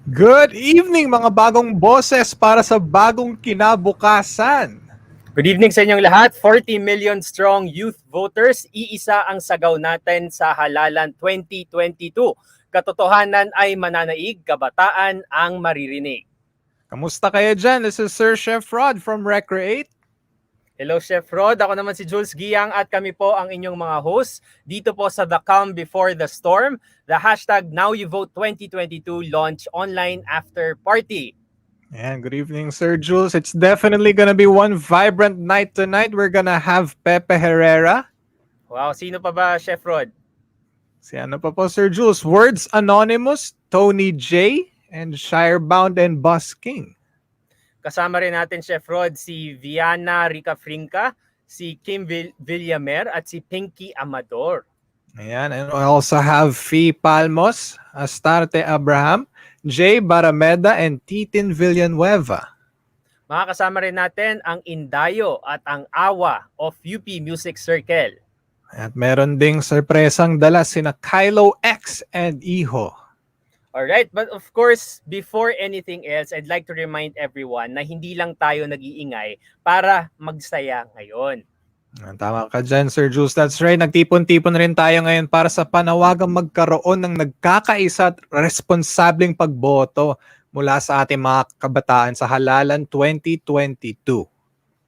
Good evening mga bagong boses para sa bagong kinabukasan. Good evening sa inyong lahat. 40 million strong youth voters, iisa ang sagaw natin sa halalan 2022. Katotohanan ay mananaig, kabataan ang maririnig. Kamusta kayo dyan? This is Sir Chef Rod from Recreate. Hello Chef Rod, ako naman si Jules Guiang at kami po ang inyong mga hosts dito po sa The Calm Before the Storm, the hashtag NowYouVote2022 launch online after party. And good evening, Sir Jules. It's definitely gonna be one vibrant night tonight. We're gonna have Pepe Herrera. Wow, sino pa ba Chef Rod? Si ano pa po, Sir Jules? Words Anonymous, TONEEJAY, and Shirebound and Busking. Kasama rin natin Chef Rod si Vianna Ricafranca, si Villamer at si Pinky Amador. Ayan, and we also have Palmos, Astarte Abraham, J. Barrameda, and Titin Villanueva. Makakasama rin natin ang Indayo at ang Awa of UP Music Circle. At meron ding sorpresang dala sina Kylo X and Iho. Alright, but of course, before anything else, I'd like to remind everyone na hindi lang tayo nag-iingay para magsaya ngayon. Tama ka dyan, Sir Jules. That's right. Nagtipon-tipon rin tayo ngayon para sa panawagang magkaroon ng nagkakaisa at responsableng pagboto mula sa ating mga kabataan sa halalan 2022.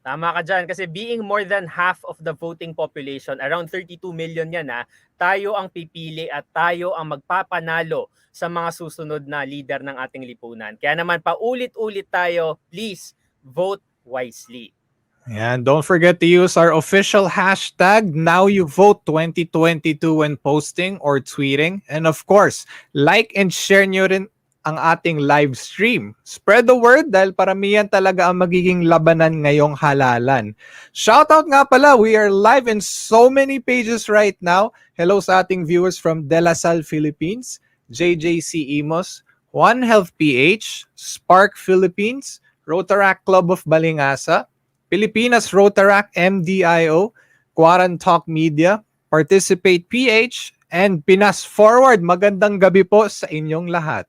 Tama ka dyan kasi being more than half of the voting population, around 32 million yan tayo ang pipili at tayo ang magpapanalo sa mga susunod na leader ng ating lipunan. Kaya naman paulit-ulit tayo, please vote wisely. And don't forget to use our official hashtag NowYouVote2022 when posting or tweeting. And of course, like and share nyo rin ang ating live stream. Spread the word dahil paramihan talaga ang magiging labanan ngayong halalan. Shoutout nga pala, we are live in so many pages right now. Hello sa ating viewers from De La Salle, Philippines, JJC Imos, One Health PH, Spark Philippines, Rotaract Club of Balingasa, Pilipinas Rotaract MDIO, Quarant Talk Media, Participate PH, and Pinas Forward. Magandang gabi po sa inyong lahat.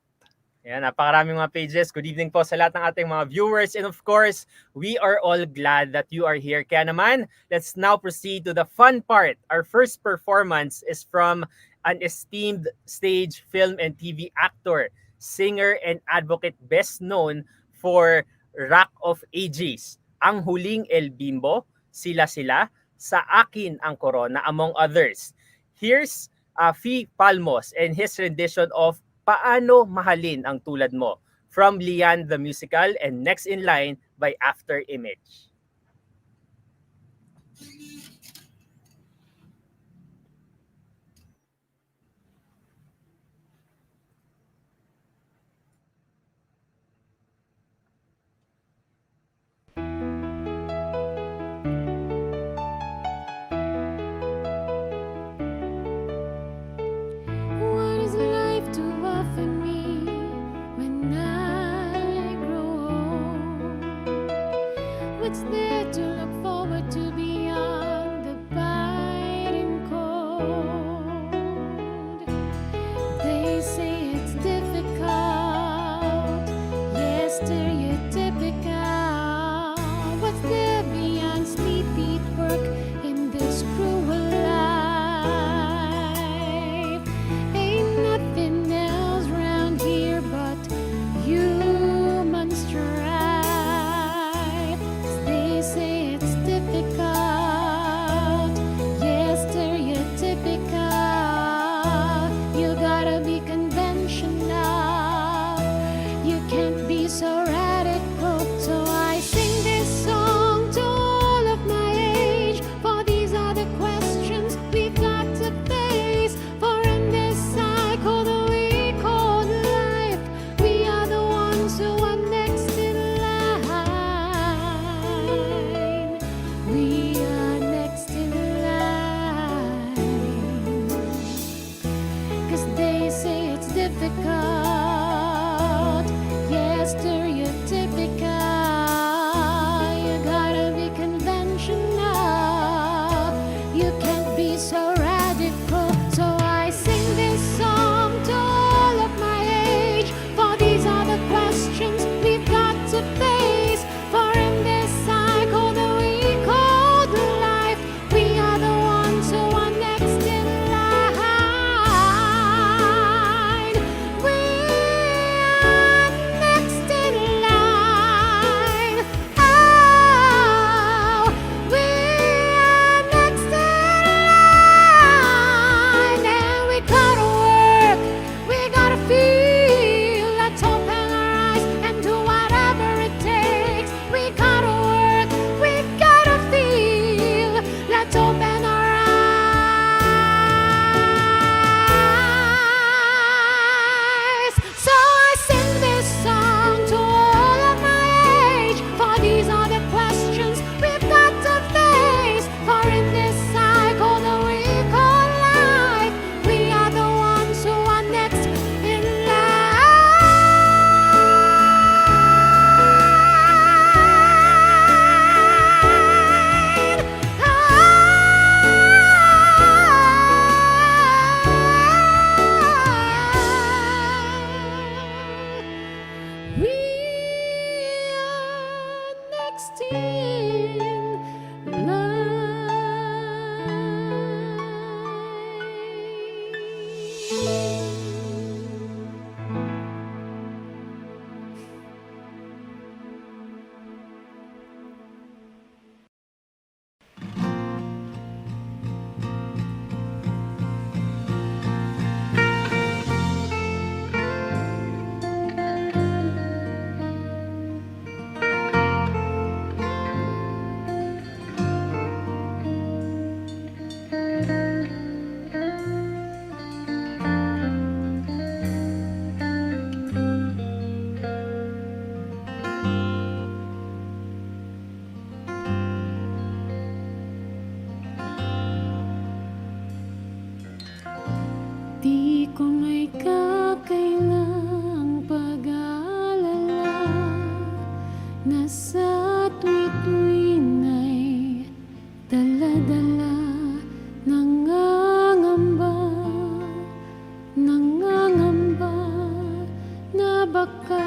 Ayan, napakaraming mga pages. Good evening po sa lahat ng ating mga viewers. And of course, we are all glad that you are here. Kaya naman, let's now proceed to the fun part. Our first performance is from an esteemed stage, film, and TV actor, singer, and advocate best known for Rock of Ages, Ang Huling El Bimbo, Sila-Sila, Sa Akin Ang Corona, among others. Here's Fi Palmos and his rendition of Paano Mahalin Ang Tulad Mo from Lian the Musical and Next in Line by After Image. What is life to offer me when I grow old? What's there to look forward to beyond the biting cold? They say it's difficult, yes, stereotypical. What's there beyond sleep, eat, work in this cruel life? Ain't nothing else round here but human strife. They say it's difficult, yes, stereotypical. You gotta be conventional, you can't be so radical. So I sing this song to all of my age, for these are the questions we've got to face. For in this cycle that we call life, we are the ones who are next in line. We are next in line. 'Cause they say it's difficult, yes, stereotypical. You gotta be conventional, you can't be so radical. So I sing this song to all of my age, for these are nangangamba na baka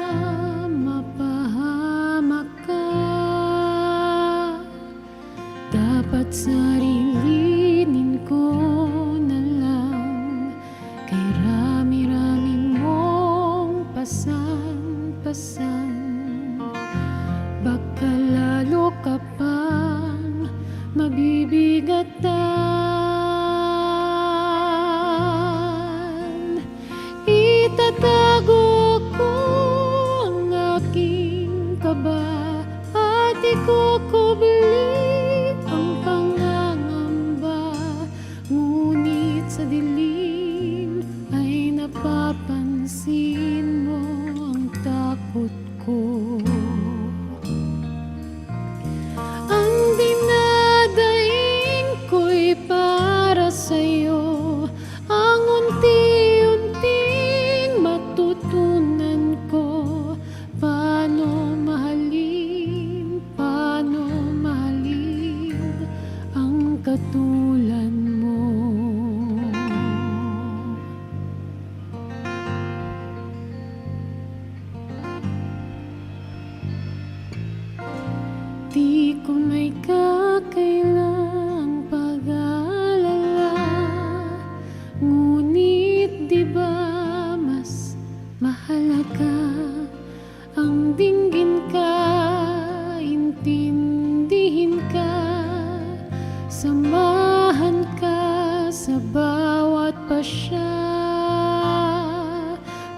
mapahamak ka. Dapat sarilinin ko na lang kay rami-rami mong pasan-pasan. Baka lalo ka pang mabibigatan. Itatago ko ang aking kaba at ikukubli ang pangangamba. Ngunit sa dilim ay napapansin mo ang takot ko. Ang dinadaing ko'y para sa'yo, ang unti-unting matutunan ko. Paano mahalin ang katulad mo. Di ko may kakailang pag-aalala, ngunit di ba mas mahalaga ang dinggin ka, intindihin ka, samahan ka sa bawat pasya.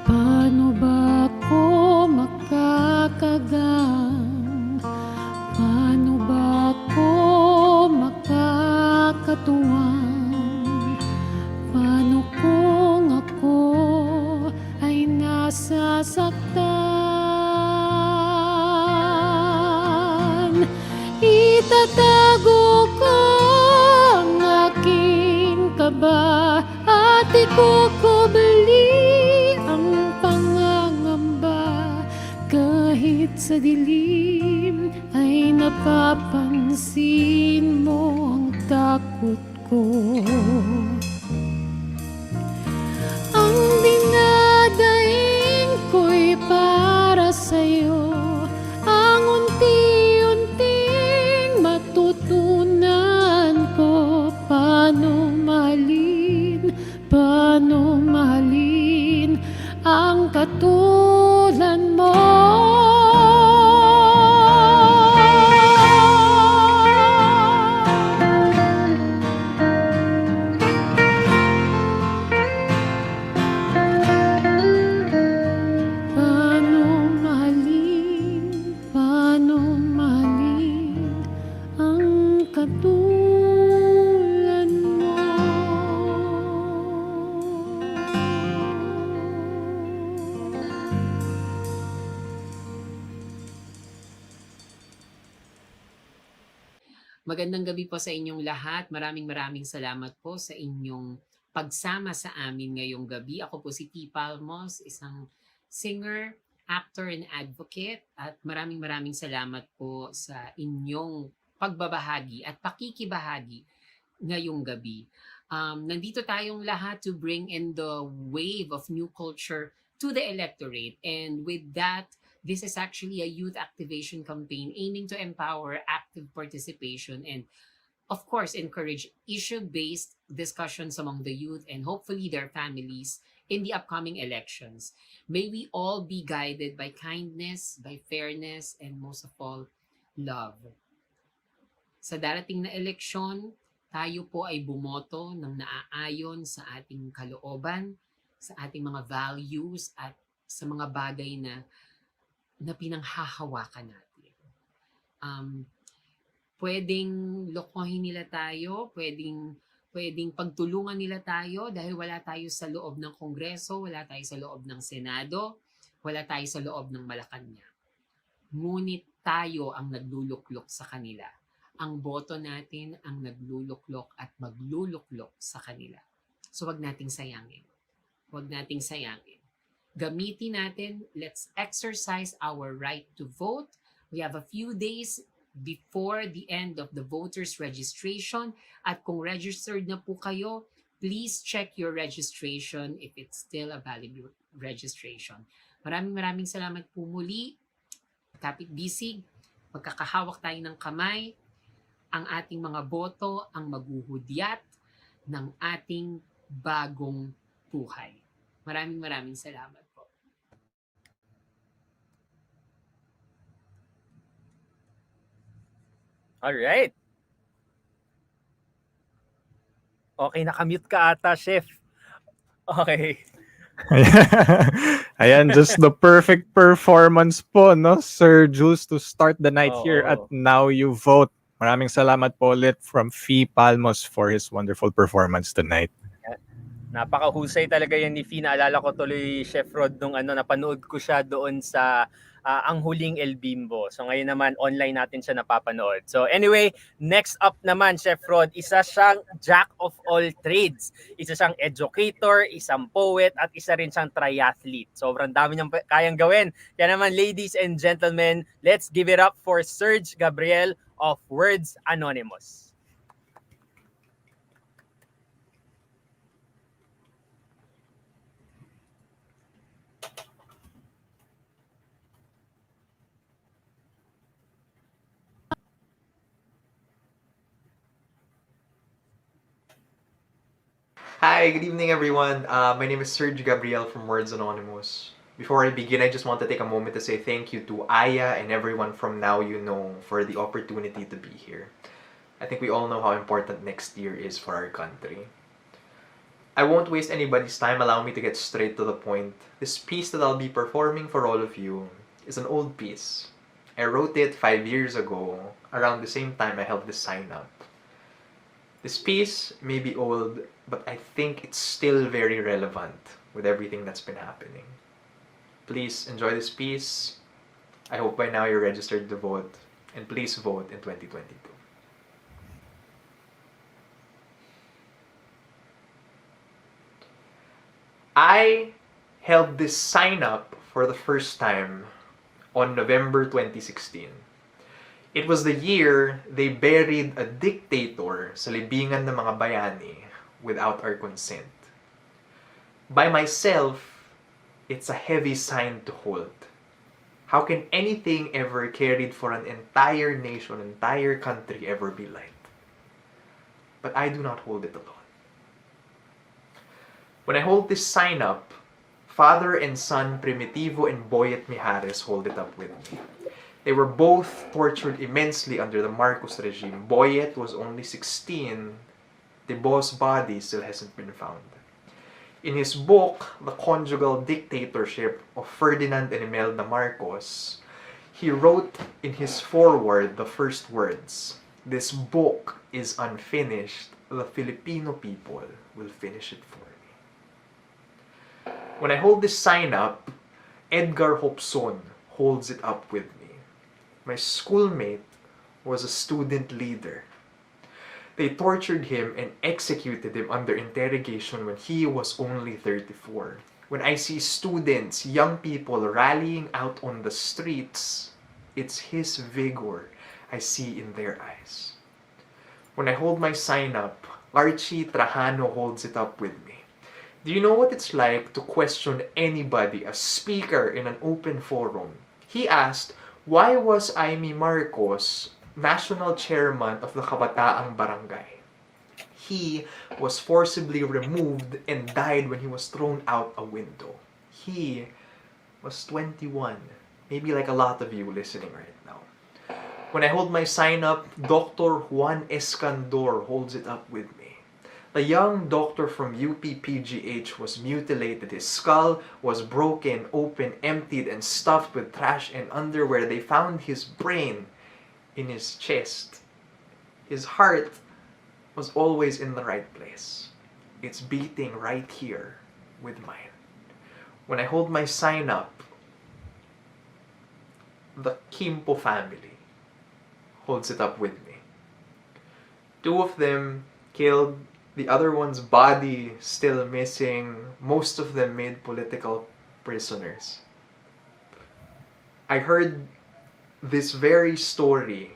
Paano ba ako makakagang? Paano ba ako makakatuwang? Paano kung ako ay nasasaktan? Itatago ko ang aking kaba at ikukubli ang pangangamba. Kahit sa dilim ay napapansin mo ang takot ko. Ang dinadaing ko'y para sa'yo, ang unti-unting matutunan ko. Paano mahalin ang katulad mo. Paano mahalin ang katulad mo. Magandang gabi po sa inyong lahat. Maraming salamat po sa inyong pagsama sa amin ngayong gabi. Ako po si Palmos, isang singer, actor, and advocate. At maraming salamat po sa inyong pagbabahagi at pakikibahagi ngayong gabi. Nandito tayong lahat to bring in the wave of new culture to the electorate. And with that, this is actually a youth activation campaign aiming to empower active participation and, of course, encourage issue-based discussions among the youth and hopefully their families in the upcoming elections. May we all be guided by kindness, by fairness, and most of all, love. Sa darating na eleksyon, tayo po ay bumoto ng naaayon sa ating kalooban, sa ating mga values at sa mga bagay na pinanghahawakan natin. Pwedeng lokohin nila tayo, pwedeng pagtulungan nila tayo dahil wala tayo sa loob ng Kongreso, wala tayo sa loob ng Senado, wala tayo sa loob ng Malacanang. Ngunit tayo ang nagluluklok sa kanila. Ang boto natin ang nagluluklok at magluluklok sa kanila. So wag nating sayangin. Wag nating sayangin. Gamitin natin, let's exercise our right to vote. We have a few days before the end of the voters registration at kung registered na po kayo, please check your registration if it's still a valid registration. Maraming salamat po muli. Kapit bisig, magkakahawak tayo ng kamay. Ang ating mga boto ang maghuhudyat ng ating bagong buhay. Maraming salamat po. Alright. Okay, nakamute ka ata, Chef. Okay. Ayan, just the perfect performance po, no, Sir Jules, to start the night here at Oo. Now You Vote. Maraming salamat po ulit from Fee Palmos for his wonderful performance tonight. Napakahusay talaga yan ni Fee. Naalala ko tuloy, Chef Rod, nung napanood ko siya doon sa Ang Huling El Bimbo. So ngayon naman, online natin siya napapanood. So anyway, next up naman, Chef Rod, isa siyang jack of all trades. Isa siyang educator, isang poet, at isa rin siyang triathlete. Sobrang dami niyang kayang gawin. Kaya naman, ladies and gentlemen, let's give it up for Serge Gabriel of Words Anonymous. Hi, good evening everyone. My name is Serge Gabriel from Words Anonymous. Before I begin, I just want to take a moment to say thank you to Aya and everyone from Now You Know for the opportunity to be here. I think we all know how important next year is for our country. I won't waste anybody's time. Allow me to get straight to the point. This piece that I'll be performing for all of you is an old piece. I wrote it 5 years ago, around the same time I held this sign up. This piece may be old, but I think it's still very relevant with everything that's been happening. Please enjoy this piece. I hope by now you're registered to vote, and please vote in 2022. I held this sign up for the first time on November 2016. It was the year they buried a dictator sa libingan ng mga bayani without our consent. By myself, it's a heavy sign to hold. How can anything ever carried for an entire nation, entire country ever be light? But I do not hold it alone. When I hold this sign up, father and son Primitivo and Boyet Mijares hold it up with me. They were both tortured immensely under the Marcos regime. Boyet was only 16. The boss body still hasn't been found. In his book, The Conjugal Dictatorship of Ferdinand and Imelda Marcos, he wrote in his foreword the first words, "This book is unfinished. The Filipino people will finish it for me." When I hold this sign up, Edgar Hopson holds it up with me. My schoolmate was a student leader. They tortured him and executed him under interrogation when he was only 34. When I see students, young people rallying out on the streets, it's his vigor I see in their eyes. When I hold my sign up, Archie Trajano holds it up with me. Do you know what it's like to question anybody, a speaker in an open forum? He asked, why was Amy Marcos national chairman of the Kabataang Barangay? He was forcibly removed and died when he was thrown out a window. He was 21, maybe like a lot of you listening right now. When I hold my sign up, Dr. Juan Escandor holds it up with me. The young doctor from UPPGH was mutilated. His skull was broken, open, emptied, and stuffed with trash and underwear. They found his brain in his chest. His heart was always in the right place. It's beating right here with mine. When I hold my sign up, the Kimpo family holds it up with me. 2 of them killed, the other one's body still missing, most of them made political prisoners. I heard this very story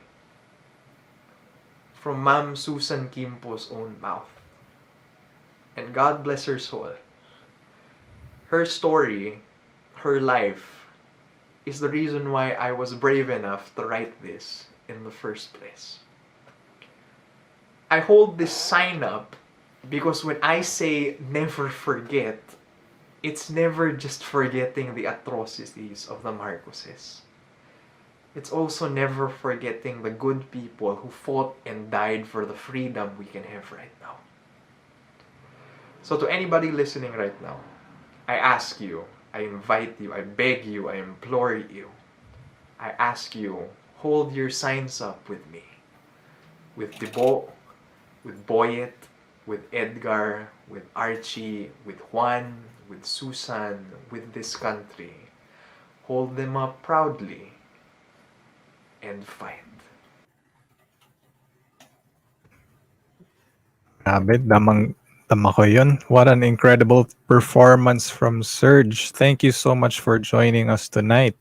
from Ma'am Susan Kimpo's own mouth. And God bless her soul. Her story, her life, is the reason why I was brave enough to write this in the first place. I hold this sign up because when I say never forget, it's never just forgetting the atrocities of the Marcoses. It's also never forgetting the good people who fought and died for the freedom we can have right now. So to anybody listening right now, I ask you, I invite you, I beg you, I implore you, I ask you, hold your signs up with me. With Debo, with Boyet, with Edgar, with Archie, with Juan, with Susan, with this country. Hold them up proudly and fight. Grabe, tama ko yun. What an incredible performance from Surge. Thank you so much for joining us tonight.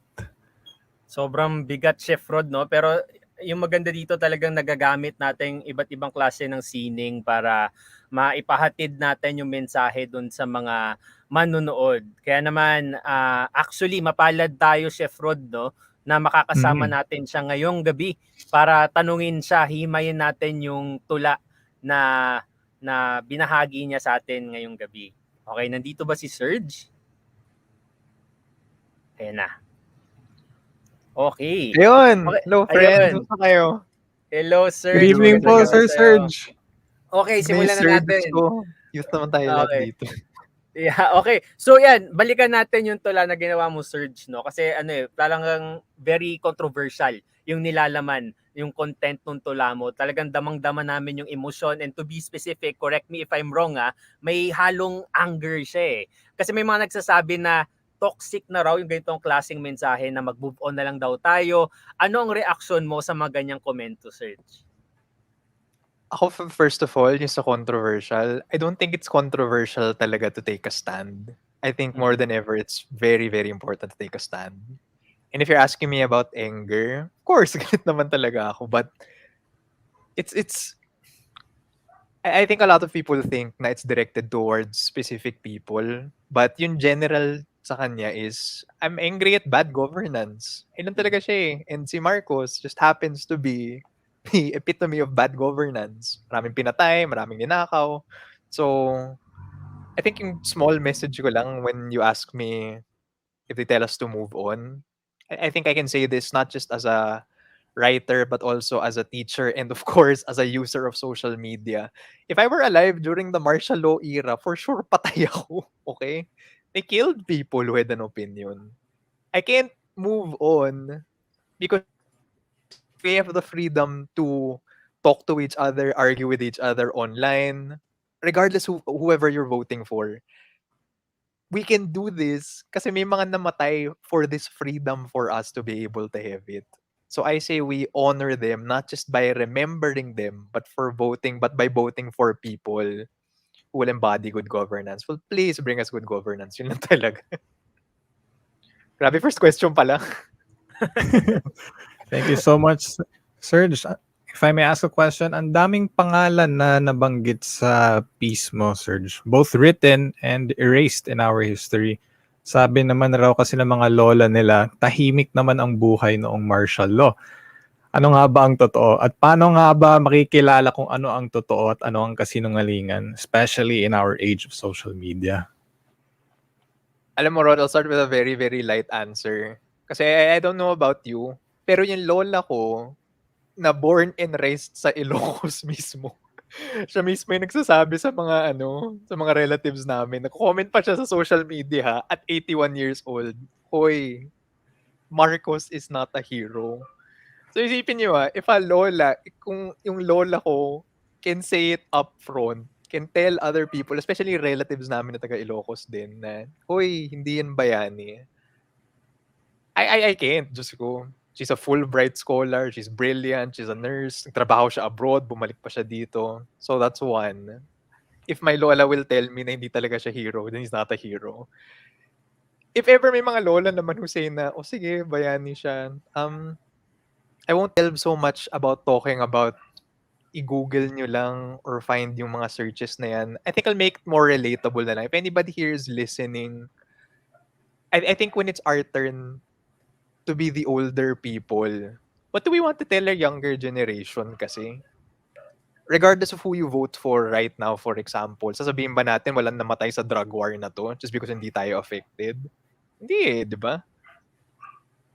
Sobrang bigat, Chef Rod, no? Pero yung maganda dito talagang nagagamit natin iba't ibang klase ng sining para maipahatid natin yung mensahe dun sa mga manunood. Kaya naman, actually, mapalad tayo, Chef Rod, no? Na makakasama natin siya ngayong gabi para tanungin siya, himayin natin yung tula na binahagi niya sa atin ngayong gabi. Okay, nandito ba si Serge? Ayan na. Okay. Ayun! Okay. Hello, friends. Ayun. Kumusta kayo? Hello, Serge. Good evening Magandang po, gabi Sir sa'yo. Surge. Okay, simulan na Surge natin. ko. Youth naman tayo lahat Okay. dito. Yeah, okay. So yan, balikan natin yung tula na ginawa mo, Surge, no? Kasi talagang very controversial yung nilalaman, yung content ng tula mo. Talagang damang-dama namin yung emotion, and to be specific, correct me if I'm wrong, may halong anger siya eh. Kasi may mga nagsasabi na toxic na raw yung ganitong klaseng mensahe na mag-move on na lang daw tayo. Ano ang reaction mo sa mga ganyang komento, Surge? Ako, first of all, yung sa controversial, I don't think it's controversial talaga to take a stand. I think more than ever, it's very, very important to take a stand. And if you're asking me about anger, of course, galit naman talaga ako. But it's I think a lot of people think na it's directed towards specific people. But yung general sa kanya is, I'm angry at bad governance. Ayun talaga siya eh. And si Marcos just happens to be the epitome of bad governance. Maraming pinatay, maraming ninakaw. So, I think yung small message ko lang when you ask me if they tell us to move on, I think I can say this not just as a writer but also as a teacher and of course as a user of social media. If I were alive during the martial law era, for sure patay ako, okay? They killed people who had an opinion. I can't move on because we have the freedom to talk to each other, argue with each other online, regardless whoever you're voting for. We can do this kasi may mga namatay for this freedom for us to be able to have it. So I say we honor them not just by remembering them but by voting for people who will embody good governance. Well, please bring us good governance. Yun lang talaga. Grabe, first question pala. Thank you so much, Serge. If I may ask a question, ang daming pangalan na nabanggit sa piece mo, Serge. Both written and erased in our history. Sabi naman raw kasi ng mga lola nila, tahimik naman ang buhay noong martial law. Ano nga ba ang totoo? At paano nga ba makikilala kung ano ang totoo at ano ang kasinungalingan, especially in our age of social media? Alam mo, Rod, I'll start with a very, very light answer. Kasi I don't know about you, pero yung lola ko, na born and raised sa Ilocos mismo. Siya mismo yung nagsasabi sa mga sa mga relatives namin. Nag-comment pa siya sa social media at 81 years old. Hoy, Marcos is not a hero. So isipin niyo if a lola, kung yung lola ko can say it up front, can tell other people, especially relatives namin na taga Ilocos din, na, hoy, hindi yan bayani. I can't, Diyos ko. She's a Fulbright scholar, she's brilliant, she's a nurse, nagtrabaho siya abroad, bumalik pa siya dito. So that's one. If my lola will tell me na hindi talaga siya hero, then he's not a hero. If ever may mga lola naman who say na, sige, bayani siya, I won't delve so much about talking about i-google nyo lang or find yung mga searches na yan. I think I'll make it more relatable na lang. If anybody here is listening, I think when it's our turn to be the older people, what do we want to tell our younger generation kasi? Regardless of who you vote for right now, for example, sasabihin ba natin walang namatay sa drug war na to just because hindi tayo affected? Hindi eh, di ba?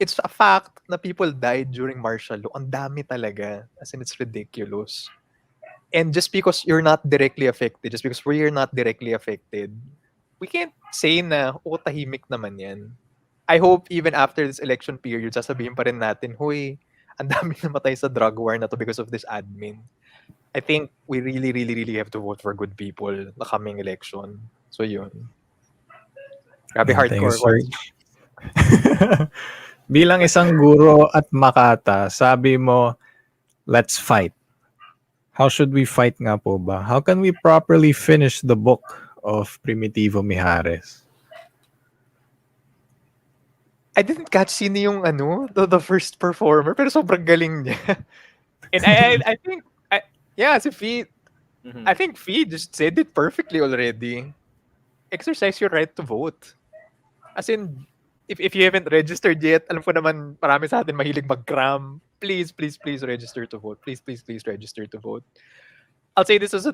It's a fact na people died during martial law. Ang dami talaga. As in, it's ridiculous. And just because you're not directly affected, just because we're not directly affected, we can't say na, oh, tahimik naman yan. I hope even after this election period, sasabihin pa rin natin, huy, ang dami namatay sa drug war na to because of this admin. I think we really, really, really have to vote for good people the coming election. So yun. Grabe Thank you, hardcore. Serge. Bilang isang guro at makata, sabi mo, let's fight. How should we fight nga po ba? How can we properly finish the book of Primitivo Mijares? I didn't catch sino yung the first performer, pero sobrang galing niya. And I think, yeah, si Fee, Mhm. I think Fee just said it perfectly already. Exercise your right to vote. As in, if you haven't registered yet, alam ko naman marami sa atin mahilig mag-cram. Please, please, please register to vote. Please, please, please register to vote. I'll say this as a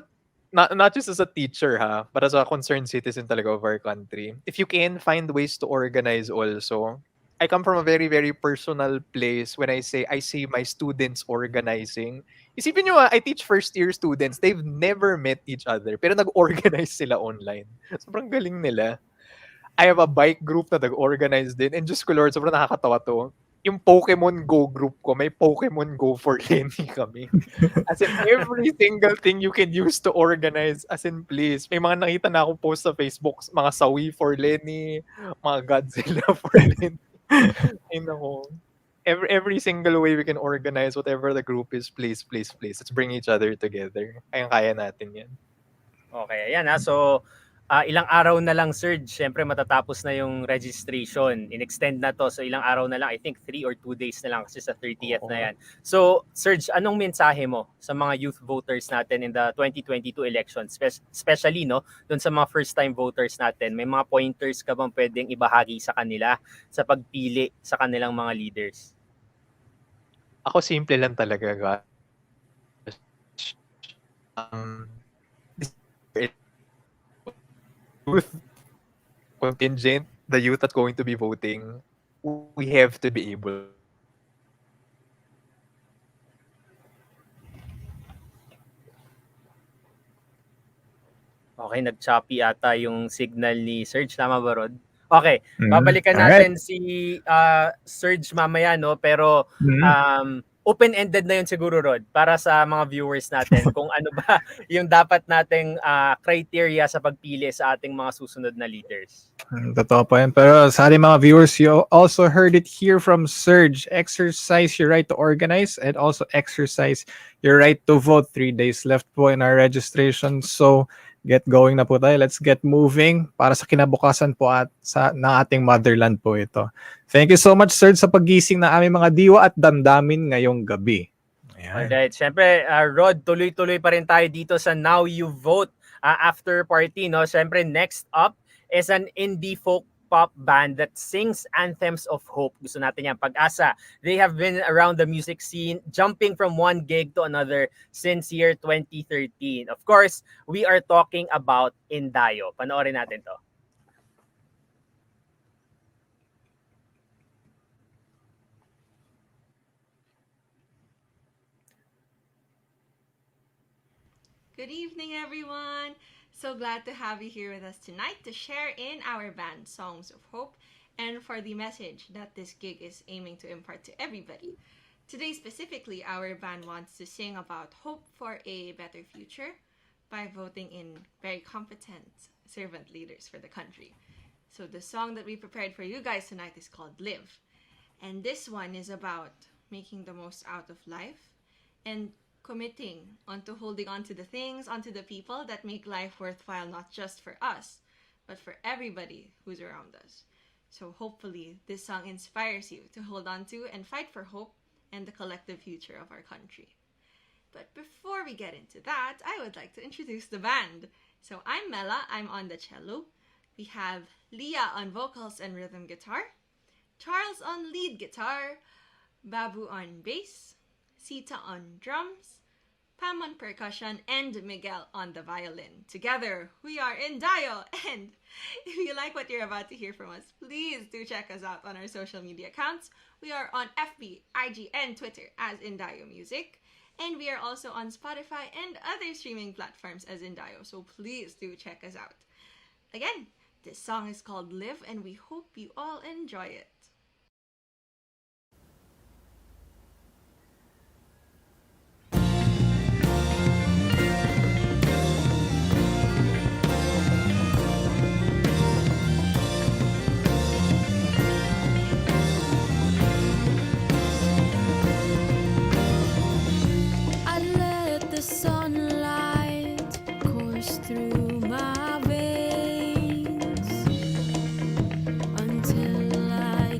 not just as a teacher but as a concerned citizen talaga of our country. If you can find ways to organize also. I come from a very, very personal place when I say I see my students organizing. Isipin nyo I teach first-year students. They've never met each other. Pero nag-organize sila online. Sobrang galing nila. I have a bike group na nag-organize din. And just ko Lord, sobrang nakakatawa to. Yung Pokemon Go group ko, may Pokemon Go for Lenny kami. As in, every single thing you can use to organize. As in, please. May mga nakita na akong post sa Facebook, mga sawi for Lenny, mga Godzilla for Lenny. Ay, nako. Every single way we can organize whatever the group is, please, please, please. Let's bring each other together. Kaya natin yan. Okay, ayan So, ilang araw na lang, Serge. Siyempre, matatapos na yung registration. In-extend na to. So, ilang araw na lang. I think 3 or 2 days na lang kasi sa 30th na yan. So, Serge, anong mensahe mo sa mga youth voters natin in the 2022 elections? Especially, no, dun sa mga first-time voters natin. May mga pointers ka bang pwedeng ibahagi sa kanila sa pagpili sa kanilang mga leaders? Ako simple lang talaga, guys. Youth contingent, the youth that's going to be voting, we have to be able. Okay, nag-choppy ata yung signal ni Serge. Tama ba, Rod? Okay, Mhm. babalikan Alright. natin si Serge mamaya, no? Pero open-ended na yun siguro, Rod, para sa mga viewers natin kung ano ba yung dapat nating criteria sa pagpili sa ating mga susunod na leaders. Totoo pa yun. Pero sa ating mga viewers, you also heard it here from Serge. Exercise your right to organize and also exercise your right to vote. 3 days left po in our registration. So, get going na po tayo. Let's get moving para sa kinabukasan po at ng ating motherland po ito. Thank you so much, Serge, sa paggising na aming mga diwa at damdamin ngayong gabi. Ayan. Alright, syempre, Rod, tuloy-tuloy pa rin tayo dito sa Now You Vote after party, no? Syempre, next up is an indie folk pop band that sings anthems of hope. Gusto natin yan, Pag-asa. They have been around the music scene, jumping from one gig to another since year 2013. Of course, we are talking about Indayo. Panoorin natin to. Good evening, everyone. So glad to have you here with us tonight to share in our band Songs of Hope and for the message that this gig is aiming to impart to everybody. Today, specifically, our band wants to sing about hope for a better future by voting in very competent servant leaders for the country. So the song that we prepared for you guys tonight is called Live. And this one is about making the most out of life and committing onto holding on to the things, onto the people that make life worthwhile, not just for us, but for everybody who's around us. So hopefully this song inspires you to hold on to and fight for hope and the collective future of our country. But before we get into that, I would like to introduce the band. So I'm Mela, I'm on the cello. We have Leah on vocals and rhythm guitar, Charles on lead guitar, Babu on bass, Sita on drums, Pam on percussion, and Miguel on the violin. Together, we are Indayo. And if you like what you're about to hear from us, please do check us out on our social media accounts. We are on FB, IG, and Twitter as Indayo Music. And we are also on Spotify and other streaming platforms as Indayo. So please do check us out. Again, this song is called Live, and we hope you all enjoy it. I let the sunlight course through my veins until I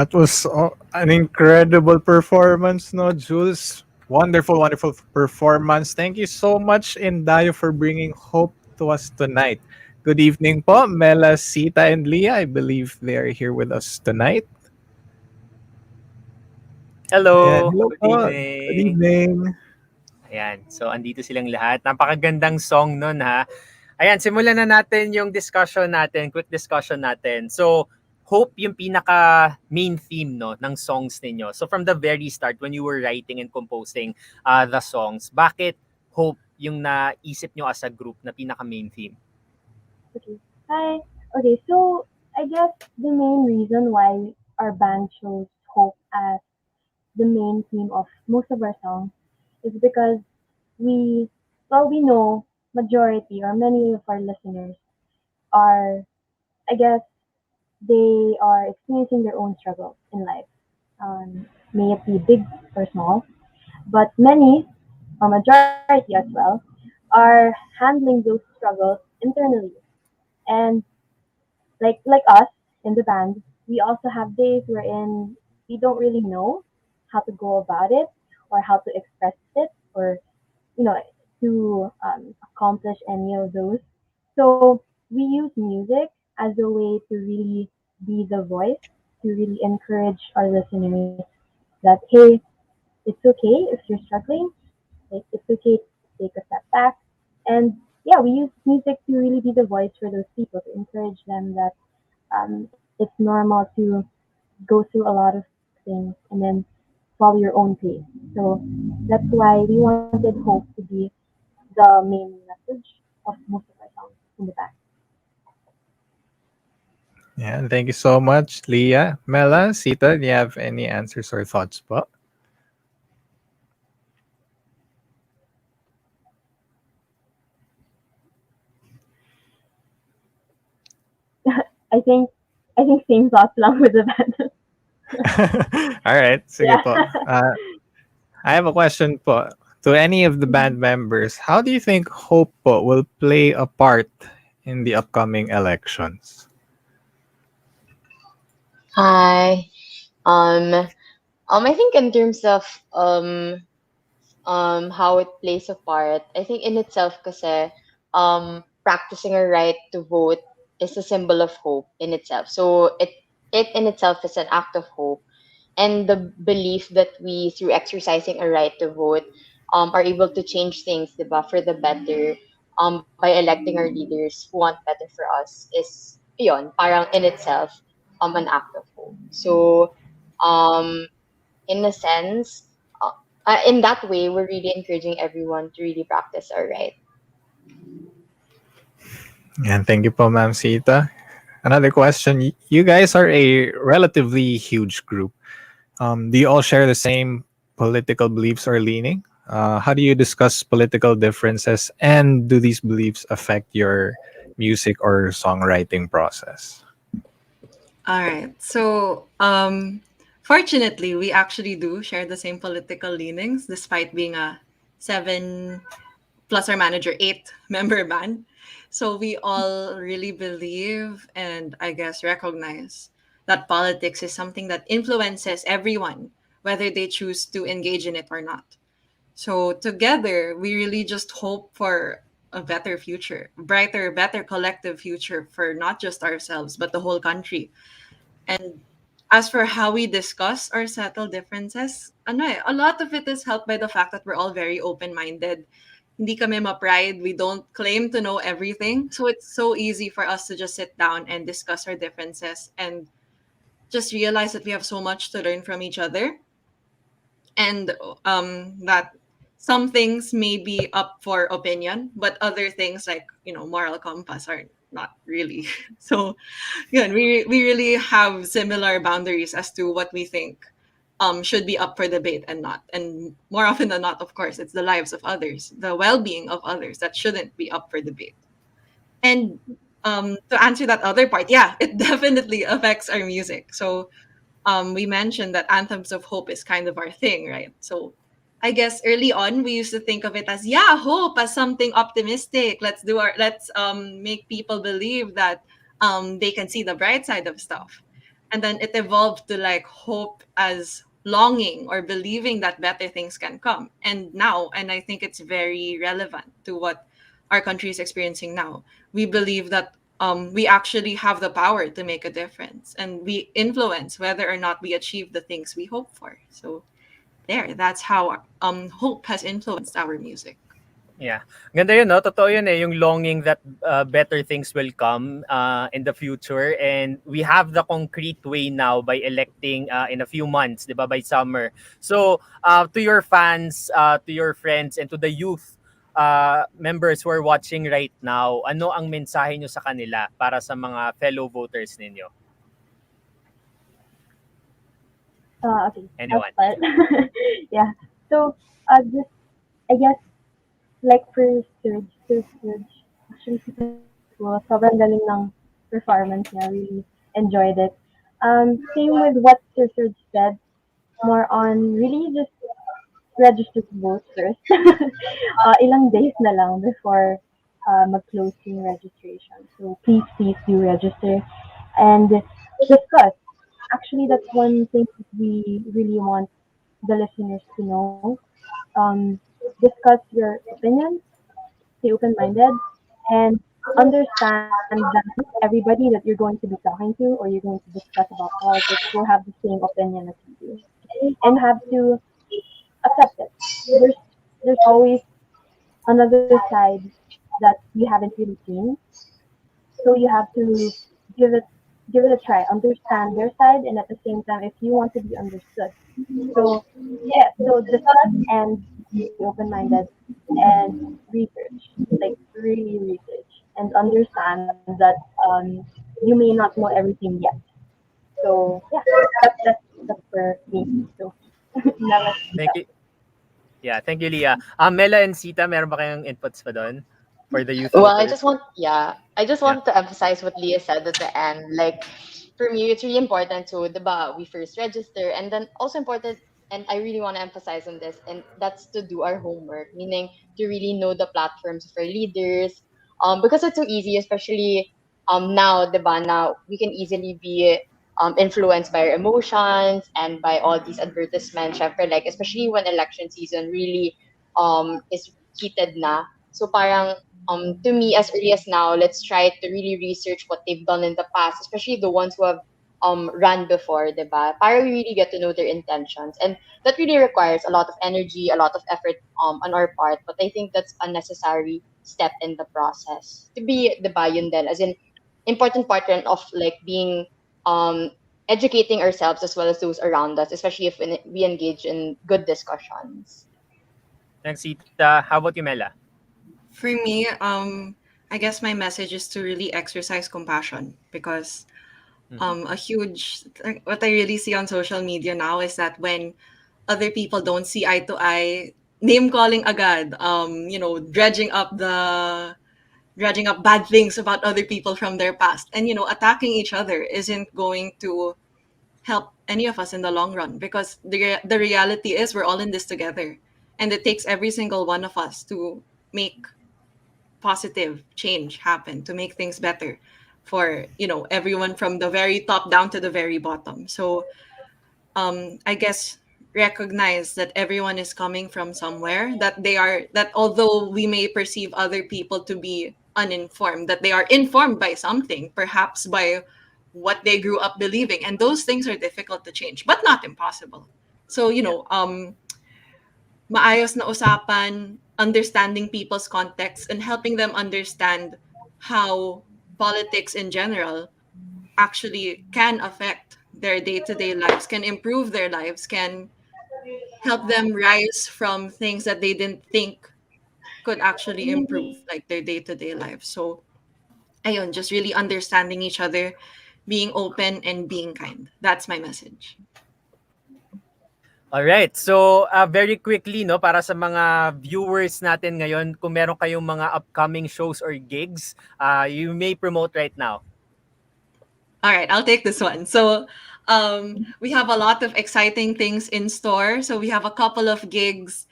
That was an incredible performance, no, Jules? Wonderful, wonderful performance. Thank you so much, Indayo, for bringing hope to us tonight. Good evening po, Mela, Sita, and Leah. I believe they are here with us tonight. Ayan, Hello, hello good po. Good evening. evening. Ayan, so andito silang lahat. Napakagandang song nun ha. Ayan, simulan na natin yung discussion natin, quick discussion natin. So, hope yung pinaka main theme no ng songs ninyo. So from the very start when you were writing and composing the songs, bakit hope yung naisip nyo as a group na pinaka main theme? Okay. Hi. Okay, so I guess the main reason why our band chose hope as the main theme of most of our songs is because we, well, we know majority or many of our listeners are, I guess, they are experiencing their own struggles in life, may it be big or small. But many, or majority as well, are handling those struggles internally. And like us in the band, we also have days wherein we don't really know how to go about it or how to express it or you know to accomplish any of those. So we use music as a way to really be the voice to really encourage our listeners that hey, it's okay if you're struggling. Like it's okay to take a step back. And yeah, we use music to really be the voice for those people to encourage them that it's normal to go through a lot of things and then follow your own pace. So that's why we wanted hope to be the main message of most of our songs in the back. Yeah, thank you so much, Leah. Mela, Sita, do you have any answers or thoughts po? I think I think same thoughts along with the band. All right, sige Yeah. po. I have a question po. To any of the band members, how do you think hope po will play a part in the upcoming elections? Hi. Um, I think in terms of how it plays a part, I think in itself kasi practicing a right to vote is a symbol of hope in itself. So it in itself is an act of hope and the belief that we through exercising a right to vote are able to change things, diba, for the better by electing our leaders who want better for us is yun, parang in itself an act of hope. So um in a sense, in that way, we're really encouraging everyone to really practice our right. And thank you po, Ma'am Sita. Another question. You guys are a relatively huge group. Do you all share the same political beliefs or leaning? How do you discuss political differences, and do these beliefs affect your music or songwriting process? All right. So, fortunately, we actually do share the same political leanings, despite being a seven plus our manager, eight member band. So we all really believe and I guess recognize that politics is something that influences everyone, whether they choose to engage in it or not. So together, we really just hope for a better future, brighter, better collective future for not just ourselves, but the whole country. And as for how we discuss or settle differences, ano a lot of it is helped by the fact that we're all very open-minded. Hindi kami ma-pride. We don't claim to know everything. So it's so easy for us to just sit down and discuss our differences and just realize that we have so much to learn from each other and that some things may be up for opinion, but other things like, moral compass are not really. So yun, we really have similar boundaries as to what we think should be up for debate and not. And more often than not, of course, it's the lives of others, the well-being of others that shouldn't be up for debate. And to answer that other part, yeah, it definitely affects our music. So we mentioned that anthems of hope is kind of our thing, right? So I guess early on we used to think of it as yeah, hope as something optimistic. Let's make people believe that they can see the bright side of stuff. and then it evolved to like hope as longing or believing that better things can come. And now, and I think it's very relevant to what our country is experiencing now, we believe that we actually have the power to make a difference and we influence whether or not we achieve the things we hope for. So there, that's how hope has influenced our music. Yeah. Ganda yun, no? Totoo yun eh, yung longing that better things will come in the future. And we have the concrete way now by electing in a few months, di ba, by summer. So, to your fans, to your friends, and to the youth members who are watching right now, ano ang mensahe nyo sa kanila para sa mga fellow voters ninyo? Okay, I'll Anyone? start. Yeah. So, just I guess like for Surge, actually super cool. Sobrang galing ng performance niya. Really enjoyed it. Same with what Sir Surge said. More on really just register to vote first. Ilang days na lang before mag-close yung registration. So please do register and discuss. Actually, that's one thing that we really want the listeners to know. Um, discuss your opinions, stay open-minded, and understand that not everybody that you're going to be talking to or you're going to discuss about politics will have the same opinion as you do, and you have to accept it. There's always another side that you haven't really seen, so you have to give it give it a try, understand their side, and at the same time, if you want to be understood. So yeah, so discuss and be open-minded and research, like really research and understand that you may not know everything yet. So yeah, that's for me. So never Thank you. Yeah, thank you, Leah. Mela and Sita, meron ba kayong inputs pa doon for the youth Well, voters? I just Yeah. want to emphasize what Leah said at the end. Like, for me, it's really important to, diba, we first register, and then also important, and I really want to emphasize on this, and that's to do our homework, meaning to really know the platforms of our leaders, because it's so easy, especially now, diba, now we can easily be influenced by our emotions and by all these advertisements, syempre, like, especially when election season really is heated na. So parang to me, as early as now, let's try to really research what they've done in the past, especially the ones who have run before, diba? Para we really get to know their intentions. And that really requires a lot of energy, a lot of effort on our part. But I think that's a necessary step in the process. To be diba yun din, as in important part rin of like being um educating ourselves as well as those around us, especially if we engage in good discussions. Thanks, Sita. How about you, Mela? For me, I guess my message is to really exercise compassion because Mhm. a huge like, what I really see on social media now is that when other people don't see eye to eye, name calling agad, dredging up bad things about other people from their past, and attacking each other isn't going to help any of us in the long run because the reality is we're all in this together, and it takes every single one of us to make positive change happen to make things better for everyone from the very top down to the very bottom. So I guess recognize that everyone is coming from somewhere, that although we may perceive other people to be uninformed, that they are informed by something, perhaps by what they grew up believing, and those things are difficult to change but not impossible. So Yeah. maayos na usapan, understanding people's context, and helping them understand how politics in general actually can affect their day-to-day lives, can improve their lives, can help them rise from things that they didn't think could actually improve, like their day-to-day lives. So, ayun, just really understanding each other, being open, and being kind. That's my message. All right. So, very quickly, no, para sa mga viewers natin ngayon, kung meron kayong mga upcoming shows or gigs, you may promote right now. All right, I'll take this one. So, we have a lot of exciting things in store. So, we have a couple of gigs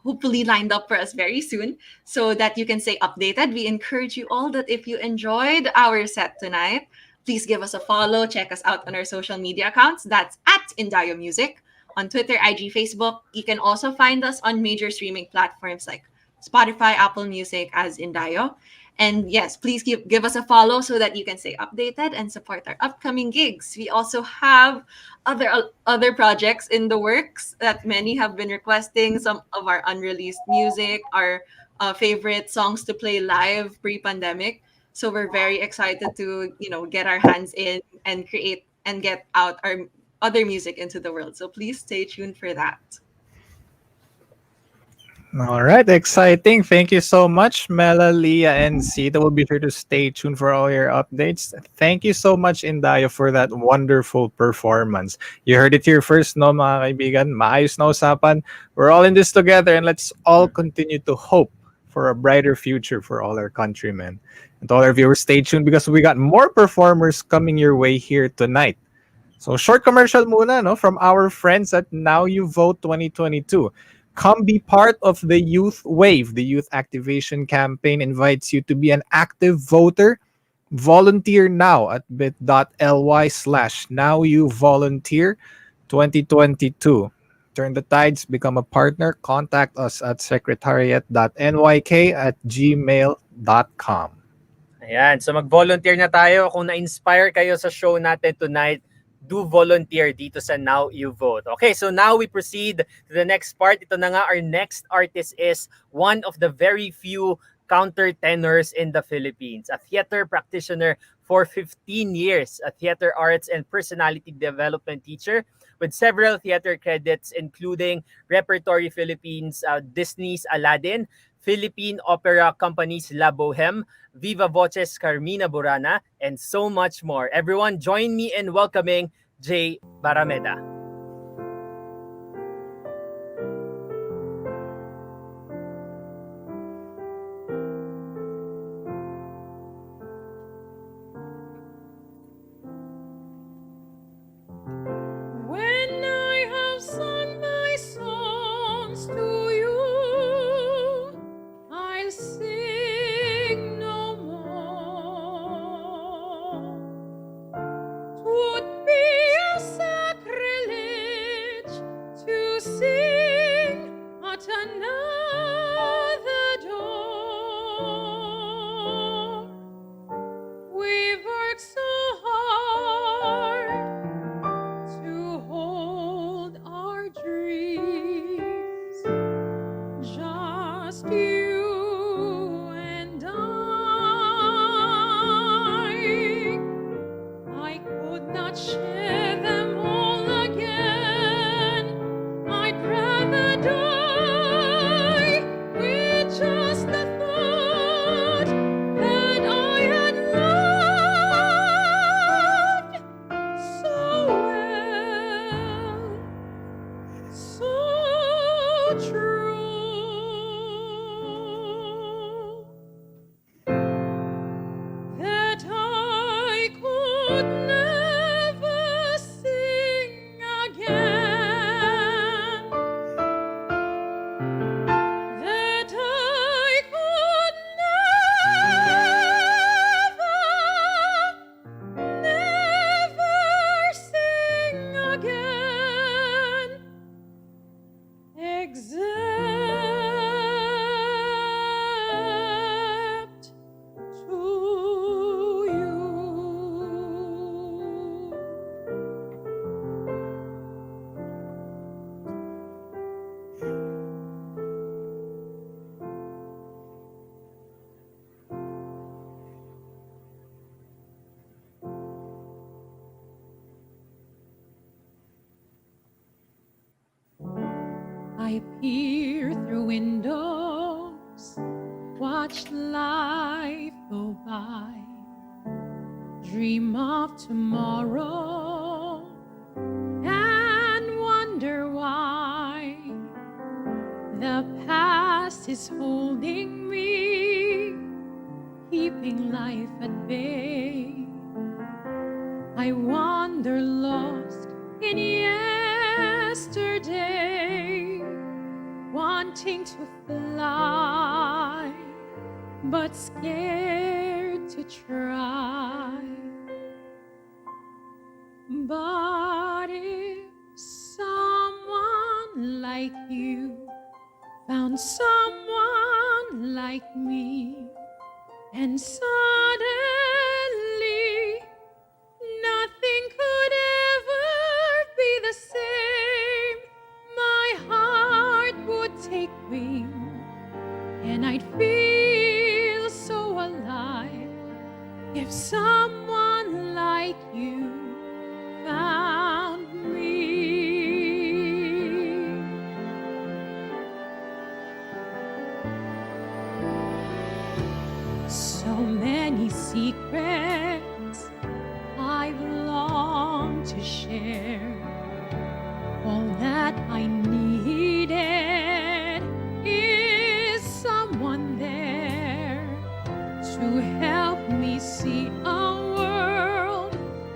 hopefully lined up for us very soon so that you can stay updated. We encourage you all that if you enjoyed our set tonight, Please give us a follow. Check us out on our social media accounts. That's at Indayo Music on Twitter, IG, Facebook. You can also find us on major streaming platforms like Spotify, Apple Music as Indayo. And yes, please give us a follow so that you can stay updated and support our upcoming gigs. We also have other projects in the works that many have been requesting. Some of our unreleased music, our favorite songs to play live pre-pandemic. So we're very excited to get our hands in and create and get out our other music into the world. So please stay tuned for that. All right, exciting. Thank you so much, Mela, Leah, and Sita. We'll be sure to stay tuned for all your updates. Thank you so much, Indayo, for that wonderful performance. You heard it here first, no, mga kaibigan? Maayos na usapan. We're all in this together, and let's all continue to hope for a brighter future for all our countrymen. And to all our viewers, stay tuned because we got more performers coming your way here tonight. So short commercial muna, no, from our friends at Now You Vote 2022. Come be part of the Youth Wave. The Youth Activation Campaign invites you to be an active voter. Volunteer now at bit.ly/nowYouVolunteer2022. Turn the tides, become a partner. Contact us at secretariat.nyk@gmail.com. Ayan, so mag-volunteer na tayo. Kung na-inspire kayo sa show natin tonight, do volunteer dito sa Now You Vote. Okay, so now we proceed to the next part. Ito na nga, our next artist is one of the very few countertenors in the Philippines. A theater practitioner for 15 years, a theater arts and personality development teacher with several theater credits including Repertory Philippines, Disney's Aladdin, Philippine Opera Company's La Boheme, Viva Voces Carmina Burana, and so much more. Everyone, join me in welcoming Jay Barrameda. When I have sung my songs to you, I'll sing no more. 'Twould be a sacrilege to sing at another door. We've worked so hard to hold our dreams, just you and I could not share them all again. I'd rather die with just the thought that I had loved so well, so true, that I could never sing again, that I could never sing again, except to you. I peer through windows, watch life go by, dream of tomorrow, and wonder why the past is holding me, keeping life at bay. I wander lost in yesterday, wanting to fly, but scared to try. But if someone like you found someone like me, and suddenly nothing could ever be the same, my heart would take wing and I'd feel so alive if someone like you found me. So many secrets I've longed to share. All that I needed is someone there to help me see a world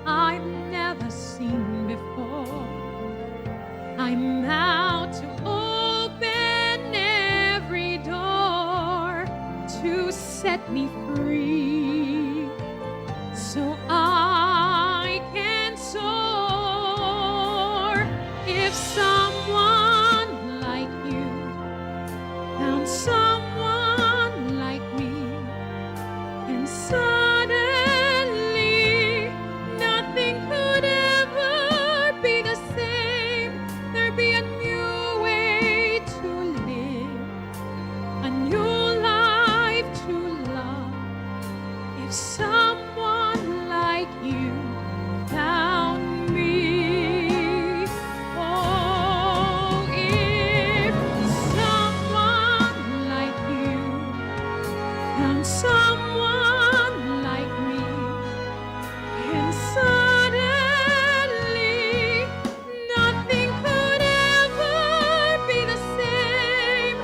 I've never seen before. I'm out to open every door to set me free, so I can soar. If someone like you found someone like me, and suddenly nothing could ever be the same, there'd be a new way to live, a new life to love. If someone like you found me, oh, if someone like you found someone like me, and suddenly nothing could ever be the same,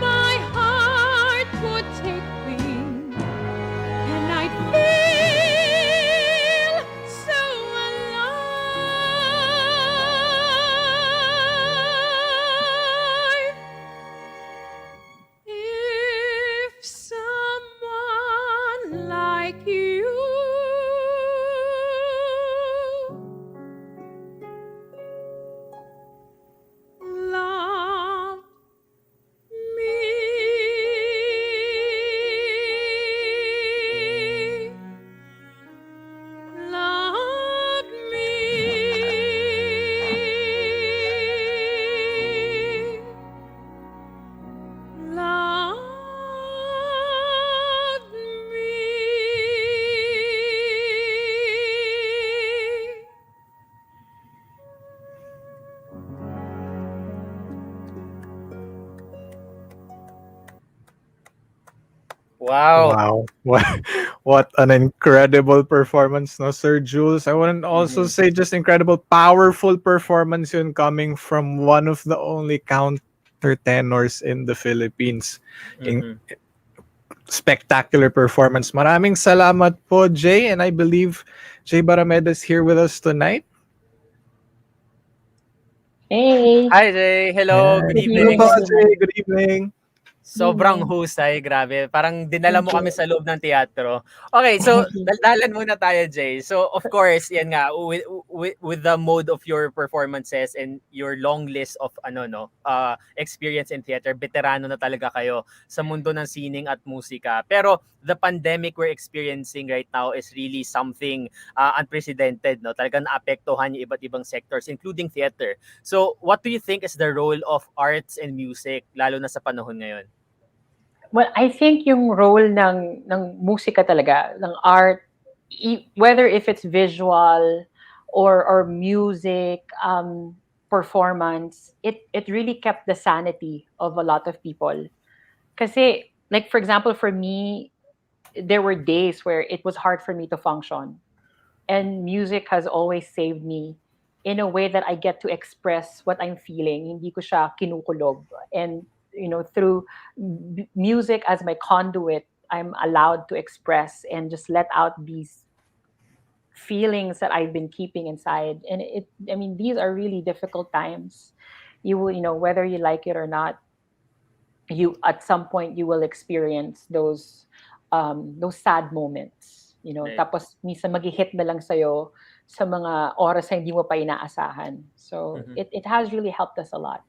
my heart would take wing and I'd feel so alive if someone like you loved me, loved me, loved me. Wow. Wow. What an incredible performance, no, Sir Jules. I wouldn't also Mhm. say just incredible, powerful performance yun coming from one of the only countertenors in the Philippines. In Mhm. spectacular performance. Maraming salamat po, Jay. And I believe Jay Barrameda is here with us tonight. Hey, Hi, Jay. Hello. Yes. Good good Hello evening, po, evening. Jay. everyone. Good evening. Good Sobrang evening. husay, grabe. Parang dinala Thank mo kami you. sa loob ng teatro. Okay, so Thank you. daldalan muna tayo, Jay. So, of course, yan nga, with the mode of your performances and your long list of experience in theater, veterano na talaga kayo sa mundo ng sining at musika. Pero the pandemic we're experiencing right now is really something unprecedented, no? Talagang naapektuhan yung iba't ibang sectors, including theater. So, what do you think is the role of arts and music, lalo na sa panahon ngayon? Well, I think yung role ng musika talaga, ng art, whether if it's visual or music, performance, it really kept the sanity of a lot of people. Kasi, like for example, for me, there were days where it was hard for me to function, and music has always saved me in a way that I get to express what I'm feeling. Hindi ko siya kinukulob. And through music as my conduit, I'm allowed to express and just let out these feelings that I've been keeping inside. And I mean, these are really difficult times. You will, whether you like it or not, you at some point you will experience those sad moments, Right. tapos minsan mag-hit na lang sa'yo sa mga oras na hindi mo pa inaasahan. So Mhm. it has really helped us a lot.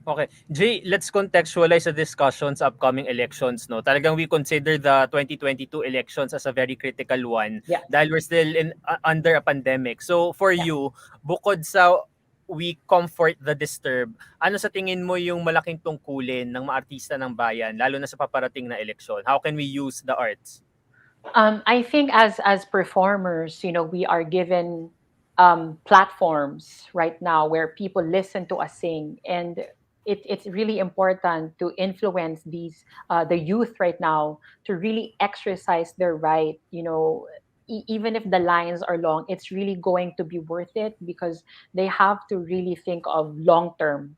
Okay. Jay, let's contextualize the discussions upcoming elections, no? Talagang we consider the 2022 elections as a very critical one Yeah. dahil we're still under a pandemic. So for Yeah. you, bukod sa we comfort the disturbed, ano sa tingin mo yung malaking tungkulin ng mga artista ng bayan lalo na sa paparating na eleksyon? How can we use the arts? I think as performers, we are given platforms right now where people listen to us sing, and it's really important to influence the youth right now to really exercise their right. Even if the lines are long, it's really going to be worth it because they have to really think of long term.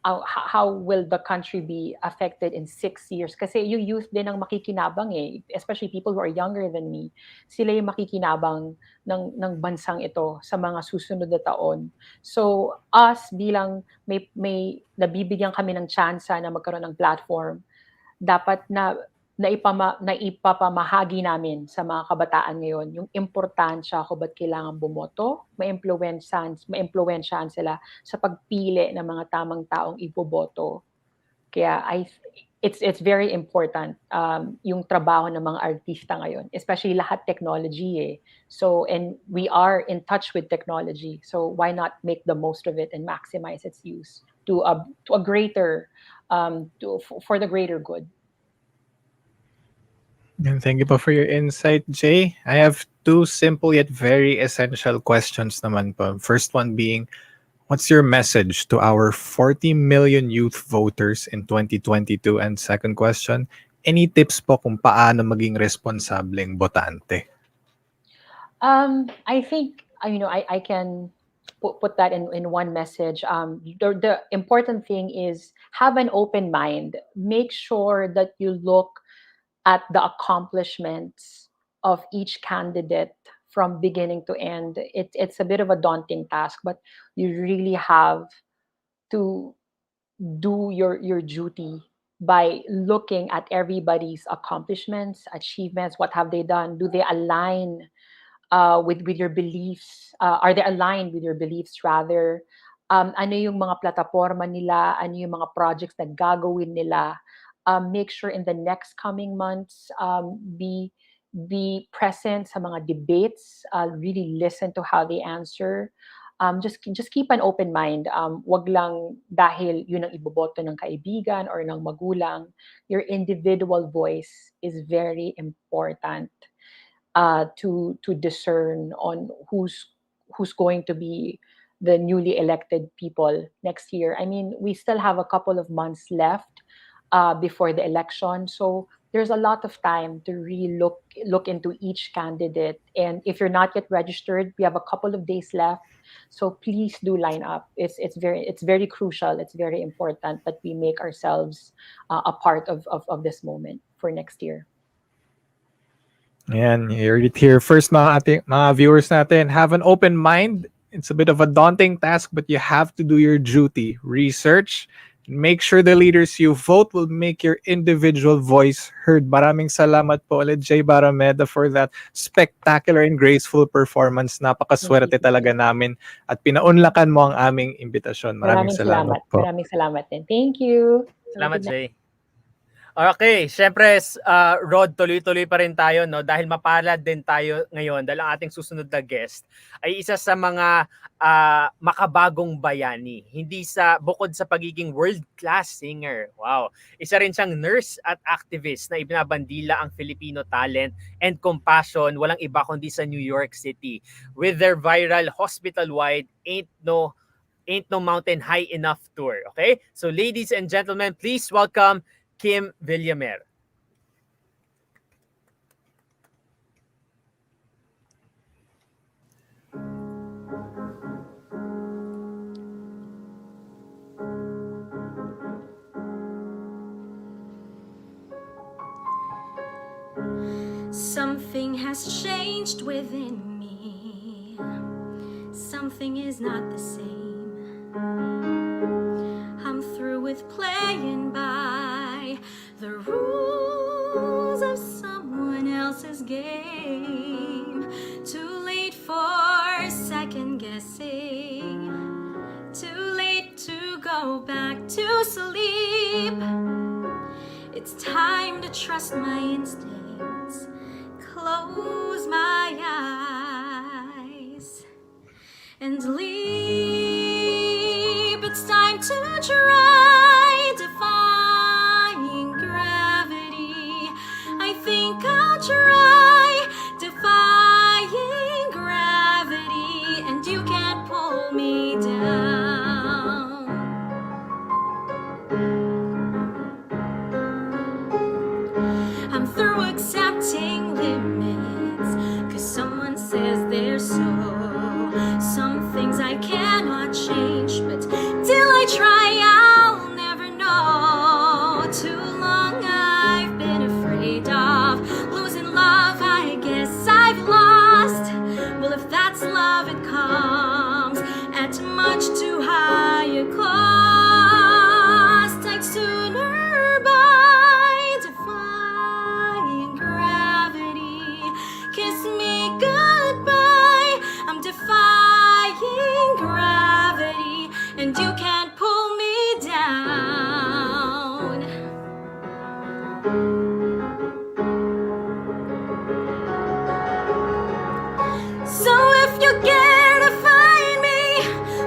How will the country be affected in 6 years? Kasi yung youth din ang makikinabang especially people who are younger than me. Sila yung makikinabang ng bansang ito sa mga susunod na taon. So us bilang may nabibigyan kami ng tsansa na magkaroon ng platform, dapat naipapamahagi namin sa mga kabataan ngayon yung importansya kung ba't kailangan bumoto, maimpluwensyahan sila sa pagpili ng mga tamang taong iboboto. Kaya it's very important yung trabaho ng mga artista ngayon, especially lahat technology. So, and we are in touch with technology. So why not make the most of it and maximize its use to a greater for the greater good. And thank you po for your insight, Jay. I have two simple yet very essential questions naman po. First one being, what's your message to our 40 million youth voters in 2022? And second question, any tips po kung paano maging responsableng botante? I think I can put that in one message. The important thing is have an open mind. Make sure that you look at the accomplishments of each candidate from beginning to end. It's a bit of a daunting task, but you really have to do your duty by looking at everybody's accomplishments, achievements. What have they done? Do they align with your beliefs? Are they aligned with your beliefs rather? Ano yung mga plataforma nila? Ano yung mga projects na gagawin nila? Make sure in the next coming months, be present sa mga debates. Really listen to how they answer. Just keep an open mind. Wag lang dahil yun ang iboboto ng kaibigan or ng magulang. Your individual voice is very important to discern on who's going to be the newly elected people next year. I mean, we still have a couple of months left before the election, so there's a lot of time to really look into each candidate. And if you're not yet registered, we have a couple of days left. So please do line up. It's very crucial. It's very important that we make ourselves a part of this moment for next year. Ayan, you heard it here first mga viewers natin. Have an open mind. It's a bit of a daunting task, but you have to do your duty. Research. Make sure the leaders you vote will make your individual voice heard. Maraming salamat po ulit, Jay Barrameda, for that spectacular and graceful performance. Napakaswerte talaga namin at pinaunlakan mo ang aming imbitasyon. Maraming salamat po. Maraming salamat din. Thank you. Salamat, Jay. Okay, syempre, Rod, tuloy-tuloy pa rin tayo, no? Dahil mapalad din tayo ngayon dahil ang ating susunod na guest ay isa sa mga makabagong bayani. Bukod sa pagiging world-class singer. Wow. Isa rin siyang nurse at activist na ibinabandila ang Filipino talent and compassion. Walang iba kundi sa New York City. With their viral hospital-wide Ain't No Mountain High Enough tour. Okay? So ladies and gentlemen, please welcome Kim Villamer. Something has changed within me. Something is not the same. I'm through with playing by the rules of someone else's game. Too late for go back to sleep. It's time to trust my instincts. Close my eyes and sleep. It's time to try defying gravity. I think I'll try defying gravity, and you can't pull me down. I'm through accepting limits, 'cause someone says they're so. Some things I cannot change, but till I try, I'll never know. Too long I've been afraid of losing love. I guess I've lost. Well, if that's love, it comes at much too high a cost. I'd sooner buy defying gravity. Kiss me goodbye. I'm defying gravity, and you can't pull me down. So if you care to find me,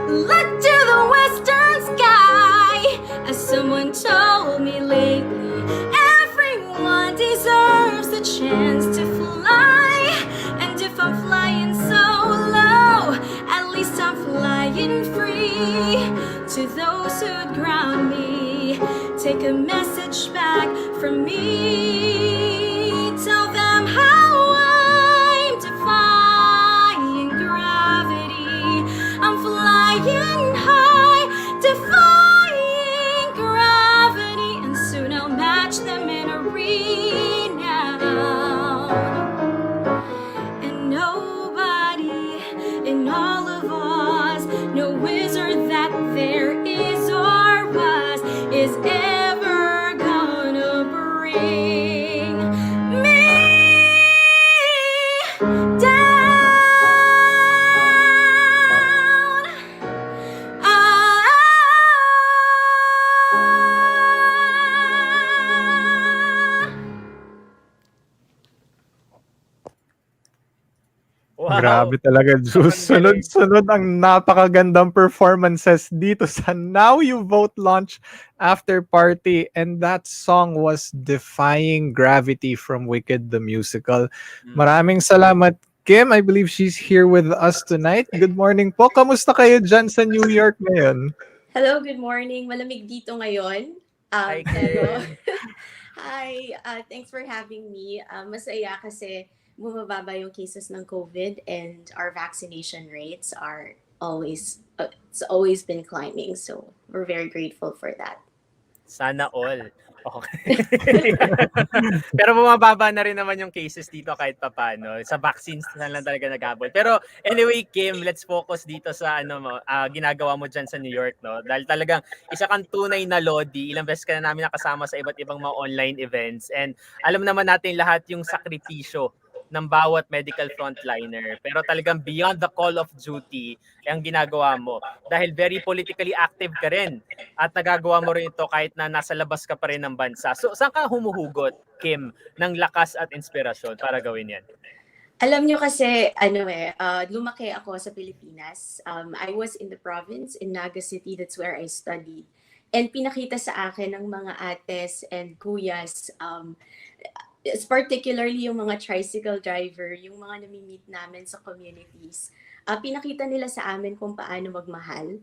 look to the western sky. As someone told me lately, everyone deserves the chance to fly. And if I'm flying so low, at least I'm flying free. To those who'd ground me, take a message back from me. Tell them how I'm defying gravity. I'm flying high, defying gravity, and soon I'll match them in a renown. And nobody in all of Oz, no wizard that there is or was, is ever gonna bring me down. Wow. Grabe talaga, Jules. Sobrang galing. Sunod-sunod ang napakagandang performances dito sa Now You Vote launch after party. And that song was Defying Gravity from Wicked the Musical. Maraming salamat, Kim. I believe she's here with us tonight. Good morning po. Kamusta kayo dyan sa New York ngayon? Hello, good morning. Malamig dito ngayon. Hi, Pero, Kim. hi, thanks for having me. Masaya kasi bumababa yung cases ng COVID and our vaccination rates are always, it's always been climbing. So we're very grateful for that. Sana all. Okay. Pero bumababa na rin naman yung cases dito kahit papaano. Sa vaccines na lang talaga naghabol. Pero anyway, Kim, let's focus dito sa ginagawa mo dyan sa New York, no? Dahil talagang isa kang tunay na lodi. Ilang beses ka na namin nakasama sa iba't ibang mga online events. And alam naman natin lahat yung sakripisyo ng bawat medical frontliner. Pero talagang beyond the call of duty ang ginagawa mo. Dahil very politically active ka rin. At nagagawa mo rin ito kahit na nasa labas ka pa rin ng bansa. So saan ka humuhugot, Kim, ng lakas at inspirasyon para gawin yan? Alam nyo kasi, lumaki ako sa Pilipinas. I was in the province, in Naga City. That's where I studied. And pinakita sa akin ng mga ates and kuyas, particularly yung mga tricycle driver, yung mga nami-meet namin sa communities, pinakita nila sa amin kung paano magmahal.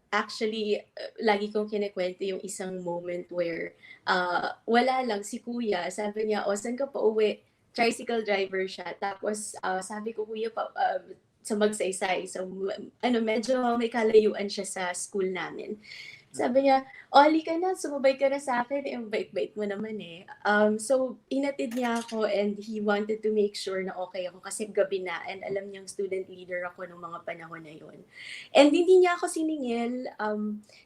Actually, lagi kong kinikwento yung isang moment where wala lang si kuya, sabi niya, saan ka pa uwi? Tricycle driver siya. Tapos sabi ko, kuya, sa Magsaysay. So, medyo may kalayuan siya sa school namin. Sabi niya, Oli ka na, sumabay ka na sa akin, bait-bait mo naman eh. So, hinatid niya ako and he wanted to make sure na okay ako kasi gabi na and alam niyang student leader ako nung mga panahon na yun. And hindi niya ako siningil.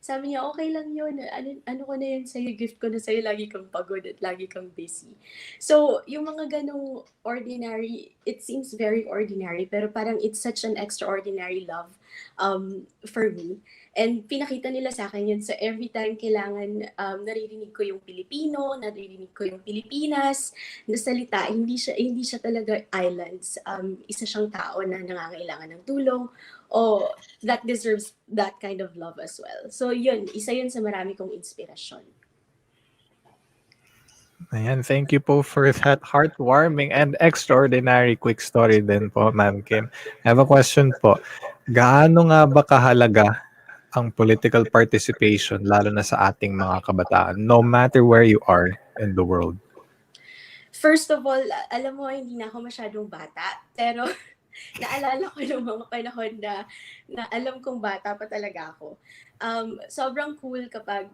Sabi niya, okay lang yun. Ano ko na yun sa'yo, gift ko na sa'yo, lagi kang pagod at lagi kang busy. So, yung mga ganong ordinary, it seems very ordinary, pero parang it's such an extraordinary love for me. And pinakita nila sa akin yun. So every time kailangan naririnig ko yung Pilipino, naririnig ko yung Pilipinas, na salita, hindi siya talaga islands. Isa siyang tao na nangangailangan ng tulong o that deserves that kind of love as well. So yun, isa yun sa marami kong inspirasyon. Ayan, thank you po for that heartwarming and extraordinary quick story din po, Ma'am Kim. I have a question po. Gaano nga ba kahalaga ang political participation lalo na sa ating mga kabataan, no matter where you are in the world? First of all, alam mo, hindi na ako masyadong bata. Pero naalala ko yung mga panahon na alam kong bata pa talaga ako. Sobrang cool kapag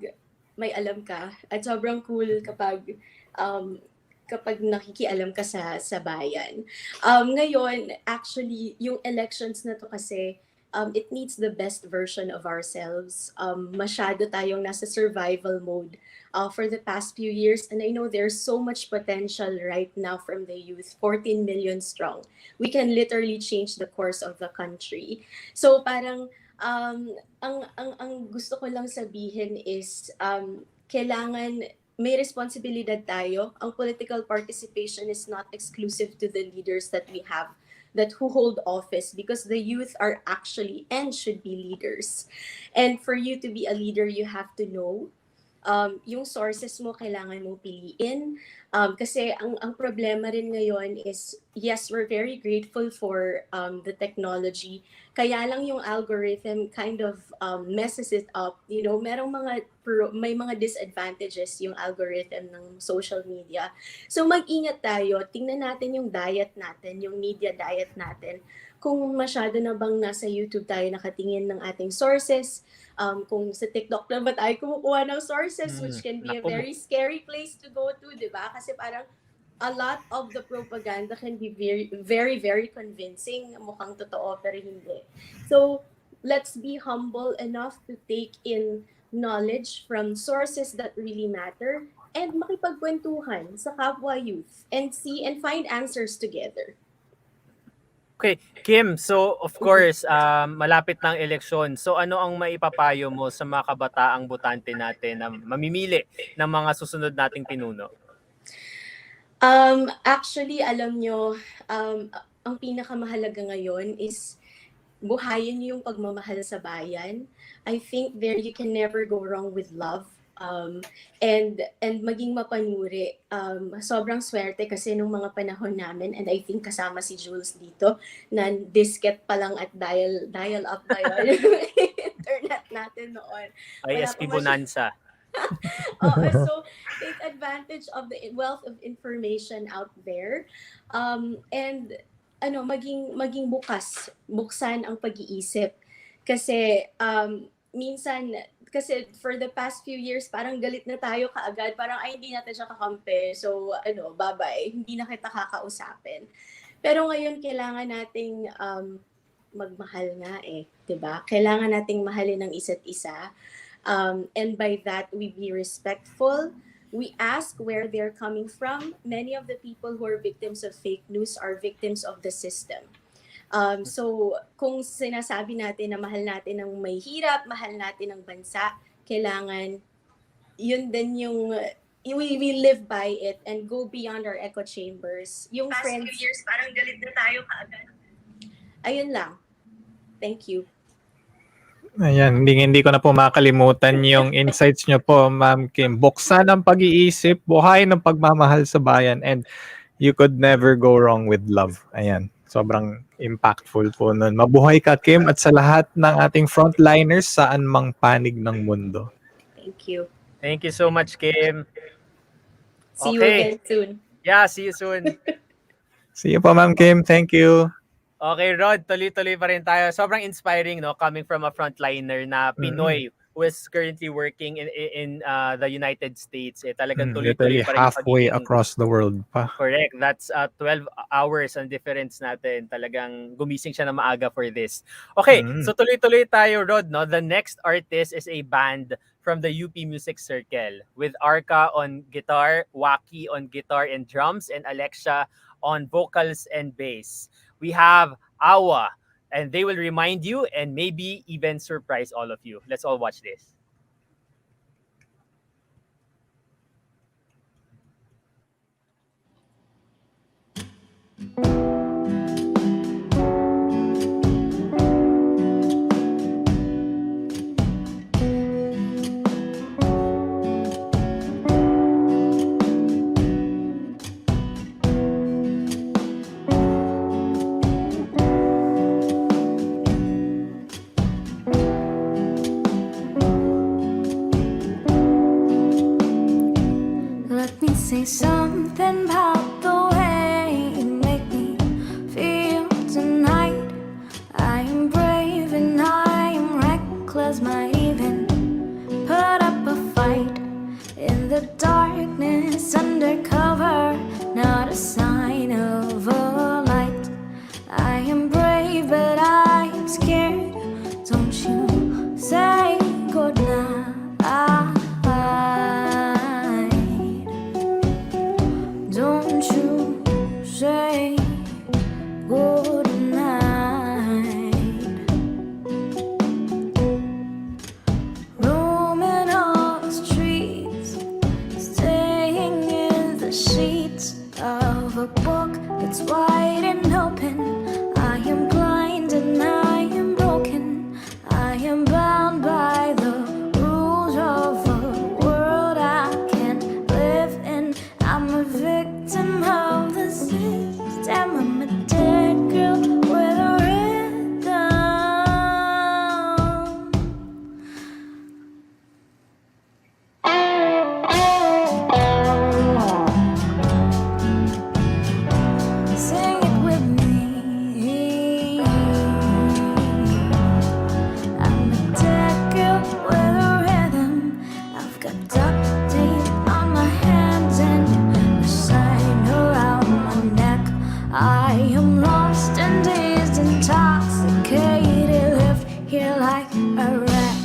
may alam ka at sobrang cool kapag nakikialam ka sa bayan. Ngayon, actually, yung elections na to kasi, it needs the best version of ourselves. Masyado tayong nasa survival mode for the past few years. And I know there's so much potential right now from the youth, 14 million strong. We can literally change the course of the country. So parang, ang gusto ko lang sabihin is, kailangan may responsibilidad tayo. Ang political participation is not exclusive to the leaders that we have, that who hold office, because the youth are actually and should be leaders. And for you to be a leader, you have to know yung sources mo, kailangan mong piliin. Kasi ang problema rin ngayon is, yes, we're very grateful for the technology. Kaya lang yung algorithm kind of messes it up. You know, may mga disadvantages yung algorithm ng social media. So mag-ingat tayo. Tingnan natin yung diet natin, yung media diet natin. Kung masyado na bang nasa YouTube tayo nakatingin ng ating sources, kung sa TikTok na ba tayo kumukuha ng sources, which can be a very scary place to go to, di ba? Kasi parang a lot of the propaganda can be very, very, very convincing. Mukhang totoo, pero hindi. So, let's be humble enough to take in knowledge from sources that really matter and makipagkwentuhan sa kapwa youth and see and find answers together. Okay, Kim, so of course, malapit ng eleksyon. So ano ang maipapayo mo sa mga kabataang botante natin na mamimili ng mga susunod nating pinuno? Actually, alam nyo, ang pinakamahalaga ngayon is buhayin niyo yung pagmamahal sa bayan. I think there you can never go wrong with love. And maging mapanuri. Sobrang swerte kasi nung mga panahon namin, and I think kasama si Jules dito, na disket pa lang at dial up pa yun yung internet natin noon. ISP Bonanza. So take advantage of the wealth of information out there. And maging buksan ang pag-iisip. Kasi minsan, kasi for the past few years, parang galit na tayo kaagad. Parang, ay, hindi natin siya kakampi. So, bye-bye. Hindi na kita kakausapin. Pero ngayon, kailangan nating magmahal nga eh. 'Di ba? Kailangan nating mahalin ang isa't isa. And by that, we be respectful. We ask where they're coming from. Many of the people who are victims of fake news are victims of the system. So, kung sinasabi natin na mahal natin ang may hirap, mahal natin ang bansa, kailangan yun din yung we live by it and go beyond our echo chambers. Yung past friends, few years, parang galit na tayo kaagad. Ayun lang. Thank you. Ayan, hindi ko na po makalimutan yung insights nyo po, Ma'am Kim. Buksan ang pag-iisip, buhay ng pagmamahal sa bayan, and you could never go wrong with love. Ayan, sobrang impactful po nun. Mabuhay ka, Kim, at sa lahat ng ating frontliners saan mang panig ng mundo. Thank you. Thank you so much, Kim. See you again soon. Yeah, see you soon. See you po, Ma'am Kim. Thank you. Okay, Rod, tuloy-tuloy pa rin tayo. Sobrang inspiring, no? Coming from a frontliner na Pinoy who is currently working in the United States. Talagang tuloy-tuloy Literally pa rin halfway across the world pa. Correct. That's 12 hours ang difference natin. Talagang gumising siya na maaga for this. Okay, so tuloy-tuloy tayo, Rod, no? The next artist is a band from the UP Music Circle with Arca on guitar, Waki on guitar and drums, and Alexia on vocals and bass. We have Awa, and they will remind you and maybe even surprise all of you. Let's all watch this. Let me say something about the way you make me feel tonight. I am brave and I am reckless, might even put up a fight in the darkness undercover, not a sign of a light. I am brave, but I am scared. Don't you say goodnight. Don't you say good night. Roaming all the streets, staying in the sheets of a book that's wide and open. I am blind and I am broken. I am bound by the rules of a world I can't live in. I'm a victim of the system. I'm a dead girl with a rhythm. Sing it with me. I'm a dead girl with a rhythm. I've got duct tape on my hands and a sign around my neck. I am lost and dazed, intoxicated, left here like a wreck.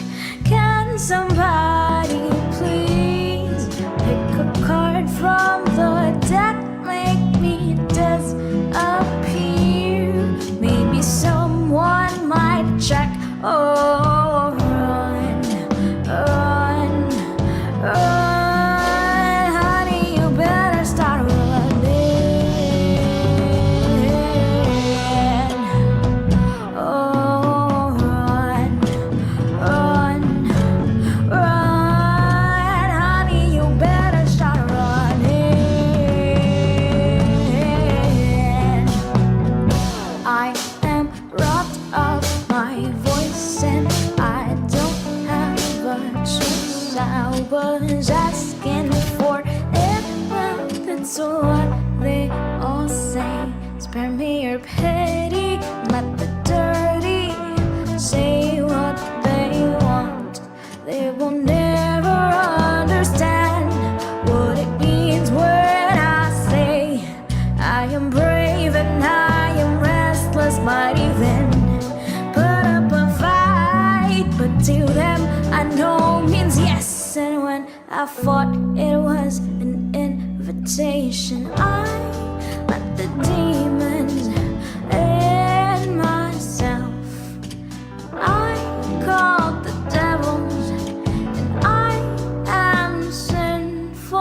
Can somebody please pick a card from the deck, make me disappear? Maybe someone might check. Oh, run, run, run, honey, you better start running. Oh, run, run, run, honey, you better start running. I am robbed of my voice and I don't have a choice. I was asking for it, well, that's what they all say. Spare me your pity, let the dirty say what they want. They will never understand what it means when I say I am brave and I am restless, might even put up a fight. But to them, I know means yes. And when I fought, it was an invitation. I let the demons in myself. I called the devils, and I am sinful.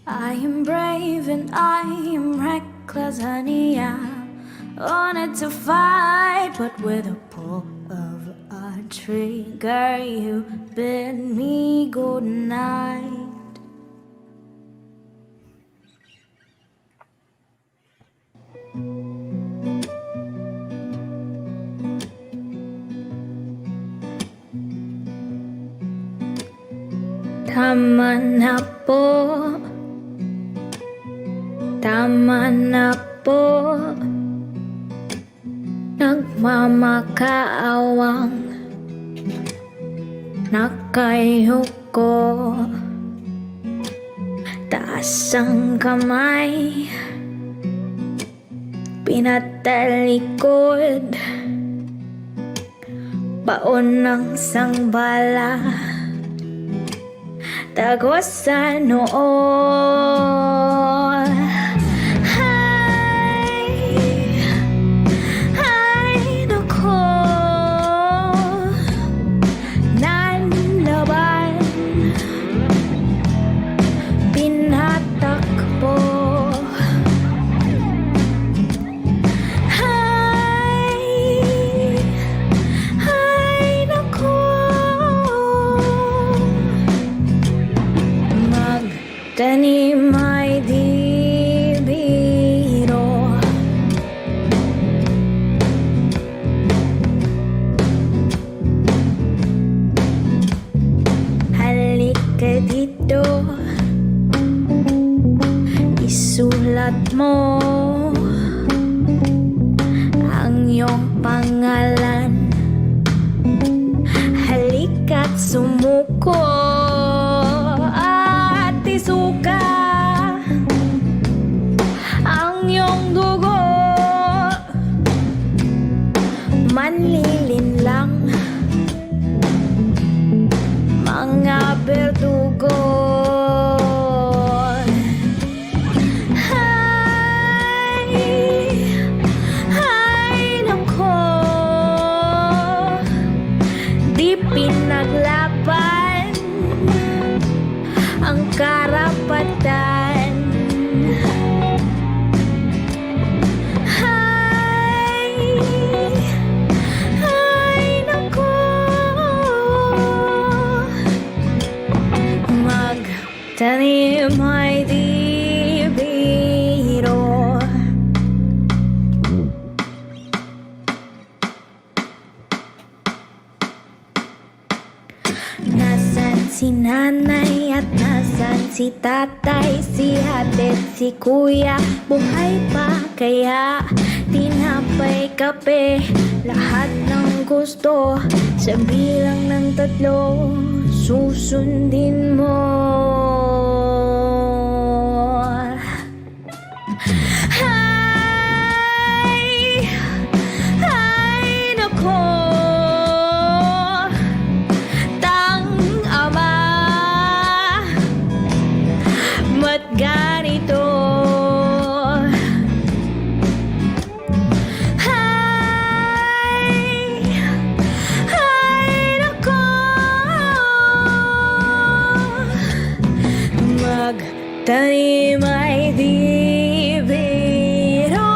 I am brave and I am reckless. 'cause honey, I wanted to fight, but with a pull of a trigger, you bid me good night. Tama na po, tama na po, nagmamakaawang nakayuko, taas ang kamay, pinatalikod, baon ng sangbala, tagos sa noo. Ay, nako, nanlaban, pinatakbo. Ay, nako, magtanim ay di biro. Halika dito, isulat mo ang iyong pangalan. Halika't sumuko at isuka ang iyong dugo. Manlilin lang mga berdugo. Ay, nako, di pinaglaban ang karapatan. Ay, nako, magtanim ay di biro. Nasaan si nanay at nasaan si tatay, si ate at si kuya, buhay pa kaya? Tinapay, kape, lahat ng gusto, sa bilang ng 3, susundin mo. Ay, nako, tang-ama, ba't ganito? Ay, nako, magtanim ay di biro.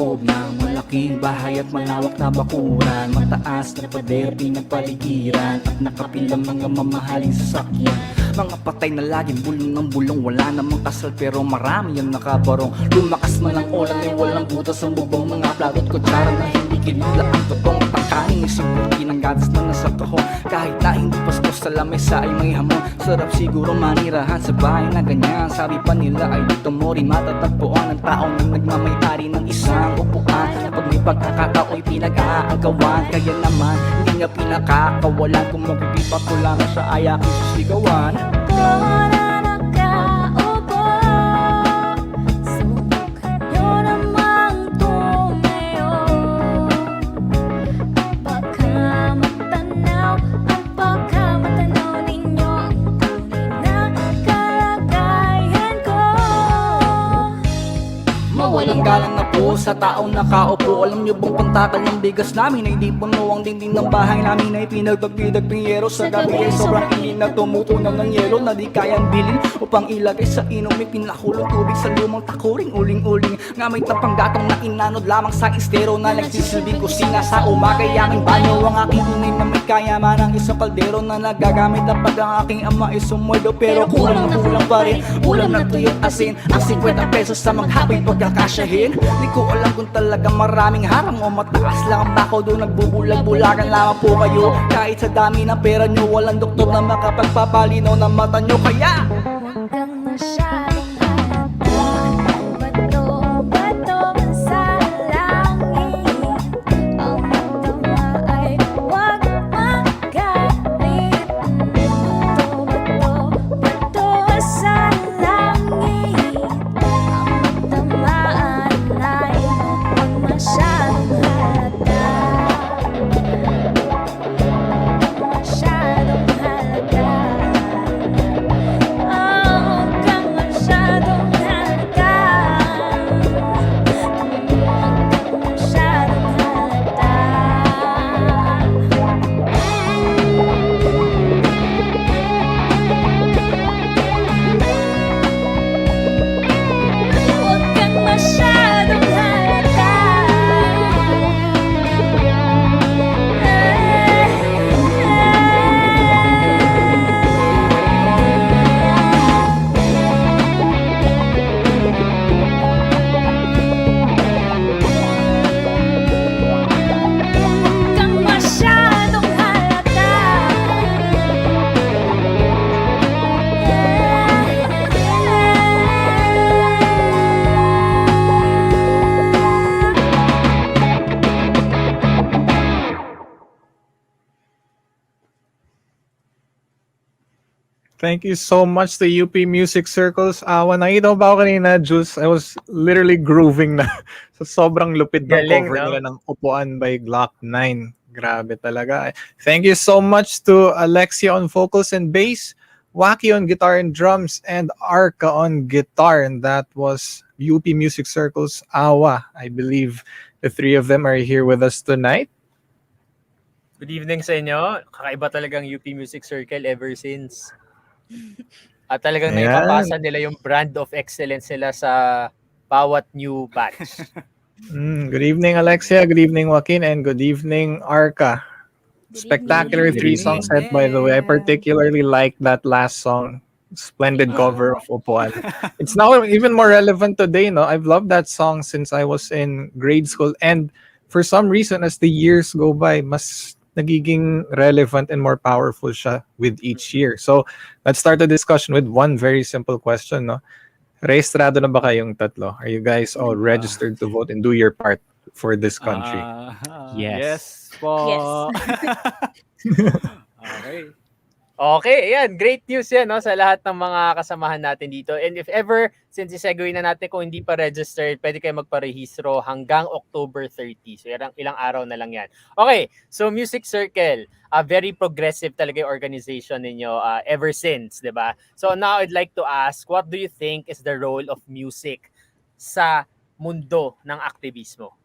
loob ng malaking bahay at malawak na bakuran. Mataas na pader, pinagpaligiran at nakapilang mga mamahaling sasakyan. Mga patay na laging bulong ng bulong, wala namang kasal pero marami ang nakabarong. Lumakas man ang ulan ay walang butas ang bubong, mga plato at kutsara na hindi kinula ang totong tangkaning simple pinanggatas na nasa kahon. Kahit na hindi pasko sa lamesa ay may hamon. Sarap siguro manirahan sa bahay na ganyan. Sabi pa nila ay dito mo rin matatagpuan ang taong na nagmamayari ng isang upuan. Pag may pagkakatao'y pinag-aanggawan, kaya naman hindi niya pinakakawalan. Kung magpipatulangan siya ay aking sisigawan. na nakaupo, subukan nyo namang tumayo. Baka matanaw ninyo ang tunay na kalagayan ko. Mawalang galang na po sa taong nakaupo. Alam niyo bang pantakal ng bigas namin ay di puno ang dingding ng bahay namin ay pinagdagdag ng yero. Sa gabi ay sobrang init na tumutunaw ng yelo na di kayang bilin upang ilagay sa inom. May pinakulong tubig sa lumang takuring uling-uling. Ngamit na panggatong na inanod lamang sa estero na nagsisilbing kusina sa umaga. Yaming banyo ang aking inay na may kayaman ng isang kaldero na nagagamit na pag ang aking ama ay sumweldo. Pero kulang na kulang pa rin ulam na tuyo at asin. Ang 50 pesos sa maghapay pagkakasyahin. Di ko alam kung talagang maraming harang o mataas lang ang bako doon nagbubulag-bulagan lamang po kayo. Kahit sa dami ng pera nyo walang doktor na makapagpapalinaw ng mata nyo. Kaya Huwag kang masyadong halata, bato sa langit. Ang magdama ay huwag magalit. Bato sa langit. Ang magdamaan ay huwag masyadong halata. Masyadong halata. Huwag kang masyadong halata. Huwag kang masyadong halata. Huwag kang masyadong halata. Huwag kang masyadong halata. Thank you so much to UP Music Circles. When nakita mo ba ako kanina, Jules, I was literally grooving na sa sobrang lupit ng Galing, cover no? nila ng Upuan by Glock 9. Grabe talaga. Thank you so much to Alexia on vocals and bass, Waki on guitar and drums, and Arca on guitar. And that was UP Music Circles Awa. I believe the three of them are here with us tonight. Good evening sa inyo. Kakaiba talagang UP Music Circle ever since. At talagang Ayan. naipapasa nila yung brand of excellence nila sa bawat new batch. Good evening, Alexia. Good evening, Joaquin. And good evening, Arca. Spectacular evening. three-song set, by the way. I particularly like that last song. Splendid cover of Upuan. It's now even more relevant today, no? I've loved that song since I was in grade school. And for some reason, as the years go by, mas nagiging relevant and more powerful siya with each year. So, let's start the discussion with one very simple question, no? Rehistrado na ba kayong tatlo? Are you guys all registered to vote and do your part for this country? Yes po. Okay. Okay, ayan. Great news yan, no, sa lahat ng mga kasamahan natin dito. And if ever, since isegue na natin kung hindi pa registered, pwede kayo magparehistro hanggang October 30. So ilang araw na lang yan. Okay, so Music Circle, a very progressive talaga yung organization ninyo ever since, di ba? So now I'd like to ask, what do you think is the role of music sa mundo ng aktivismo?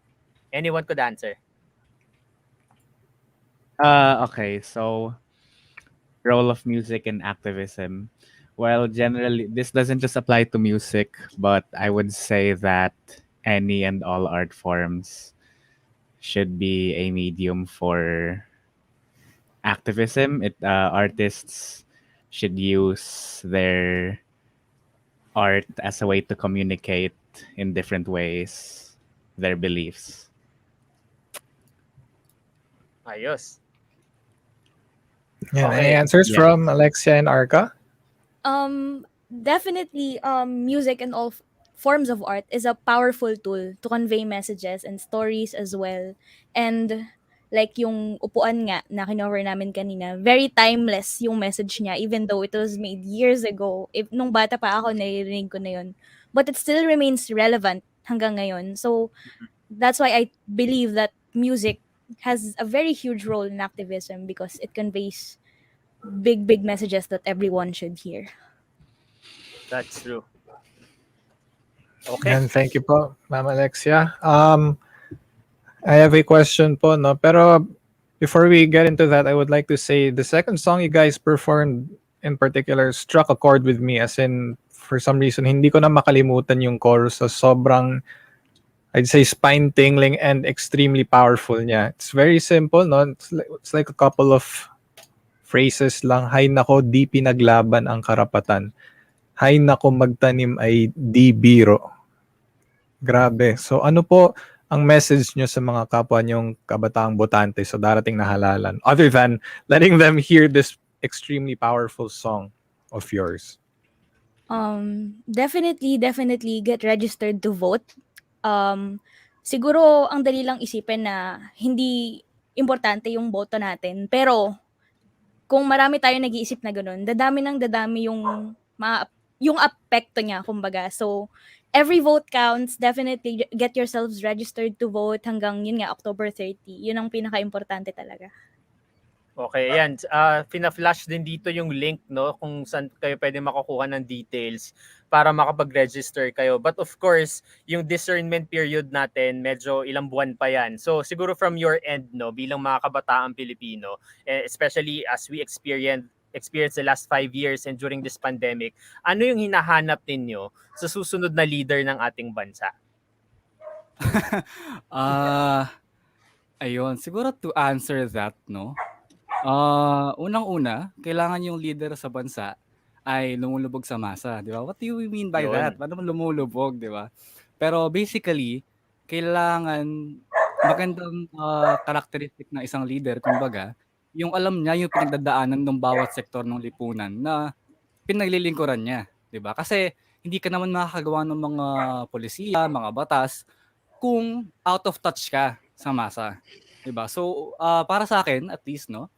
Anyone could answer? Okay, so role of music in activism. Well, generally, this doesn't just apply to music, but I would say that any and all art forms should be a medium for activism. Artists should use their art as a way to communicate in different ways their beliefs. Ayos. Yeah, any Okay. answers Yeah. from Alexia and Arca? Definitely, music and all forms of art is a powerful tool to convey messages and stories as well. And like yung upuan nga na kinover namin kanina, very timeless yung message niya even though it was made years ago. If nung bata pa ako, naririnig ko na yun. But it still remains relevant hanggang ngayon. So that's why I believe that music has a very huge role in activism because it conveys big messages that everyone should hear. That's true. Okay. And thank you po, Ma'am Alexia. I have a question po, no? Pero before we get into that, I would like to say the second song you guys performed in particular struck a chord with me, as in, for some reason, hindi ko na makalimutan yung chorus sa sobrang, I'd say, spine-tingling and extremely powerful niya. It's very simple, no? It's like a couple of phrases lang. Hay nako, di pinaglaban ang karapatan. Hay nako, magtanim ay di biro. Grabe. So ano po ang message nyo sa mga kapwa nyong kabataang botante sa darating na halalan, other than letting them hear this extremely powerful song of yours? Definitely get registered to vote. Siguro ang dali lang isipin na hindi importante yung boto natin. Pero kung marami tayo nag-iisip na ganun, dadami yung apekto niya, kumbaga. So, every vote counts. Definitely get yourselves registered to vote hanggang yun nga, October 30. Yun ang pinaka-importante talaga. Okay, ayan. Fina-flash din dito yung link, no, kung saan kayo pwede makukuha ng details para makapag-register kayo. But of course, yung discernment period natin, medyo ilang buwan pa yan. So siguro from your end, no, bilang mga kabataang Pilipino, especially as we experience the last 5 years and during this pandemic, ano yung hinahanap ninyo sa susunod na leader ng ating bansa? Ayun, siguro to answer that, no? Unang-una, kailangan yung leader sa bansa ay lumulubog sa masa, di ba? What do you mean by Yun. that? Paano lumulubog, di ba? Pero basically, kailangan magandang characteristic ng isang leader, kumbaga, yung alam niya yung pinagdadaanan ng bawat sektor ng lipunan na pinaglilingkuran niya, di ba? Kasi hindi ka naman makakagawa ng mga polisiya, mga batas, kung out of touch ka sa masa, di ba? So, para sa akin, at least, no,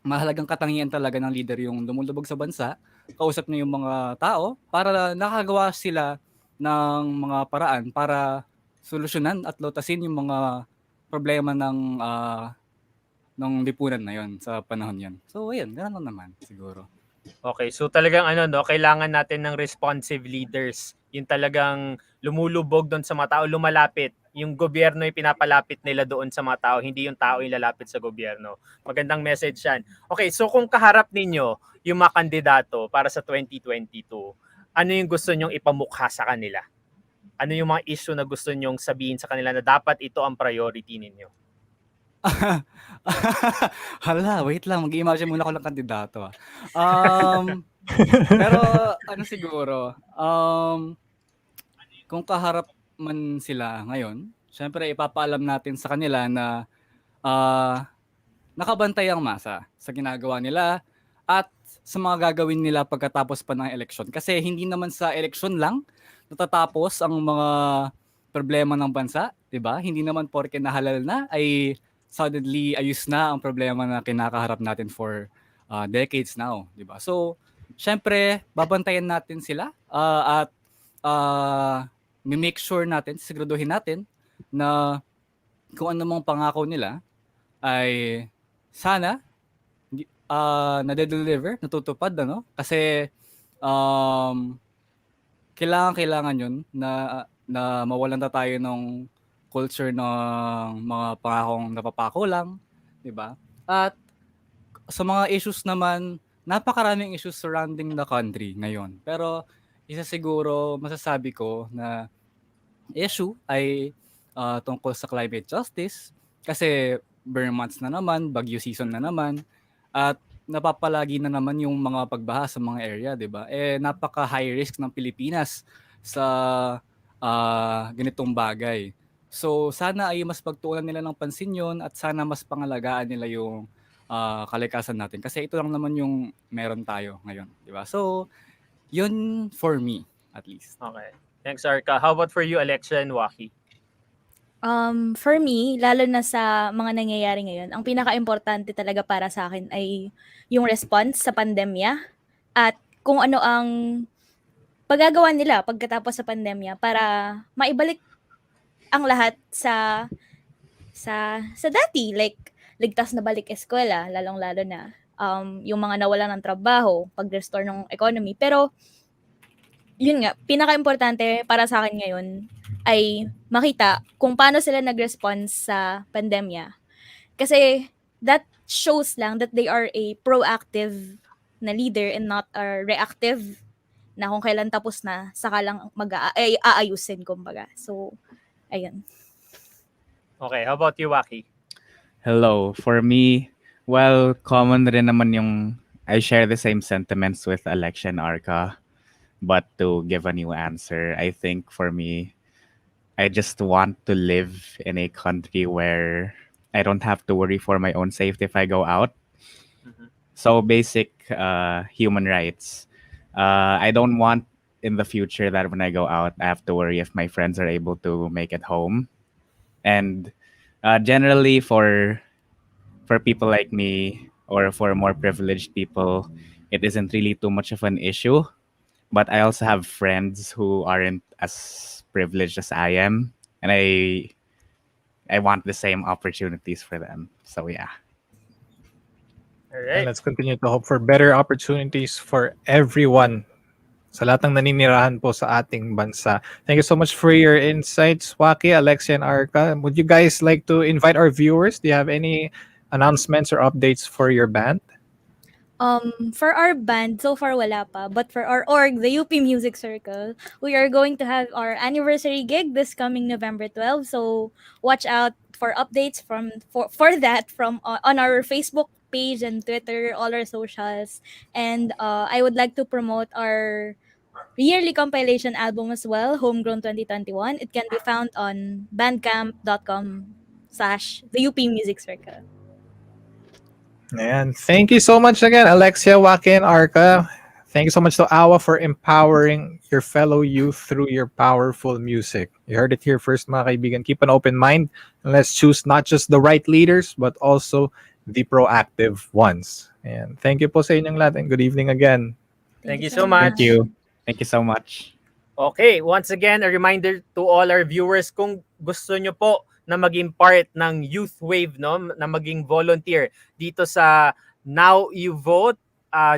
mahalagang katangian talaga ng leader yung lumulubog sa bansa, kausap niya yung mga tao para nakagawa sila ng mga paraan para solusyonan at lutasin yung mga problema ng lipunan na yon sa panahon yon. So, ayun, gano'n lang naman siguro. Okay, so talagang kailangan natin ng responsive leaders. Yung talagang lumulubog doon sa mga tao, lumalapit. Yung gobyerno yung pinapalapit nila doon sa mga tao, hindi yung tao yung lalapit sa gobyerno. Magandang message yan. Okay, so kung kaharap ninyo yung mga kandidato para sa 2022, ano yung gusto nyong ipamukha sa kanila? Ano yung mga issue na gusto nyong sabihin sa kanila na dapat ito ang priority ninyo? Hala, wait lang. Mag-i-imagine muna ako ng kandidato. Pero siguro, kung kaharap man sila ngayon, syempre ipapaalam natin sa kanila na nakabantay ang masa sa ginagawa nila at sa mga gagawin nila pagkatapos pa ng eleksyon. Kasi hindi naman sa eleksyon lang natatapos ang mga problema ng bansa, 'di ba? Hindi naman porke nahalal na ay suddenly ayos na ang problema na kinakaharap natin for decades now, 'di ba? So, syempre babantayan natin sila at make sure natin, siguraduhin natin na kung ano mang pangako nila ay sana nade-deliver, natutupad, ano? Kasi kailangan yun na mawalan na tayo ng culture ng mga pangakong napapako lang, 'di ba? At sa mga issues naman, napakaraming issues surrounding the country ngayon. Pero isa siguro masasabi ko na issue ay tungkol sa climate justice kasi burn months na naman, bagyo season na naman at napapalagi na naman yung mga pagbaha sa mga area, 'di ba? Eh napaka high risk ng Pilipinas sa ganitong bagay. So sana ay mas pagtuunan nila ng pansin 'yon at sana mas pangalagaan nila yung kalikasan natin kasi ito lang naman yung meron tayo ngayon, 'di ba? So 'yun for me at least. Okay. Thanks, Arka. How about for you, Alexia and Waki? For me, lalo na sa mga nangyayari ngayon, ang pinakaimportante talaga para sa akin ay yung response sa pandemya at kung ano ang pagagawa nila pagkatapos sa pandemya para maibalik ang lahat sa dati, like ligtas na balik eskwela, lalong-lalo na yung mga nawalan ng trabaho, pag-restore ng economy. Pero yun nga, pinakaimportante para sa akin ngayon ay makita kung paano sila nag-response sa pandemya. Kasi that shows lang that they are a proactive na leader and not a reactive na kung kailan tapos na, saka lang aayusin, kumbaga. So, ayun. Okay, how about you, Waki? Hello. For me, well, common rin naman yung I share the same sentiments with Alexia and Arca. But to give a new answer, I think for me, I just want to live in a country where I don't have to worry for my own safety if I go out. So basic human rights. I don't want in the future that when I go out, I have to worry if my friends are able to make it home. And generally for people like me or for more privileged people, it isn't really too much of an issue. But I also have friends who aren't as privileged as I am, and I want the same opportunities for them. So yeah. All And right. let's continue to hope for better opportunities for everyone sa lahat ng naninirahan po sa ating bansa. Thank you so much for your insights, Waki, Alexia, and Arca. Would you guys like to invite our viewers? Do you have any announcements or updates for your band? For our band, so far wala pa. But for our org, the UP Music Circle, we are going to have our anniversary gig this coming November 12. So watch out for updates for that from on our Facebook page and Twitter, all our socials. And I would like to promote our yearly compilation album as well, Homegrown 2021. It can be found on bandcamp.com/the UP Music Circle. And thank you so much again, Alexia, Waki, and Arca. Thank you so much to Awa for empowering your fellow youth through your powerful music. You heard it here first, mga kaibigan. Keep an open mind and let's choose not just the right leaders, but also the proactive ones. And thank you po sa inyong lahat and good evening again. Thank you so much. Thank you. Thank you so much. Okay, once again, a reminder to all our viewers, kung gusto nyo po na maging part ng Youth Wave, no, na maging volunteer dito sa Now You Vote,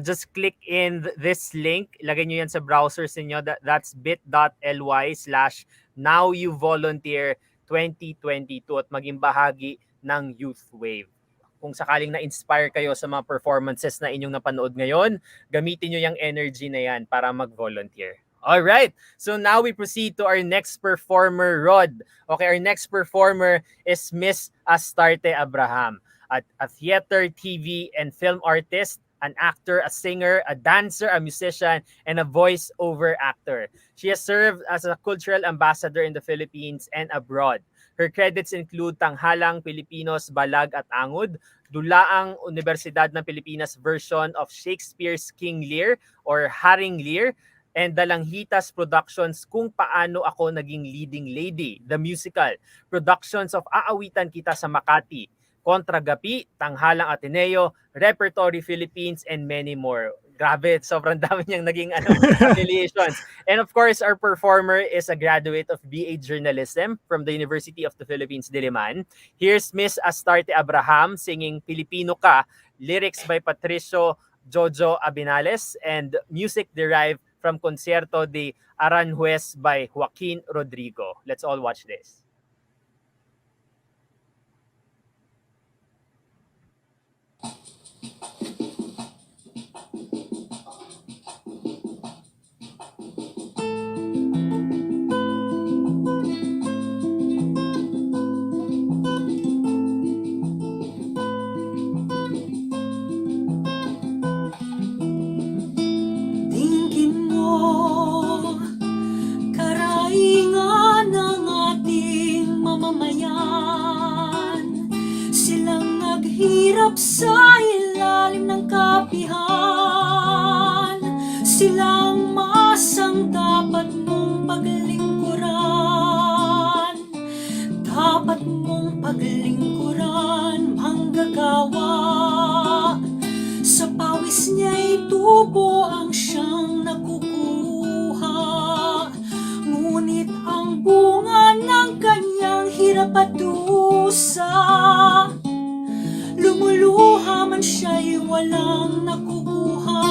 just click in this link. Lagay nyo yan sa browsers niyo. That's bit.ly/nowYouVolunteer2022 at maging bahagi ng Youth Wave. Kung sakaling na-inspire kayo sa mga performances na inyong napanood ngayon, gamitin nyo yung energy na yan para mag-volunteer. All right. So now we proceed to our next performer, Rod. Okay, our next performer is Miss Astarte Abraham, a theater, TV, and film artist, an actor, a singer, a dancer, a musician, and a voice-over actor. She has served as a cultural ambassador in the Philippines and abroad. Her credits include Tanghalang Pilipinos, Balag at Angud, Dulaang Universidad ng Pilipinas version of Shakespeare's King Lear or Haring Lear, and Dalanghitas Productions Kung Paano Ako Naging Leading Lady, the musical. Productions of Aawitan Kita sa Makati, Kontra Gapi, Tanghalang Ateneo, Repertory Philippines, and many more. Grabe, sobrang dami niyang naging affiliations. And of course, our performer is a graduate of BA Journalism from the University of the Philippines, Diliman. Here's Miss Astarte Abraham singing Pilipino Ka, lyrics by Patricio Jojo Abinales, and music derived from Concierto de Aranjuez by Joaquin Rodrigo. Let's all watch this. hirap sa ilalim ng kapihan. Silang masang dapat mong paglingkuran. Dapat mong paglingkuran, manggagawa. Sa pawis niya'y tubo ang siyang nakukuha. Ngunit ang bunga ng kanyang hirap at dusa, lumuluha man siya'y walang nakukuha.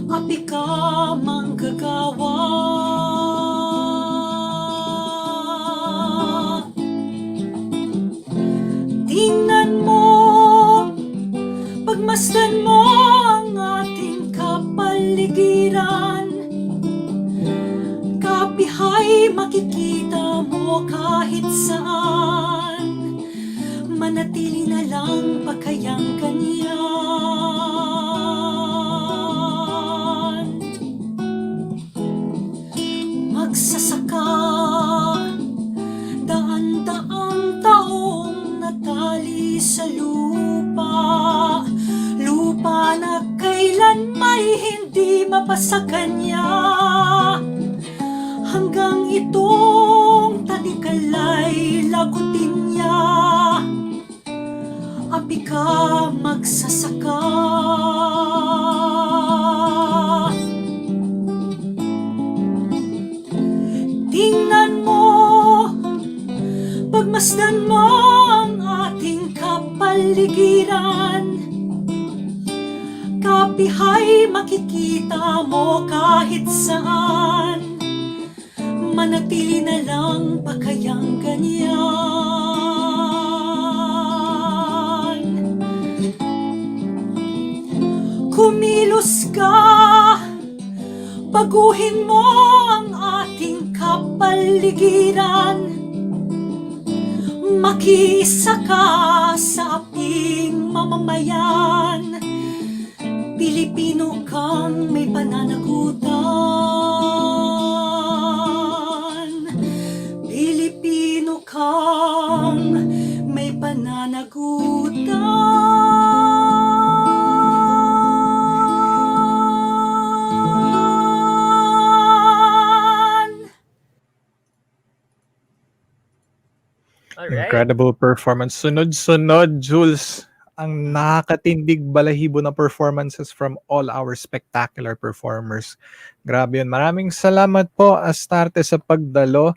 Api ka, manggagawa. Tingnan mo, pagmasdan mo ang ating kapaligiran. Kapihay makikita mo kahit saan. Manatili na lang pagkayang ganyan. Magsasaka, daan-daang taong natali sa lupa. Lupa na kailan may hindi mapasa kanya. Hanggang itong talikalay lagutin niya. Api ka, magsasaka. Tingnan mo, pagmasdan mo ang ating kapaligiran. Kapihay makikita mo kahit saan. Manatili na lang pagkayang ganyan. Kumilos ka, baguhin mo ang ating kapaligiran. Makiisa ka sa aping mamamayan. Pilipino kang may pananagutan. Pilipino kang may pananagutan. Alright. Incredible performance. Sunod-sunod, Jules. Ang nakakatindig balahibo na performances from all our spectacular performers. Grabe yun. Maraming salamat po, Astarte, sa pagdalo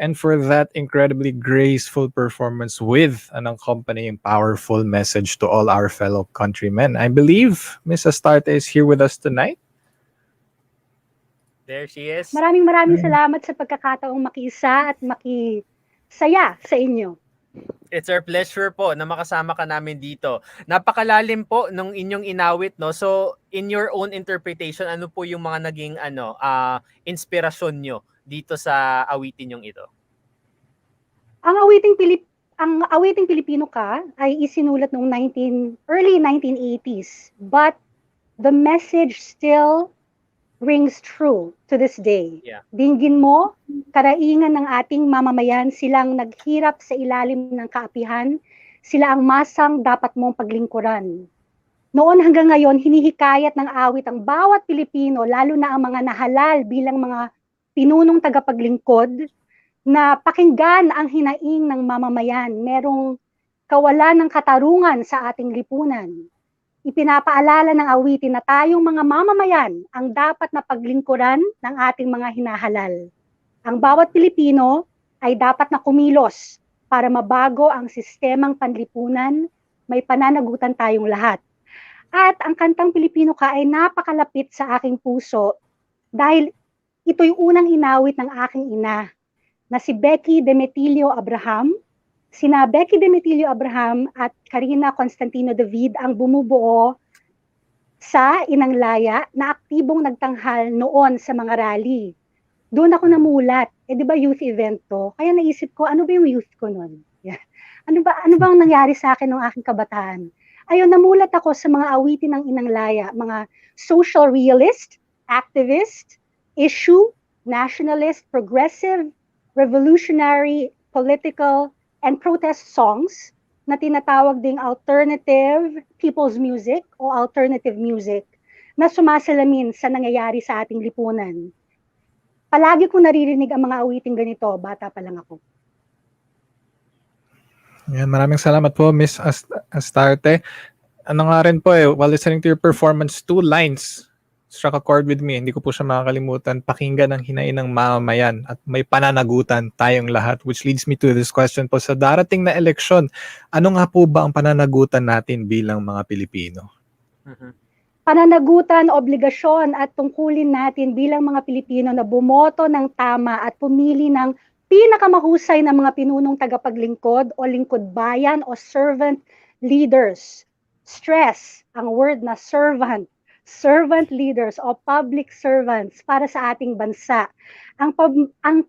and for that incredibly graceful performance with an accompanying powerful message to all our fellow countrymen. I believe Miss Astarte is here with us tonight. There she is. Maraming salamat sa pagkakataong makisa at makisaya sa inyo. It's our pleasure po na makasama ka namin dito. Napakalalim po nung inyong inawit, no? So, in your own interpretation, ano po yung mga naging inspirasyon nyo dito sa awitin yung ito? Ang awiting Pilipino ka ay isinulat noong early 1980s, but the message still rings true to this day. Yeah. Dinggin mo, karaingan ng ating mamamayan, silang naghirap sa ilalim ng kaapihan, sila ang masang dapat mong paglingkuran. Noon hanggang ngayon, hinihikayat ng awit ang bawat Pilipino, lalo na ang mga nahalal bilang mga pinunong tagapaglingkod, na pakinggan ang hinaing ng mamamayan. Merong kawalan ng katarungan sa ating lipunan. Ipinapaalala ng awitin na tayong mga mamamayan ang dapat na paglingkuran ng ating mga hinahalal. Ang bawat Pilipino ay dapat na kumilos para mabago ang sistemang panlipunan, may pananagutan tayong lahat. At ang kantang Pilipino ka ay napakalapit sa aking puso dahil ito'y unang inawit ng aking ina na si Becky Demetilio Abraham. Sina Becky Demetilio Abraham at Karina Constantino David ang bumubuo sa Inang Laya na aktibong nagtanghal noon sa mga rally. Doon ako namulat. Di ba youth event to? Kaya naisip ko, ano ba yung youth ko noon? Yeah. Ano ba ang nangyari sa akin ng aking kabataan? Ayun, namulat ako sa mga awitin ng Inang Laya, mga social realist, activist, issue, nationalist, progressive, revolutionary, political, and protest songs na tinatawag ding alternative people's music o alternative music na sumasalamin sa nangyayari sa ating lipunan. Palagi ko naririnig ang mga awiting ganito, bata pa lang ako. Yan, maraming salamat po, Miss Astarte. Ano nga rin po while listening to your performance, 2 lines struck a chord with me. Hindi ko po siya makakalimutan. Pakinggan ang hinain ng mamamayan at may pananagutan tayong lahat. Which leads me to this question po. Sa darating na eleksyon, ano nga po ba ang pananagutan natin bilang mga Pilipino? Pananagutan, obligasyon at tungkulin natin bilang mga Pilipino na bumoto ng tama at pumili ng pinakamahusay na mga pinunong tagapaglingkod o lingkod bayan o servant leaders. Stress ang word na servant leaders o public servants para sa ating bansa. Ang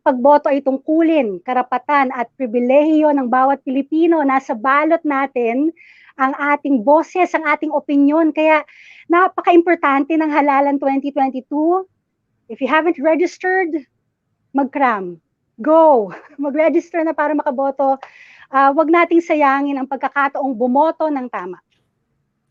pagboto ay tungkulin, karapatan at pribilehiyo ng bawat Pilipino. Nasa balot natin ang ating boses, ang ating opinyon. Kaya napaka-importante ng halalan 2022. If you haven't registered, mag-cram. Go! Mag-register na para makaboto. Wag nating sayangin ang pagkakataong bumoto ng tama.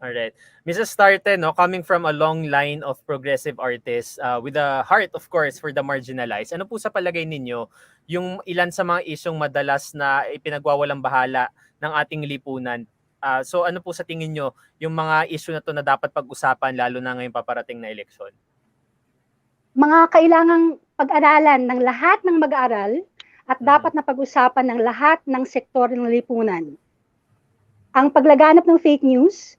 Alright. Mrs. Astarte, no, coming from a long line of progressive artists with a heart, of course, for the marginalized, ano po sa palagay ninyo yung ilan sa mga isyong madalas na ipinagwawalang bahala ng ating lipunan? So ano po sa tingin nyo yung mga issue na to na dapat pag-usapan lalo na ngayong paparating na eleksyon? Mga kailangang pag-aralan ng lahat ng mag-aaral at dapat na pag-usapan ng lahat ng sektor ng lipunan. Ang paglaganap ng fake news,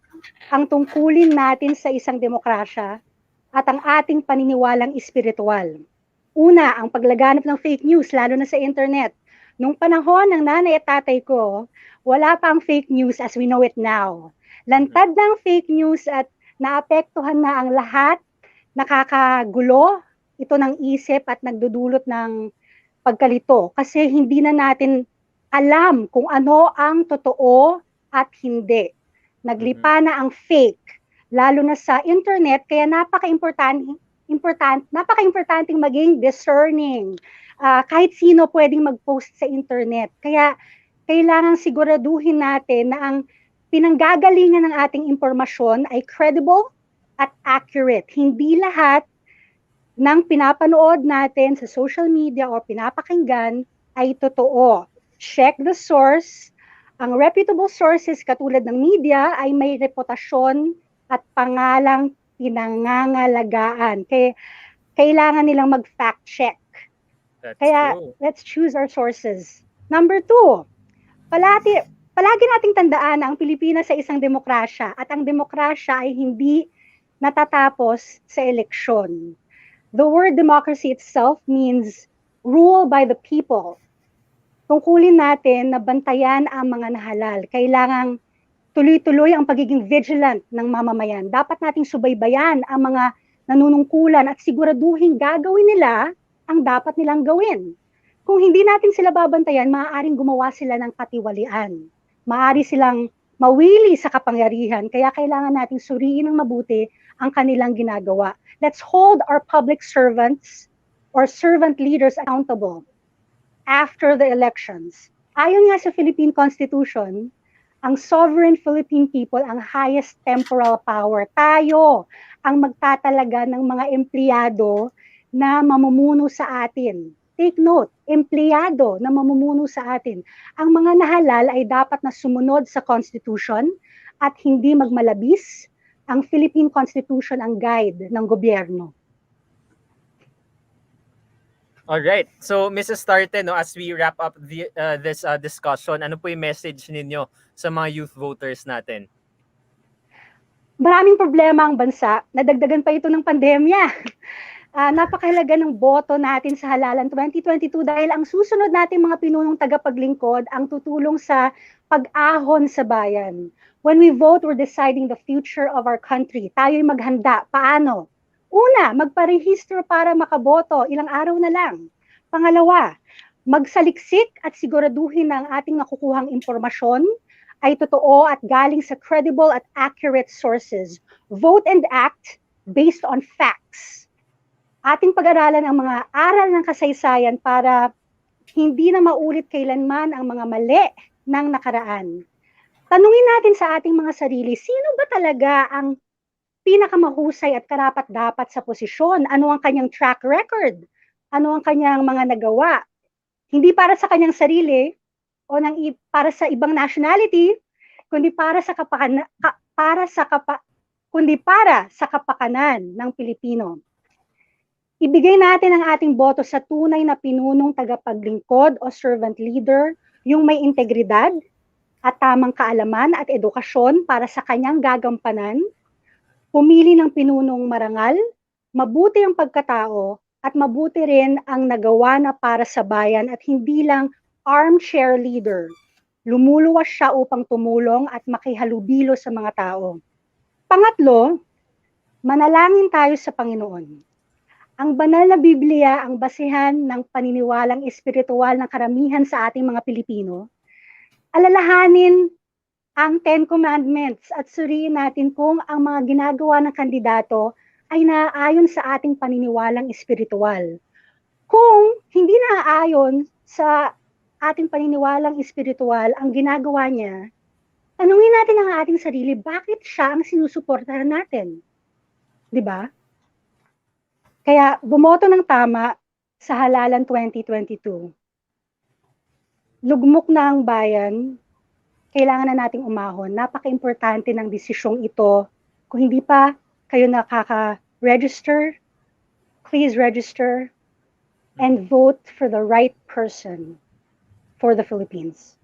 ang tungkulin natin sa isang demokrasya at ang ating paniniwalang espiritual. Una, ang paglaganap ng fake news, lalo na sa internet. Nung panahon ng nanay at tatay ko, wala pa ang fake news as we know it now. Lantad ng fake news at naapektuhan na ang lahat, nakakagulo ito ng isip at nagdudulot ng pagkalito kasi hindi na natin alam kung ano ang totoo at hindi. Naglipa na ang fake, lalo na sa internet, kaya napaka-importanting maging discerning. Kahit sino pwedeng mag-post sa internet. Kaya kailangan siguraduhin natin na ang pinanggagalingan ng ating impormasyon ay credible at accurate. Hindi lahat ng pinapanood natin sa social media o pinapakinggan ay totoo. Check the source. Ang reputable sources katulad ng media ay may reputasyon at pangalang pinangangalagaan. Kaya kailangan nilang mag-fact check. Kaya let's choose our sources. Number 2, palagi nating tandaan na ang Pilipinas ay isang demokrasya at ang demokrasya ay hindi natatapos sa eleksyon. The word democracy itself means rule by the people. Tungkulin natin na bantayan ang mga nahalal. Kailangang tuloy-tuloy ang pagiging vigilant ng mamamayan. Dapat nating subaybayan ang mga nanunungkulan at siguraduhin gagawin nila ang dapat nilang gawin. Kung hindi natin sila babantayan, maaaring gumawa sila ng katiwalian. Maaari silang mawili sa kapangyarihan, kaya kailangan nating suriin ng mabuti ang kanilang ginagawa. Let's hold our public servants or servant leaders accountable after the elections. Ayon nga sa Philippine Constitution, ang sovereign Philippine people ang highest temporal power. Tayo ang magtatalaga ng mga empleyado na mamumuno sa atin. Take note, empleyado na mamumuno sa atin. Ang mga nahalal ay dapat na sumunod sa Constitution at hindi magmalabis. Ang Philippine Constitution ang guide ng gobyerno. All right. So, Mrs. Astarte, no, as we wrap up this discussion, ano po yung message ninyo sa mga youth voters natin? Maraming problema ang bansa. Nadagdagan pa ito ng pandemya. Napakahalaga ng boto natin sa halalan 2022 dahil ang susunod nating mga pinunong tagapaglingkod ang tutulong sa pag-ahon sa bayan. When we vote, we're deciding the future of our country. Tayo'y maghanda. Paano? Una, magparehistro para makaboto. Ilang araw na lang. Pangalawa, magsaliksik at siguraduhin na ang ating nakukuhang impormasyon ay totoo at galing sa credible at accurate sources. Vote and act based on facts. Ating pag-aralan ang mga aral ng kasaysayan para hindi na maulit kailanman ang mga mali ng nakaraan. Tanungin natin sa ating mga sarili, sino ba talaga ang pinakamahusay at karapat-dapat sa posisyon? Ano ang kanyang track record? Ano ang kanyang mga nagawa? Hindi para sa kanyang sarili o para sa ibang nationality, kundi para sa kapakanan ng Pilipino. Ibigay natin ang ating boto sa tunay na pinunong tagapaglingkod o servant leader, yung may integridad at tamang kaalaman at edukasyon para sa kanyang gagampanan. Pumili ng pinunong marangal, mabuti ang pagkatao, at mabuti rin ang nagawa na para sa bayan at hindi lang armchair leader. Lumuluwas siya upang tumulong at makihalubilo sa mga tao. Pangatlo, manalangin tayo sa Panginoon. Ang banal na Biblia ang basihan ng paniniwalang espiritual ng karamihan sa ating mga Pilipino. Alalahanin ang Ten Commandments at suriin natin kung ang mga ginagawa ng kandidato ay naaayon sa ating paniniwalang espiritual. Kung hindi naaayon sa ating paniniwalang espiritual ang ginagawa niya, tanungin natin ang ating sarili, bakit siya ang sinusuportahan natin? 'Di ba? Kaya bumoto ng tama sa halalan 2022. Lugmok na ang bayan, kailangan na nating umahon. Napaka-importante ng desisyong ito. Kung hindi pa kayo nakaka-register, please register and vote for the right person for the Philippines.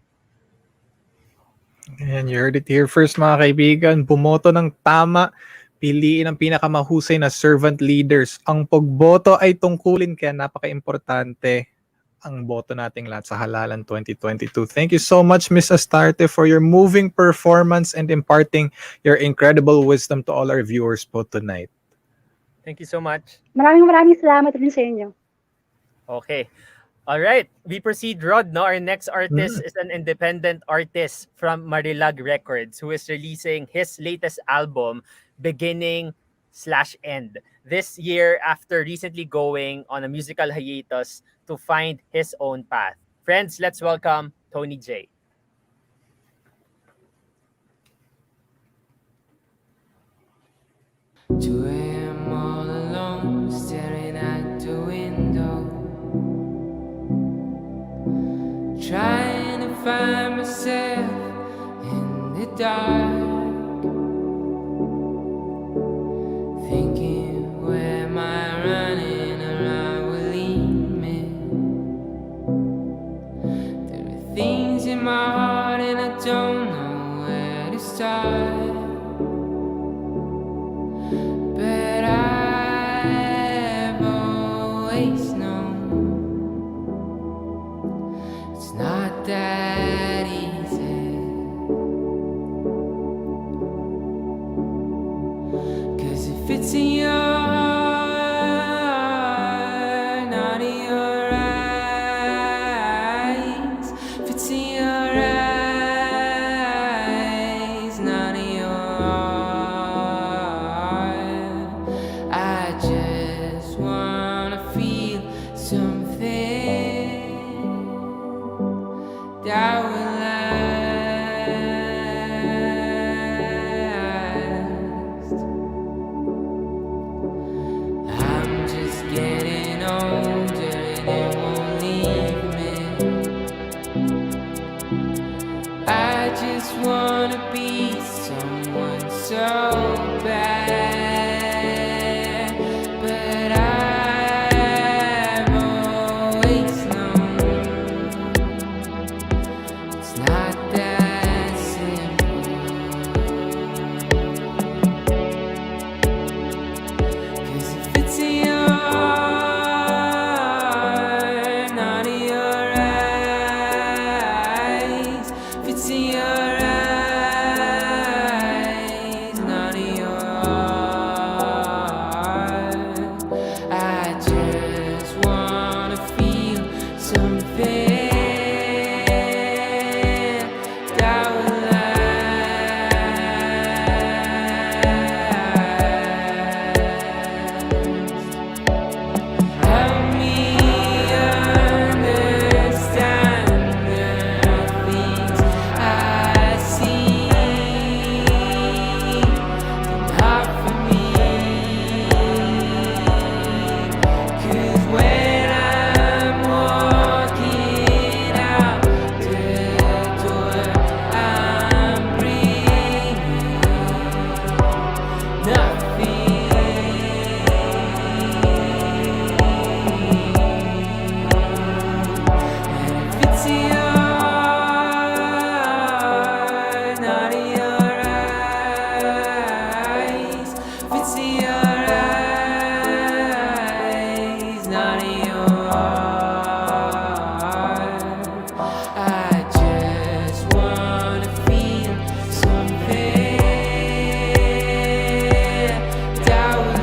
And you heard it here first, mga kaibigan. Bumoto ng tama. Piliin ang pinakamahusay na servant leaders. Ang pagboto ay tungkulin, kaya napaka-importante ang boto nating lahat sa halalan 2022. Thank you so much, Miss Astarte, for your moving performance and imparting your incredible wisdom to all our viewers po tonight. Thank you so much. Maraming salamat rin sa inyo. Okay. All right. We proceed, Rod. No? Our next artist is an independent artist from Marilag Records who is releasing his latest album, Beginning/End, this year after recently going on a musical hiatus to find his own path. Friends, let's welcome TONEEJAY. I'm all alone, staring at the window, trying to find myself in the dark, thinking where am I running around will lead me. There are things in my heart and I don't know where to start. But I've always known it's not that easy. 'Cause if it's in your heart, not in your eyes. If it's in your eyes, not in your heart. I just wanna feel something that will last. I'm just getting older and it won't leave me. I just wanna be someone so bad, but I've always known it's not that simple. 'Cause if it's in your heart, not in your eyes. If it's in your eyes, not in I just wanna feel something that would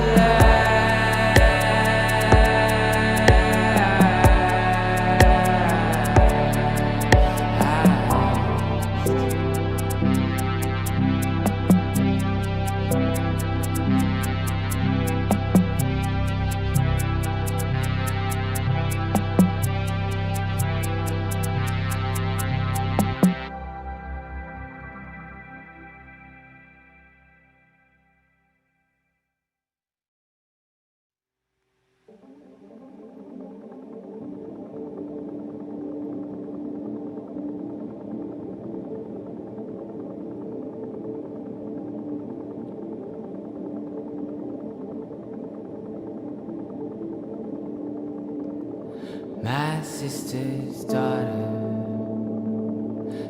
my sister's daughter.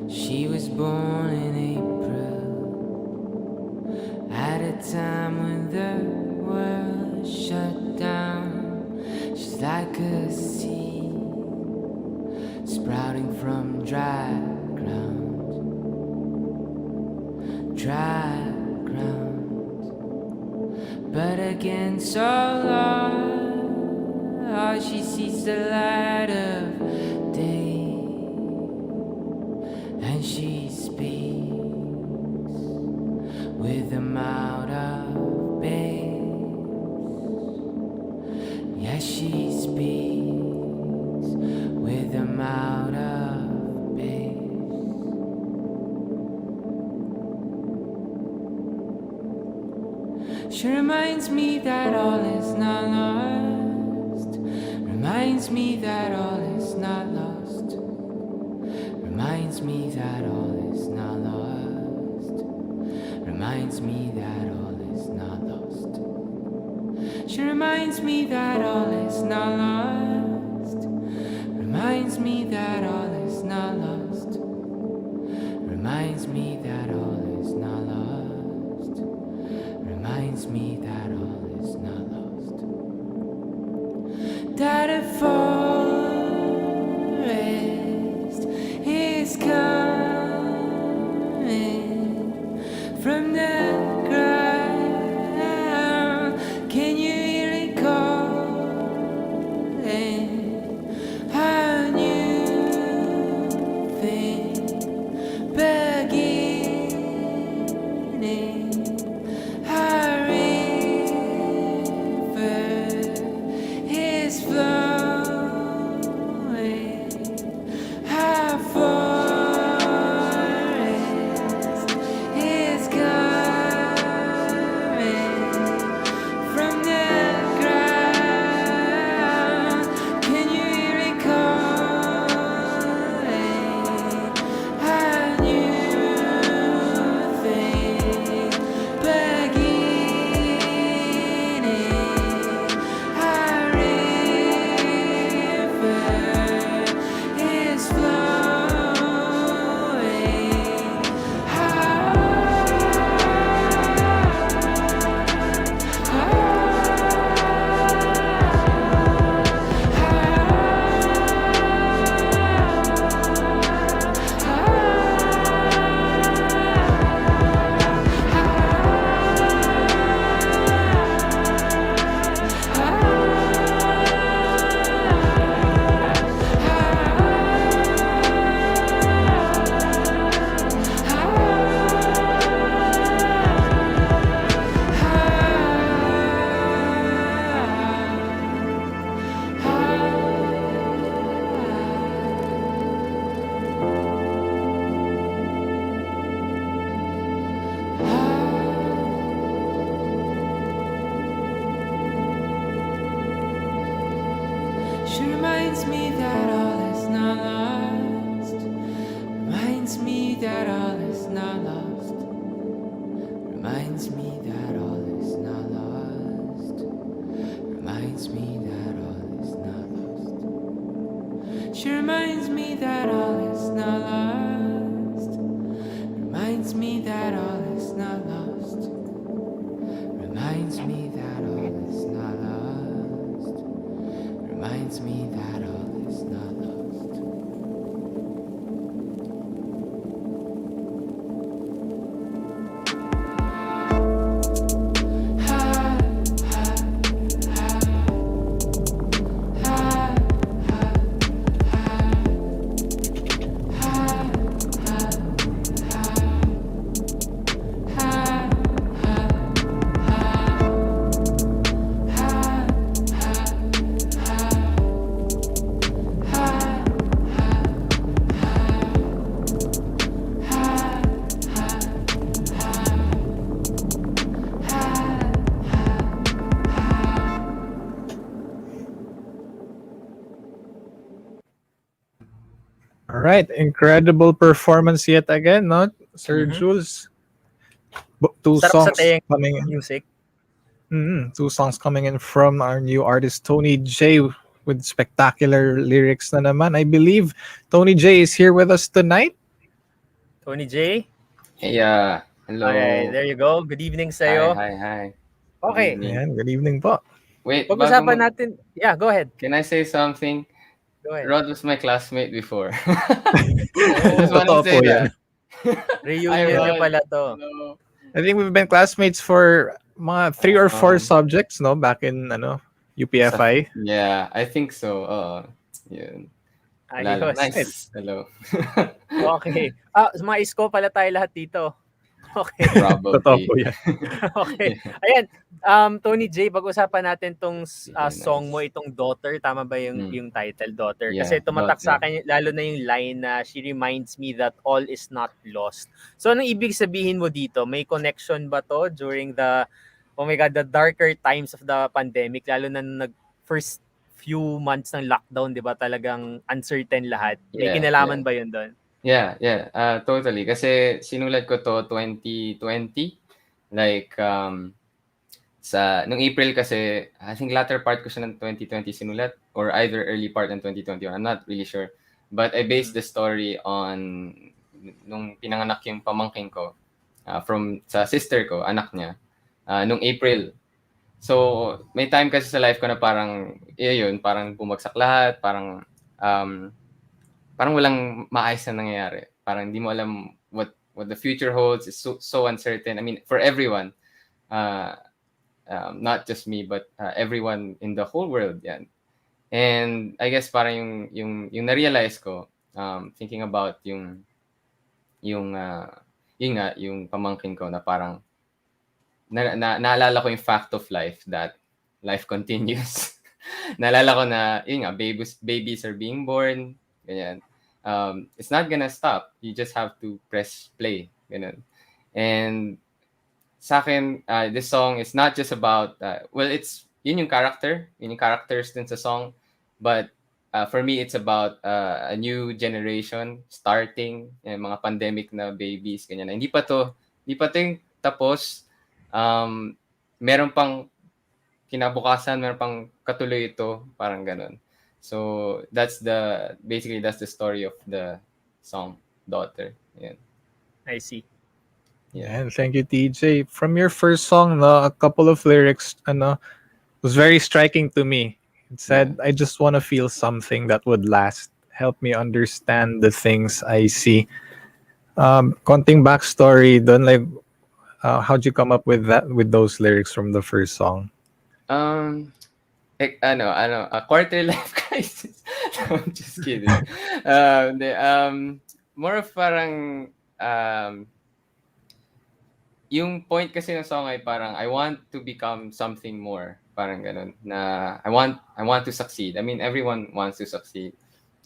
She was born in April, at a time when the world shut down. She's like a seed sprouting from dry ground, dry ground. But against all odds, she sees the light of day, and she speaks with a mouth of babes. Yes, she speaks with a mouth of babes. She reminds me that all is not lost. Reminds me that all is not lost. Reminds me that all is not lost. Reminds me that all is not lost. She reminds me that all is not lost. Reminds me that all is not lost. Reminds me that all is not lost. Reminds me that all is not lost. That a forest is coming from the ground. Can you hear it calling? A new thing beginning. A river is flowing. A forest is coming from the ground. Can you hear it calling? A right, incredible performance yet again, no, Sir Mhm. Jules? Two Sarap sa songs tenga coming in. music. Two songs coming in from our new artist Tony J with spectacular lyrics na naman. I believe Tony J is here with us tonight. Tony J. Yeah, Alright, hello. there you go. Good evening Hi, sa'yo. hi, hi. Good Okay. evening. Ayan, good evening po. Wait, Pag-usapan natin. Yeah, go ahead. can I say something? Go ahead. Rod was my classmate before. I Oh, just want to Totoo say po yan. that. Hi, reunion nyo Rod. pala to. Hello. I think we've been classmates for mga 3 or 4 subjects, no? Back in, UPFI. Yeah, I think so. Yun. Wala lang. Ayos. Nice. Hello. Okay. Mga isko pala tayo lahat dito. Okay. Totoo Probably. po yan. Okay. Ayan. Tony J, pag-usapan natin tong song mo, itong Daughter. Tama ba yung title, Daughter? Kasi Yeah, tumatak sa Daughter. akin, lalo na yung line na she reminds me that all is not lost. So, anong ibig sabihin mo dito? May connection ba to during oh my God, the darker times of the pandemic? Lalo na nung first few months ng lockdown, di ba? Talagang uncertain lahat. May Yeah, kinalaman yeah. ba yun doon? Yeah, totally. Kasi sinulat ko to 2020. Like, nung April kasi, I think latter part ko siya ng 2020 sinulat or either early part ng 2021. I'm not really sure. But I based the story on nung pinanganak yung pamangkin ko sa sister ko, anak niya, nung April. So, may time kasi sa life ko na parang, yun, parang bumagsak lahat, parang walang maayos na nangyayari. Parang hindi mo alam what the future holds. It's so uncertain. I mean, for everyone. Not just me, but everyone in the whole world. Yan. And I guess parang yung na-realize ko, thinking about yung pamangkin ko na parang naalala ko yung fact of life that life continues. Naalala ko na, yun nga, babies are being born, ganyan. It's not gonna stop. You just have to press play, ganun. And sa akin, this song is not just about, yun yung characters din sa song, but for me, it's about a new generation starting, mga pandemic na babies, ganyan. Hindi pa to yung tapos, meron pang kinabukasan, meron pang katuloy ito, parang ganun. So, basically that's the story of the song, Daughter. Yan. I see. Yeah, and thank you, TJ. From your first song, a couple of lyrics, was very striking to me. It said, "I just want to feel something that would last. Help me understand the things I see." Konting backstory, done like, how'd you come up with those lyrics from the first song? A quarter life crisis. No, I'm just kidding. More of parang yung point kasi ng song ay parang I want to become something more, parang ganun, na I want to succeed. I mean, everyone wants to succeed.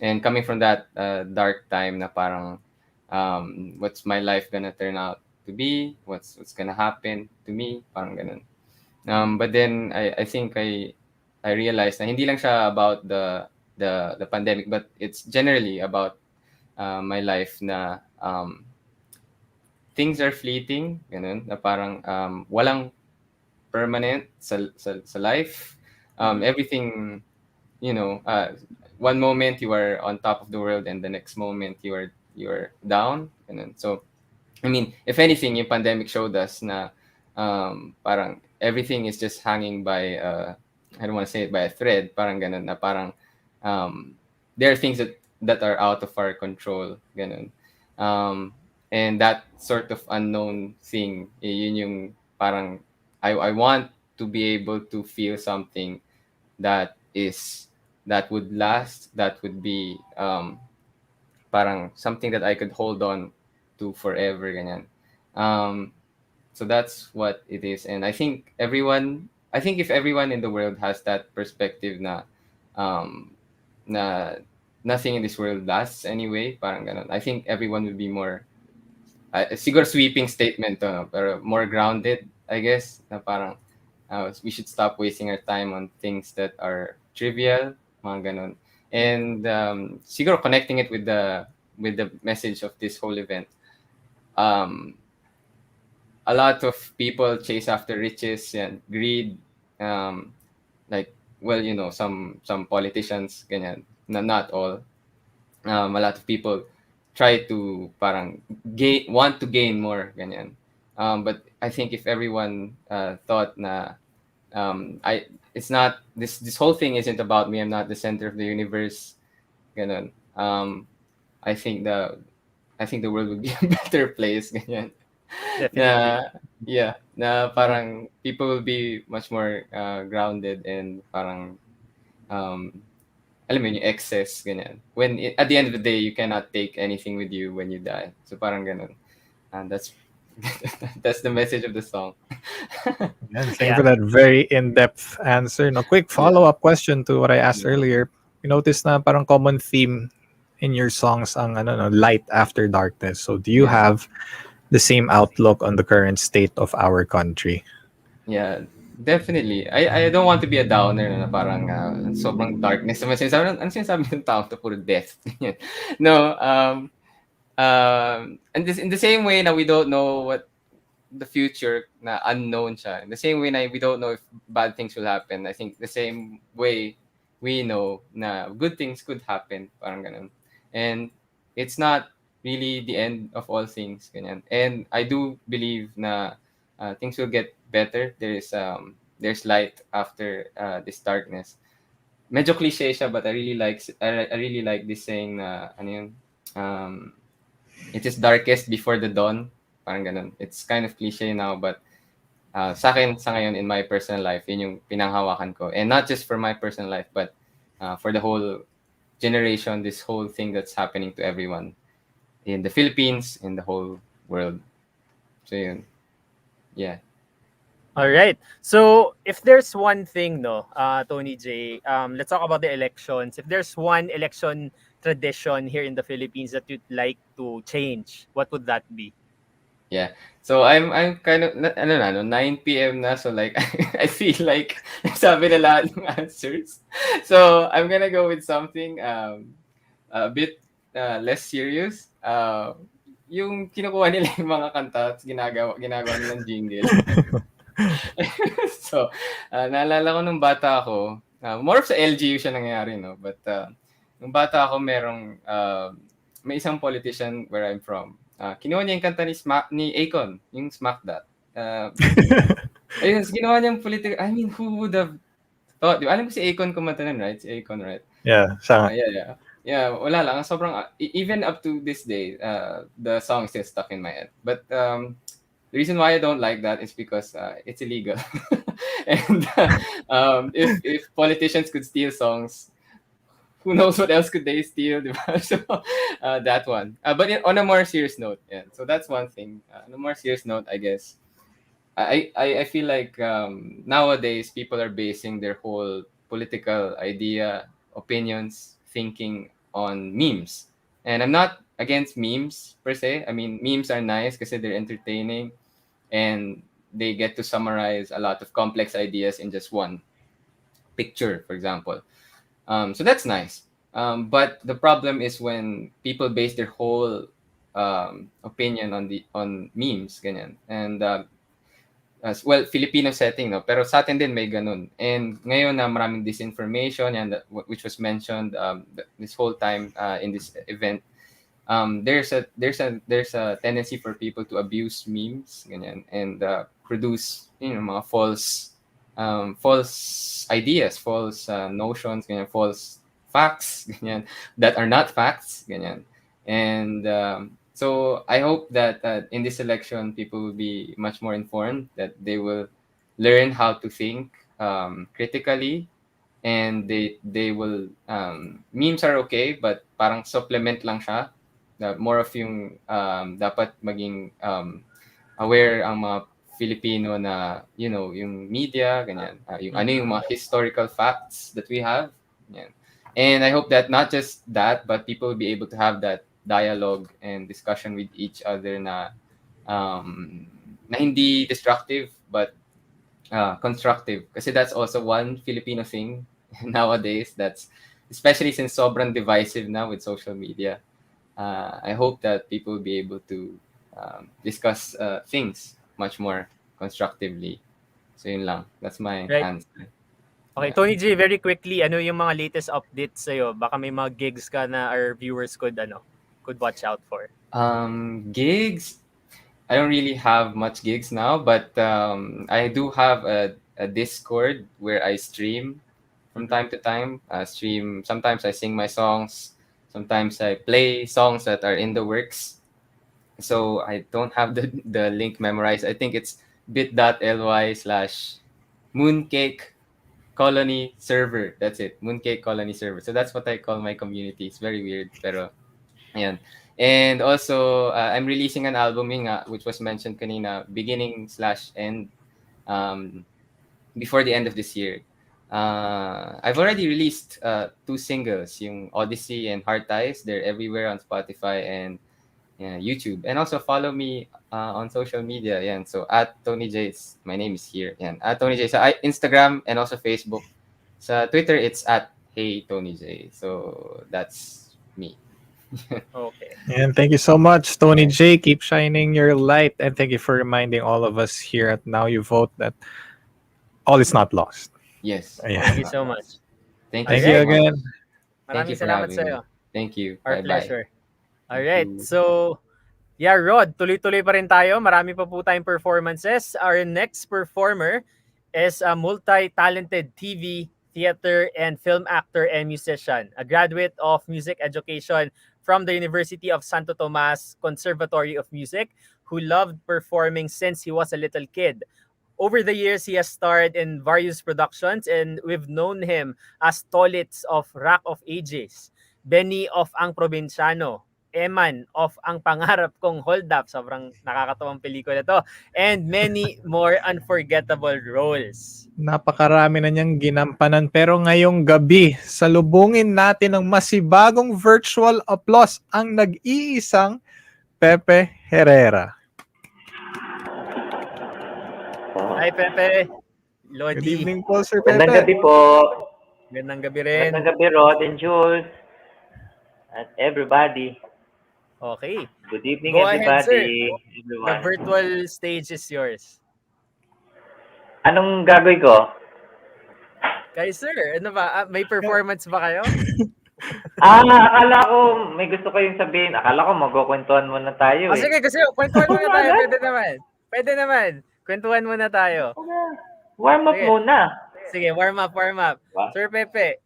And coming from that dark time na parang what's my life gonna turn out to be? What's gonna happen to me? Parang ganun. But then I think I realized na hindi lang siya about the pandemic, but it's generally about my life na things are fleeting, ganun, na parang walang permanent sa life. Everything, one moment you are on top of the world and the next moment you are down, ganun. So, I mean, if anything, yung pandemic showed us na parang everything is just hanging by I don't want to say it by a thread, parang ganun, na parang there are things that are out of our control, ganun. And that sort of unknown thing, yun yung parang I want to be able to feel something that would last, that would be parang something that I could hold on to forever, ganyan. So that's what it is. And I think if everyone in the world has that perspective na nothing in this world lasts anyway, parang ganun, I think everyone would be more siguro sweeping statement to, no? Pero more grounded, I guess, na parang we should stop wasting our time on things that are trivial, mga ganun. And siguro connecting it with the with the message of this whole event. Um, a lot of people chase after riches and greed. Um, like, well, some politicians, ganyan. Not all. A lot of people try to parang want to gain more, ganyan. But I think if everyone thought na I it's not this whole thing isn't about me. I'm not the center of the universe. Ganun. I think the world would be a better place. Ganyan. Definitely. Na yeah, na parang people will be much more grounded and parang um alam mo yun, yung excess ganyan. At the end of the day, you cannot take anything with you when you die. So parang ganun. And that's that's the message of the song. And thank you for that very in-depth answer. No, quick follow-up question to what I asked earlier. You notice na parang common theme in your songs ang light after darkness. So do you have the same outlook on the current state of our country? Yeah, definitely. I don't want to be a downer na parang sobrang darkness naman sinasabi. Ano sinasabi ng tao to puro death? No, and this in the same way na we don't know what the future na unknown siya. In the same way na we don't know if bad things will happen. I think the same way we know na good things could happen, parang ganun. And it's not really the end of all things, ganyan. And I do believe na things will get better. There's light after this darkness. Medyo cliche siya, but I really like this saying na ano yun, it is darkest before the dawn. Parang ganun. It's kind of cliche now, but sa akin, sa ngayon, in my personal life, yun yung pinanghawakan ko. And not just for my personal life, but for the whole generation, this whole thing that's happening to everyone in the Philippines, in the whole world. So yun. Yeah. All right. So if there's one thing, Tony J, let's talk about the elections. If there's one election tradition here in the Philippines that you'd like to change, what would that be? Yeah. So I'm kind of 9 p.m. na, so like I feel like sabi na lahat ng answers. So I'm gonna go with something a bit less serious. Yung kinukuha nila yung mga kanta at ginagawa nilang jingle. So, naalala ko nung bata ako, more of sa LGU siya nangyayari, no? But nung bata ako, may isang politician where I'm from. Kinuha niya yung kanta ni Akon, yung Smack That. Ayun, ginawa niyang I mean, who would have thought? Alam mo si Akon kumanta nun, right? Si Akon, right? Yeah, yeah. Yeah, wala lang. Sobrang, even up to this day, the song is still stuck in my head. But the reason why I don't like that is because it's illegal. And if politicians could steal songs, who knows what else could they steal? So that one. But on a more serious note, yeah. So that's one thing. On a more serious note, I guess, I feel like nowadays people are basing their whole political idea, opinions, thinking on memes. And I'm not against memes per se. I mean, memes are nice because they're entertaining and they get to summarize a lot of complex ideas in just one picture, for example. So that's nice. But the problem is when people base their whole opinion on memes, ganyan. And well, Filipino setting, no? Pero sa atin din may ganun. And ngayon na maraming disinformation, and which was mentioned this whole time in this event, there's a tendency for people to abuse memes, ganyan, and produce mga false ideas, false notions, ganyan, false facts, ganyan, that are not facts, ganyan. And so I hope that in this election, people will be much more informed, that they will learn how to think critically, and they will memes are okay, but parang supplement lang siya. More of yung dapat maging aware ang mga Filipino na yung media, ganyan, yung ano yung mga historical facts that we have, ganyan. And I hope that not just that, but people will be able to have that dialogue and discussion with each other na hindi destructive but constructive, kasi that's also one Filipino thing nowadays, that's especially since sobrang divisive now with social media. I hope that people will be able to discuss things much more constructively. So yun lang. That's my Right. answer. Okay, Tony J, very quickly, ano yung mga latest updates sa'yo? Baka may mga gigs ka na our viewers could watch out for. Gigs, I don't really have much gigs now, but I do have a Discord where I stream from time to time. Sometimes I sing my songs, sometimes I play songs that are in the works. So I don't have the link memorized. I think it's bit.ly/mooncake colony server. That's it. Mooncake colony server. So that's what I call my community. It's very weird, pero ayan. And also, I'm releasing an album yun nga, which was mentioned kanina, beginning/end, before the end of this year. I've already released 2 singles, yung Odyssey and Heart Ties. They're everywhere on Spotify and YouTube. And also follow me on social media. Yan. So at TONEEJAY, my name is here. Yan. At TONEEJAY sa Instagram and also Facebook. Sa Twitter, it's at Hey TONEEJAY. So that's me. Okay. And thank you so much, Tony J. Keep shining your light. And thank you for reminding all of us here at Now You Vote that all is not lost. Yes. Ayan. Thank you so much. Thank Thank you you so much. again. Thank Maraming you for salamat having sa'yo. me. Thank you. Our Bye-bye. pleasure. Alright, so yeah, Rod, tuloy-tuloy pa rin tayo. Marami pa po tayong performances. Our next performer is a multi-talented TV, theater, and film actor and musician. A graduate of music education from the University of Santo Tomas Conservatory of Music, who loved performing since he was a little kid. Over the years, he has starred in various productions, and we've known him as Tolitz of Rock of Ages, Benny of Ang Probinsyano, Eman of Ang Pangarap Kong Hold Up, sobrang nakakatawang pelikula to, and many more unforgettable roles. Napakarami na niyang ginampanan, pero ngayong gabi, salubungin natin ng masibagong virtual applause ang nag-iisang Pepe Herrera. Hi, Pepe. Lodi. Good evening po, Sir Pepe. Magandang gabi po. Magandang gabi rin. Magandang gabi, Rod and Jules. At everybody. Okay. Good evening, Go ahead, sir. everybody. The Everyone. virtual stage is yours. Anong gagawin ko? Kay sir, ano ba? May performance ba kayo? Akala ko may gusto kayong sabihin. Akala ko magkukwentuhan muna tayo eh. Sige, kasi kwentuhan muna tayo. Pwede naman. Pwede naman. Kwentuhan muna tayo. Warm up Sige. muna. Sige, warm up. Sir Pepe.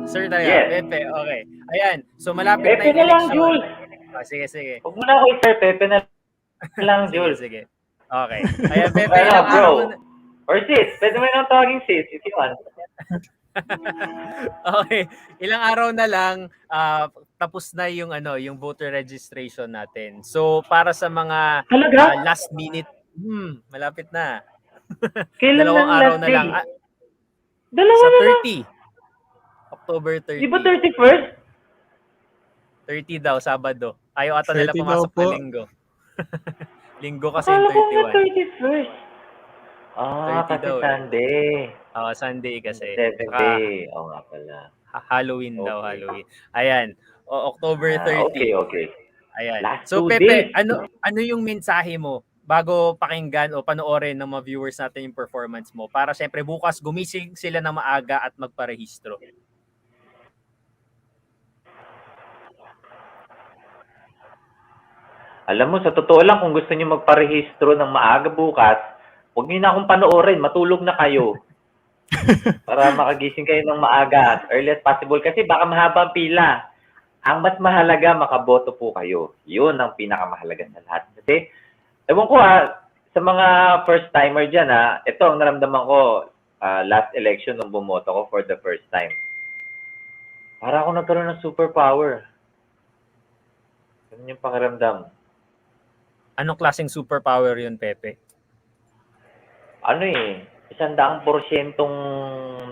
Sir tayo. Yes. Pepe, okay. Ayan. So, malapit Pepe na yung na lang, election. Jules. Sige. Huwag mo na ako Sir Pepe na lang, Jules. Sige. Okay. Ayan, Pepe. Ano, Ilang bro? araw mo na... Or sis. Pwede mo nang tawagin sis if you want. Okay. Ilang araw na lang tapos na yung voter registration natin. So para sa mga Talaga? last minute, malapit na. Kailan Dalawang lang araw last na day? lang. Dalawa Sa na lang. 30. October 30. Di ba 31st? 30 daw, Sabado. Ayaw ata nila 30 daw pumasok po. na linggo. Linggo kasi yung Akala ko nga 31. 31st. 30 kasi daw eh. Sunday. Sunday kasi. 7 Saka day. Oo nga pala. Halloween daw, Okay. Halloween. Ayan. October 30. Okay. Ayan. Last So 2 Pepe, days. ano yung mensahe mo bago pakinggan o panoorin ng mga viewers natin yung performance mo para syempre bukas gumising sila ng maaga at magparehistro? Alam mo, sa totoo lang, kung gusto niyo magparehistro ng maaga bukas, huwag niyo na akong panoorin. Matulog na kayo. Para makagising kayo ng maaga as early as possible. Kasi baka mahaba ang pila. Ang mas mahalaga, makaboto po kayo. Yun ang pinakamahalaga sa lahat. Kasi, ewan ko sa mga first-timer dyan ito ang naramdaman ko last election nung bumoto ko for the first time. Para ako nagkaroon ng superpower. Ganun yung pakiramdam. Anong klaseng superpower yun, Pepe? 100%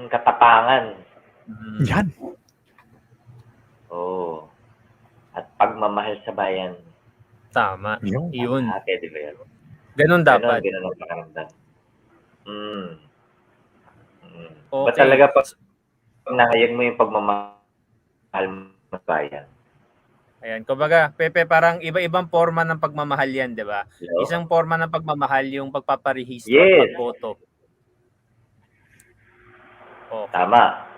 katapangan. Yan. Oo. At pagmamahal sa bayan. Tama. Yun. Di ba yan? Ganun dapat. Ganun ang pakiramdam. Okay. Ba talaga pag nahayag mo yung pagmamahal sa bayan? Ayan, kumbaga, Pepe, parang iba-ibang forma ng pagmamahal yan, di ba? Hello? Isang forma ng pagmamahal yung pagpaparehistro at Yes, pagboto. Okay. tama.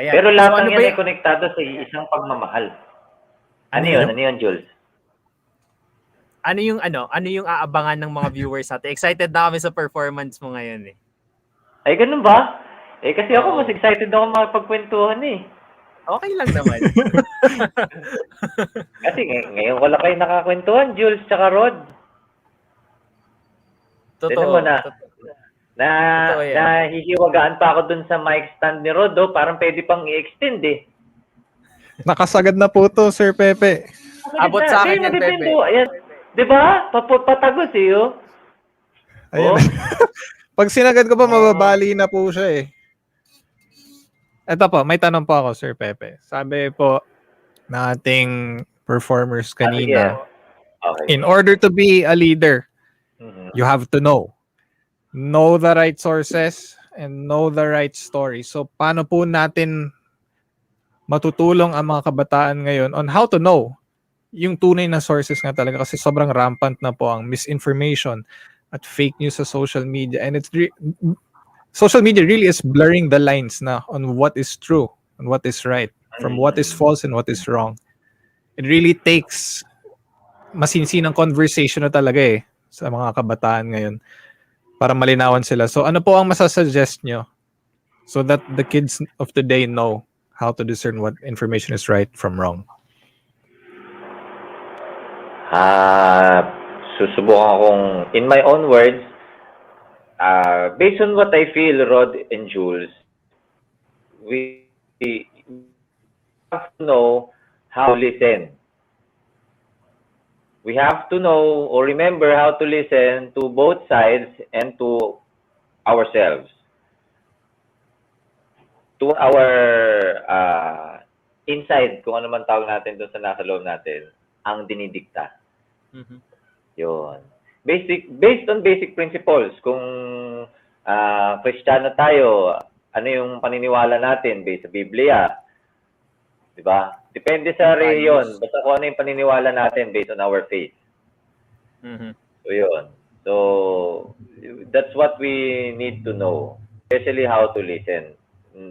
Ayan. Pero So lahat ano ng ba yan ay yung, konektado sa isang pagmamahal. ano Ano yun? yun? Ano yun, Jules? Ano yung aabangan ng mga viewers natin? Excited na kami sa performance mo ngayon eh. Ay, ganun ba? Eh, kasi ako Oo. mas excited ako makipagkwentuhan eh. Okay lang naman. Kasi ngayon ko lang kayo nakakwentuhan, Jules tsaka Rod. Tignan mo Totoo. Totoo yan. nahihiwagaan pa ako dun sa mic stand ni Rod, oh. Parang pwede pang i-extend eh. Nakasagad na po to, Sir Pepe. Abot sa akin Kaya yan, madepende, Pepe. oh. Ayan. Diba? Patagos eh, oh. Ayan. Oh. Pag sinagad ko pa, mababali na po siya eh. Ito po, may tanong po ako, Sir Pepe. Sabi po na ating performers kanina, Okay. in order to be a leader, Mhm. you have to know the right sources and know the right story. So, paano po natin matutulong ang mga kabataan ngayon on how to know yung tunay na sources nga talaga, kasi sobrang rampant na po ang misinformation at fake news sa social media, and social media really is blurring the lines na on what is true and what is right from what is false and what is wrong. It really takes masinsinang conversation na talaga eh sa mga kabataan ngayon para malinawan sila. So ano po ang masasuggest nyo so that the kids of today know how to discern what information is right from wrong? Susubukan akong, in my own words, based on what I feel, Rod and Jules, we have to know how to listen. We have to know or remember how to listen to both sides and to ourselves. To our inside, kung ano man tawag natin doon sa nasa loob natin, ang dinidikta. Yun. Based on basic principles. Kung Kristiyano tayo, ano yung paniniwala natin based sa Biblia? Diba? Depende sa reliyon. Basta kung ano yung paniniwala natin based on our faith. So, yun. So, that's what we need to know. Especially how to listen.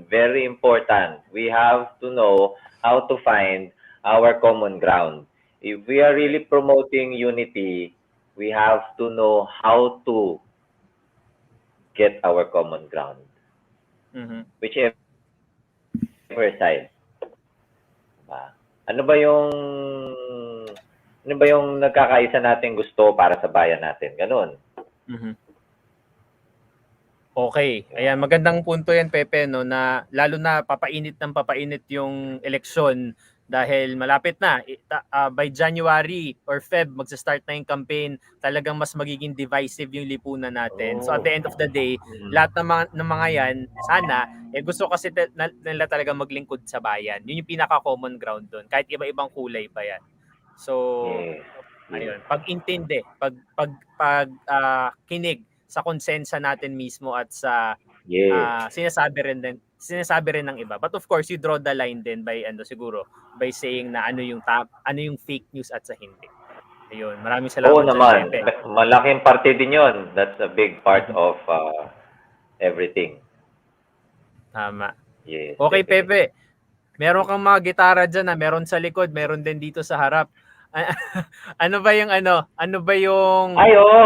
Very important. We have to know how to find our common ground. If we are really promoting unity, we have to know how to get our common ground. Whichever side. Ano ba yung nagkakaisa natin gusto para sa bayan natin? Ganun. Okay. Ayan, magandang punto yan, Pepe, no, na lalo na papainit yung eleksyon dahil malapit na. By January or Feb, magsa-start na yung campaign, talagang mas magiging divisive yung lipunan natin. So at the end of the day, lahat ng mga yan, sana, gusto kasi nila talaga maglingkod sa bayan. Yun yung pinaka-common ground doon, kahit iba-ibang kulay pa yan. So, ayun, pag-intindi, kinig sa konsensya natin mismo at sa sinasabi rin ng iba. But of course, you draw the line din by siguro by saying na ano yung fake news at sa hindi. Ayun, maraming salamat. Oo naman. Pepe. Malaking parte din 'yon. That's a big part of everything. Tama. Yes. Okay, Pepe. Meron kang mga gitara diyan, meron sa likod, meron din dito sa harap. Ano ba yung Ay, oo.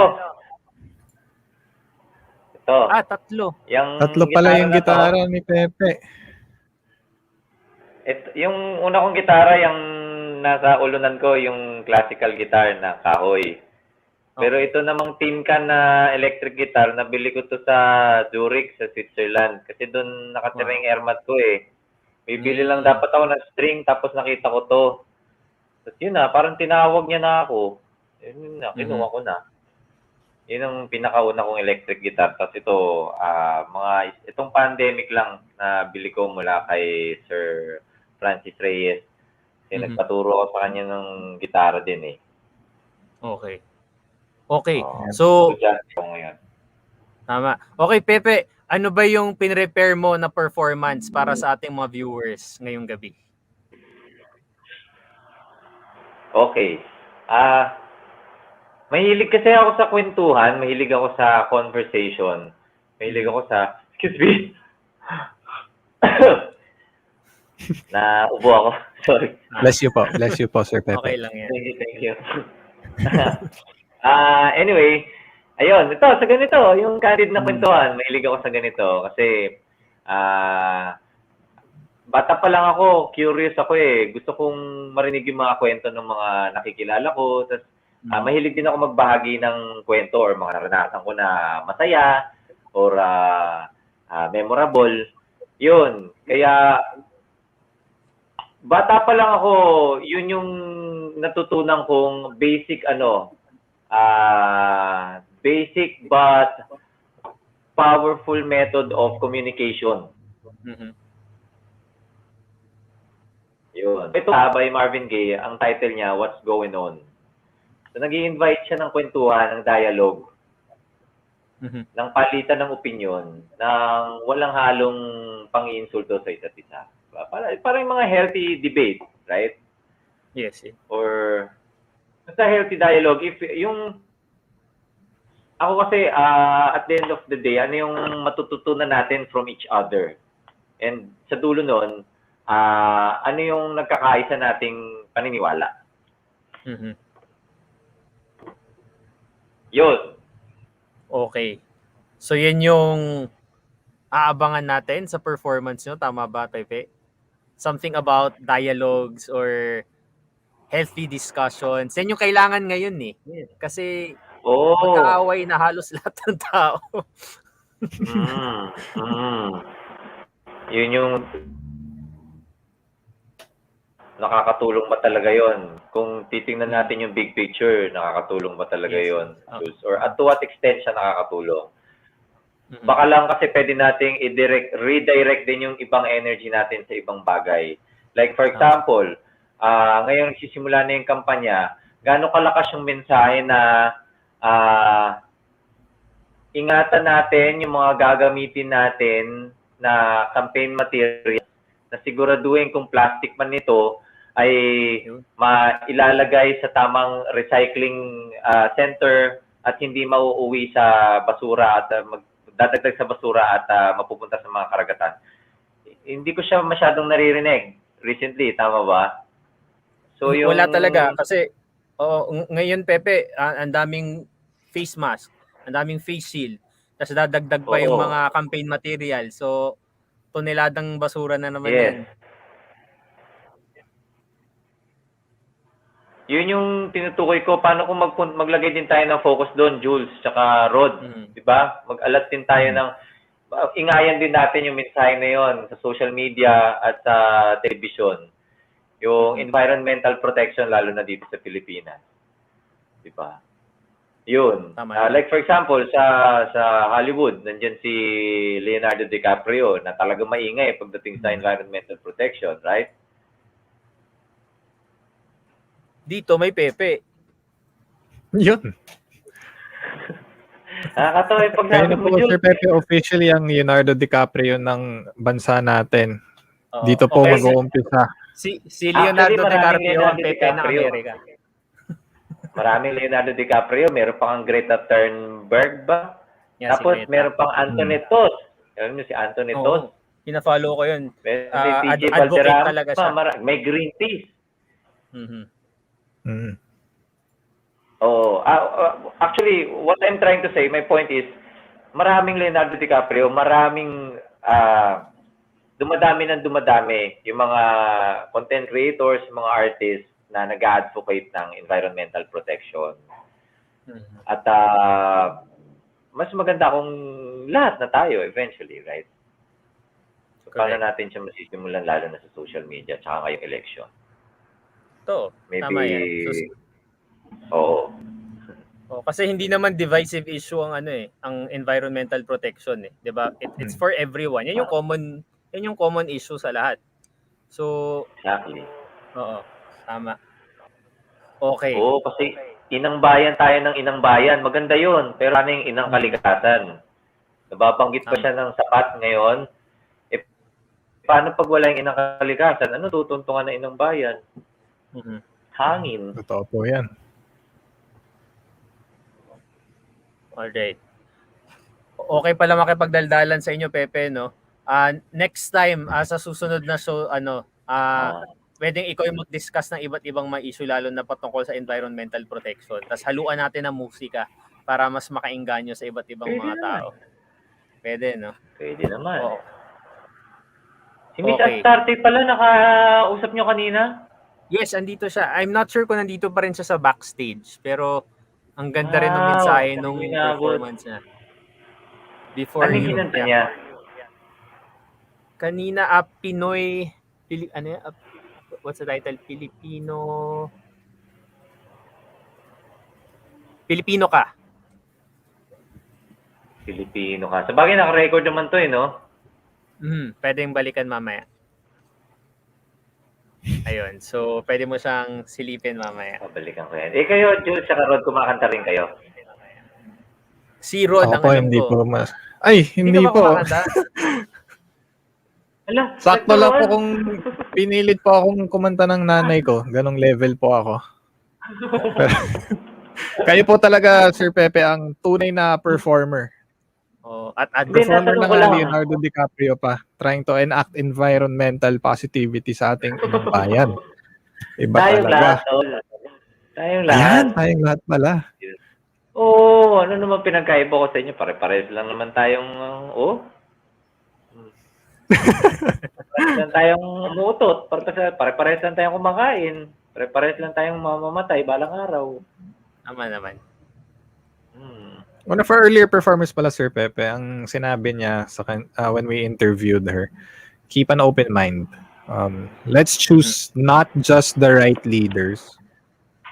Ito. Tatlo. Tatlo pala yung gitara ni Pepe. Yung una kong gitara, yung nasa ulunan ko, yung classical guitar na kahoy. Pero ito namang tin can na electric guitar, nabili ko to sa Zurich, sa Switzerland. Kasi doon nakatira yung airmat ko eh. Bibili lang dapat ako ng string, tapos nakita ko to. Tapos yun na, parang tinawag niya na ako. Yun na, kinuha ko na. Yun ang pinakauna kong electric guitar. Tapos ito, itong pandemic lang na bili ko mula kay Sir Francis Reyes. Kasi nagpaturo ako sa kanya ng gitara din eh. Okay. So, tama. Okay, Pepe, ano ba yung pinrepare mo na performance para sa ating mga viewers ngayong gabi? Okay. Mahilig kasi ako sa kwentuhan, mahilig ako sa conversation, mahilig ako sa, excuse me, naubo ako. Sorry. Bless you po, Sir Pepe. Okay lang yan. Thank you. Anyway, ayun, ito, sa ganito, yung candid na kwentuhan, mahilig ako sa ganito kasi bata pa lang ako, curious ako eh. Gusto kong marinig yung mga kwento ng mga nakikilala ko. Tapos, mahilig din ako magbahagi ng kwento or mga naranasan ko na masaya or memorable. Yun. Kaya, bata pa lang ako, yun yung natutunan kong basic but powerful method of communication. Yun. Ito by Marvin Gaye, ang title niya, What's Going On. So, nag-i-invite siya ng kwentuhan, ng dialogue, ng palitan ng opinion, ng walang halong pang-iinsulto sa isa't isa. Parang yung mga healthy debate, right? Yes. Or, basta healthy dialogue. If yung, ako kasi, at the end of the day, ano yung matututunan natin from each other? And sa dulo nun, ano yung nagkakaisa nating paniniwala? Yun. Okay. So, yan yung aabangan natin sa performance nyo. Tama ba, Pepe? Something about dialogues or healthy discussions. Yan yung kailangan ngayon eh. Kasi magkaaway na halos lahat ng tao. Yun yung nakakatulong ba talaga yon? Kung titingnan natin yung big picture, nakakatulong ba talaga yon? Or at to what extent siya nakakatulong? Baka lang kasi pwede nating redirect din yung ibang energy natin sa ibang bagay. Like for example, ngayon nagsisimula na yung kampanya, gaano kalakas yung mensahe na ingatan natin yung mga gagamitin natin na campaign material na siguraduhin kung plastic man nito ay mailalagay sa tamang recycling center at hindi mauuwi sa basura at magdadagdag sa basura at mapupunta sa mga karagatan. Hindi ko siya masyadong naririnig recently, tama ba? So yung Wala talaga kasi ngayon Pepe, ang daming face mask, ang daming face shield, tapos dadagdag pa yung mga campaign material. So toneladang basura na naman yan. Yun yung tinutukoy ko. Paano kung maglagay din tayo ng focus doon, Jules, tsaka Rod? Diba? Mag-alat din tayo ng... Ingayan din natin yung mensahe na yun sa social media at sa television. Yung environmental protection, lalo na dito sa Pilipinas. Diba? Yun. Like for example, sa Hollywood, nandyan si Leonardo DiCaprio na talagang maingay pagdating sa environmental protection, right? Dito may Pepe. Yun. Nakakatawa yung Kaya pagsabi na mo, po, Jules. Sir Pepe, officially ang Leonardo DiCaprio ng bansa natin. Dito po Okay. mag-uumpisa. Si Leonardo Actually, DiCaprio ang Pepe ng DiCaprio. Amerika. Maraming Leonardo DiCaprio. Meron pang Greta Thunberg ba? Yeah, Tapos si Greta. meron pang Anthony Toth. Alam niyo si Anthony Toth? Pina-follow ko yun. Meron si TJ Advocate Valderrama. talaga siya. May Greenpeace. Mm. Actually, what I'm trying to say, my point is, maraming Leonardo DiCaprio, maraming dumadami yung mga content creators, mga artists na nag-advocate ng environmental protection. At mas maganda kung lahat na tayo eventually, right? So, paano natin siya masisimulan lalo na sa social media tsaka ngayong election? Ito, tama yan. Kasi hindi naman divisive issue ang ang environmental protection 'di ba? It's for everyone. Yan yung common issue sa lahat. So exactly. Oo, tama. Okay. Kasi inang bayan tayo ng inang bayan. Maganda 'yun, pero ano yung inang kalikasan? Nababanggit pa siya ng sapat ngayon. Paano pag wala yung inang kalikasan? Ano tutuntungan ng inang bayan? Hangin. Totoo po yan. Alright. Okay pala makipagdaldalan sa inyo, Pepe, no? Next time, sa susunod na show, pwedeng ikaw yung mag-discuss ng iba't ibang mga issue, lalo na patungkol sa environmental protection. Tapos haluan natin ng musika para mas makainganyo sa iba't ibang Pwede mga naman. tao. Pwede, no? Pwede naman. Oo. Si Miss Okay. Astarte pala, nakausap nyo kanina? Yes, andito siya. I'm not sure kung nandito pa rin siya sa backstage, pero ang ganda rin ng mensahe nung performance niya. Before Anong you. kinanta niya? Kanina, Pinoy, what's the title? Filipino ka. Filipino ka. Sa bagay, naka-record naman to no? Pwedeng balikan mamaya. Ayun. So, pwede mo siyang silipin mamaya. Balikan ko yan. Kayo, Jules, sa Rod, kumakanta rin kayo? Si Rod, Ako ang po, alam hindi ko. po mas... Ay, hindi ka ba po. kumakanta? Sakto lang po kung pinilit po akong kumanta ng nanay ko. Ganong level po ako. Pero, kayo po talaga, Sir Pepe, ang tunay na performer. At performer na nga Leonardo DiCaprio pa, trying to enact environmental positivity sa ating inang bayan. Iba Tayong talaga. lahat, tol. Tayong lahat. Ayan, tayong lahat pala. Oo, ano naman pinagkaiba ko sa inyo? Pare-pares lang naman tayong, pare-pares lang tayong umutot. Pare-pares lang tayong kumakain. Pare-pares lang tayong mamamatay balang araw. Naman. One of our earlier performers pala, Sir Pepe, ang sinabi niya when we interviewed her, keep an open mind. Let's choose not just the right leaders,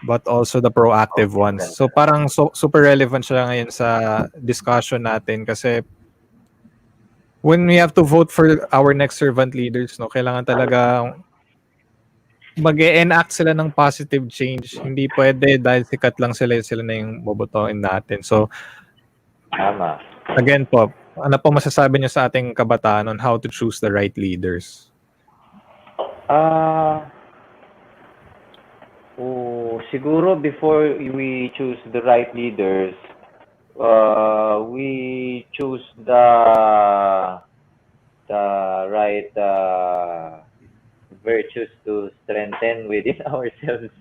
but also the proactive ones. So parang super relevant siya ngayon sa discussion natin kasi when we have to vote for our next servant leaders, no, kailangan talaga mag-enact sila ng positive change. Hindi pwede dahil sikat lang sila na yung bobotohin natin. So tama. Again po, ano po masasabi niyo sa ating kabataan on how to choose the right leaders? Siguro before we choose the right leaders, we choose the right virtues to strengthen within ourselves.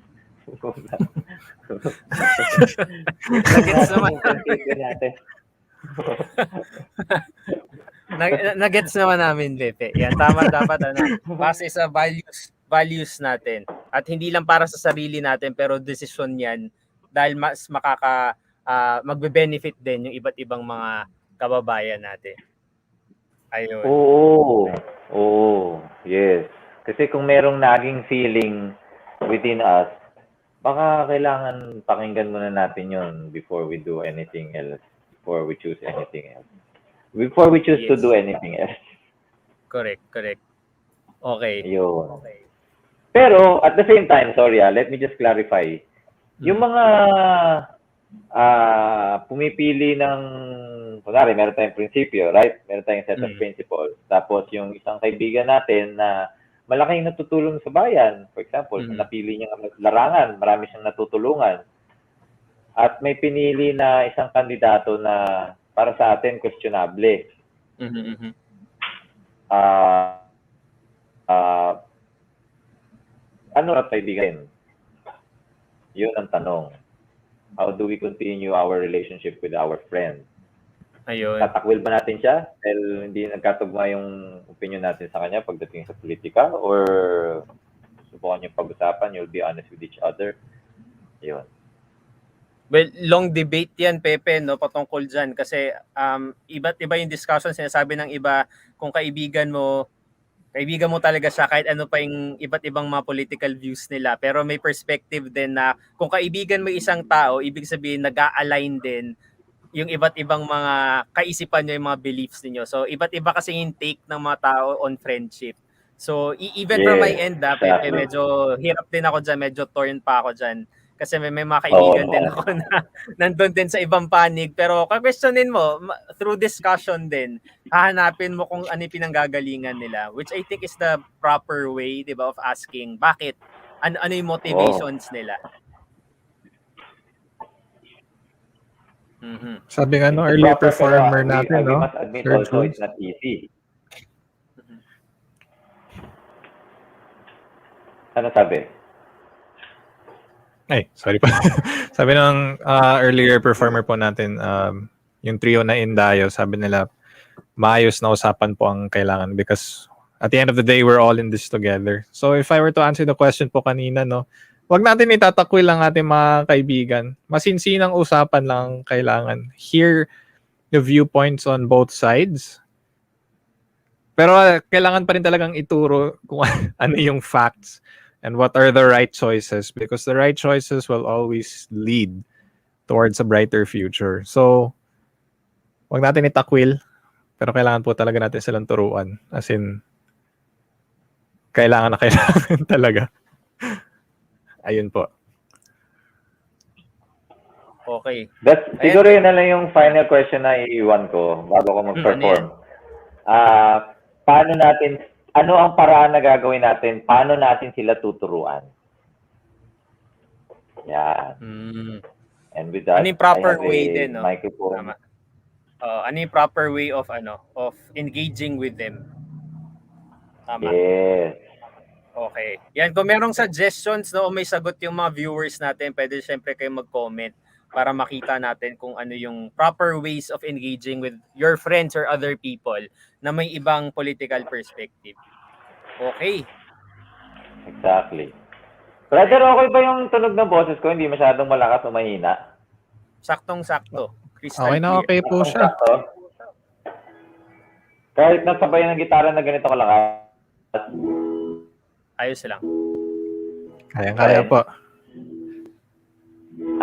Nagets naman namin, Pepe. Yan, tama dapat base sa values natin. At hindi lang para sa sarili natin, pero desisyon yan dahil mas magbe-benefit din yung iba't ibang mga kababayan natin. Ayun. Oo, yes. Kasi kung merong naging feeling within us, baka kailangan pakinggan muna natin yon before we do anything else, before we choose anything else. Before we choose to do anything else. Correct. Okay. Yun. Pero, at the same time, sorry, let me just clarify. Yung mga pumipili ng, kunwari, meron tayong prinsipyo, right? Meron tayong set of principles. Tapos, yung isang kaibigan natin na malaking natutulong sa bayan, for example, napili niya larangan, marami siyang natutulungan. At may pinili na isang kandidato na para sa atin questionable. Ano na kaibigan? Yun ang tanong. How do we continue our relationship with our friend? Ayun. Tatakwil ba natin siya dahil hindi nagkatugma yung opinion natin sa kanya pagdating sa politika? Or subukan yung pag-usapan, you'll be honest with each other? Yun. Well, long debate yan, Pepe, no, patungkol dyan. Kasi iba't iba yung discussion. Sinasabi ng iba, kung kaibigan mo talaga siya kahit ano pa yung iba't ibang mga political views nila. Pero may perspective din na kung kaibigan mo isang tao, ibig sabihin nag-a-align din yung iba't ibang mga kaisipan nyo, yung mga beliefs niyo. So, iba't iba kasi yung take ng mga tao on friendship. So, even from my end, Pepe, medyo hirap din ako dyan, medyo torn pa ako dyan. Kasi may mga kaibigan din ako na nandun din sa ibang panig. Pero questionin mo, through discussion din, hahanapin mo kung ano yung pinanggagalingan nila. Which I think is the proper way, di ba, of asking, bakit Ano yung motivations nila? Mhm. Sabi nga It's no, a earlier process, pero performer natin, we no? must admit Sir also Jules. it's not easy. Ano sabi? Ay, sorry pa. Sabi ng earlier performer po natin, yung trio na Indayo, sabi nila, maayos na usapan po ang kailangan because at the end of the day, we're all in this together. So if I were to answer the question po kanina, no, wag natin itatakwil ang ating mga kaibigan. Masinsinang usapan lang ang kailangan. Hear the viewpoints on both sides. Pero kailangan pa rin talagang ituro kung ano yung facts and what are the right choices because the right choices will always lead towards a brighter future. So, wag natin itakwil, pero kailangan po talaga natin silang turuan. As in, kailangan na kailangan talaga. Ayun po. Okay. Siguro yun na lang yung final question na iiwan ko bago ko mag-perform. Ano ang paraan na gagawin natin? Paano natin sila tuturuan? Yan. And with that, Ano yung proper I have way a din, no? microphone. Tama. Ano yung proper way of engaging with them? Tama. Yes. Okay. Yan, kung merong suggestions, no, o may sagot yung mga viewers natin, pwede syempre kayo mag-comment para makita natin kung ano yung proper ways of engaging with your friends or other people na may ibang political perspective. Okay. Exactly. Brother, okay ba yung tunog ng boses ko? Hindi masyadong malakas o mahina? Saktong-sakto. Crystal Okay na, okay po siya. Saktong-sakto. Kahit nasabay ng gitara na ganito kalakas. Ayos lang. Kaya po.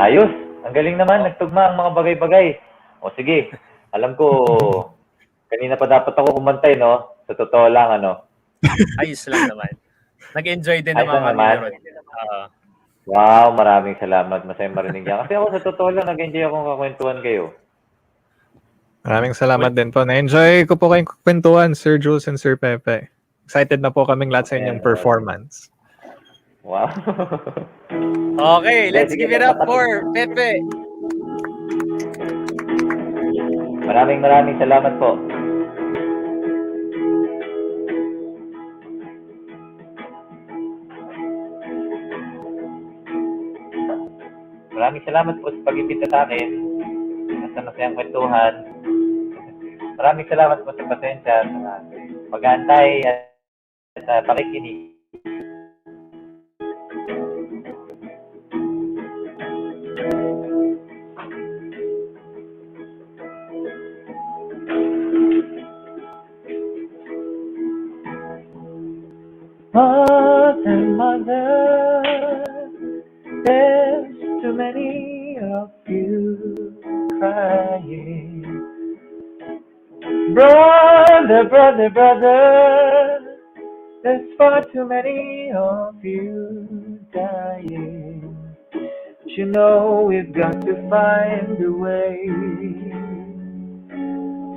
Ayos. Ang galing naman. Nagtugma ang mga bagay-bagay. O sige. Alam ko, kanina pa dapat ako kumantay, no? Sa totoo lang, ano? Ayos lang naman. Nag-enjoy din Ayos naman lang kami naman. naroon. Wow, maraming salamat. Masaya marinig yan. Kasi ako sa totoo lang, nag-enjoy akong kakwentuhan kayo. Maraming salamat din po. Na-enjoy ko po kayong kwentuhan, Sir Jules and Sir Pepe. Excited na po kaming lahat sa inyong performance. Wow. Okay, let's give it up for Pepe. Maraming salamat po. Maraming salamat po sa pag-imbita sa akin. Sa masayang kwentuhan. Maraming salamat po sa pasensya, sa pag-aantay at sa pakikinig. Mother, there's too many of you crying. Brother, there's far too many of you dying. But you know we've got to find a way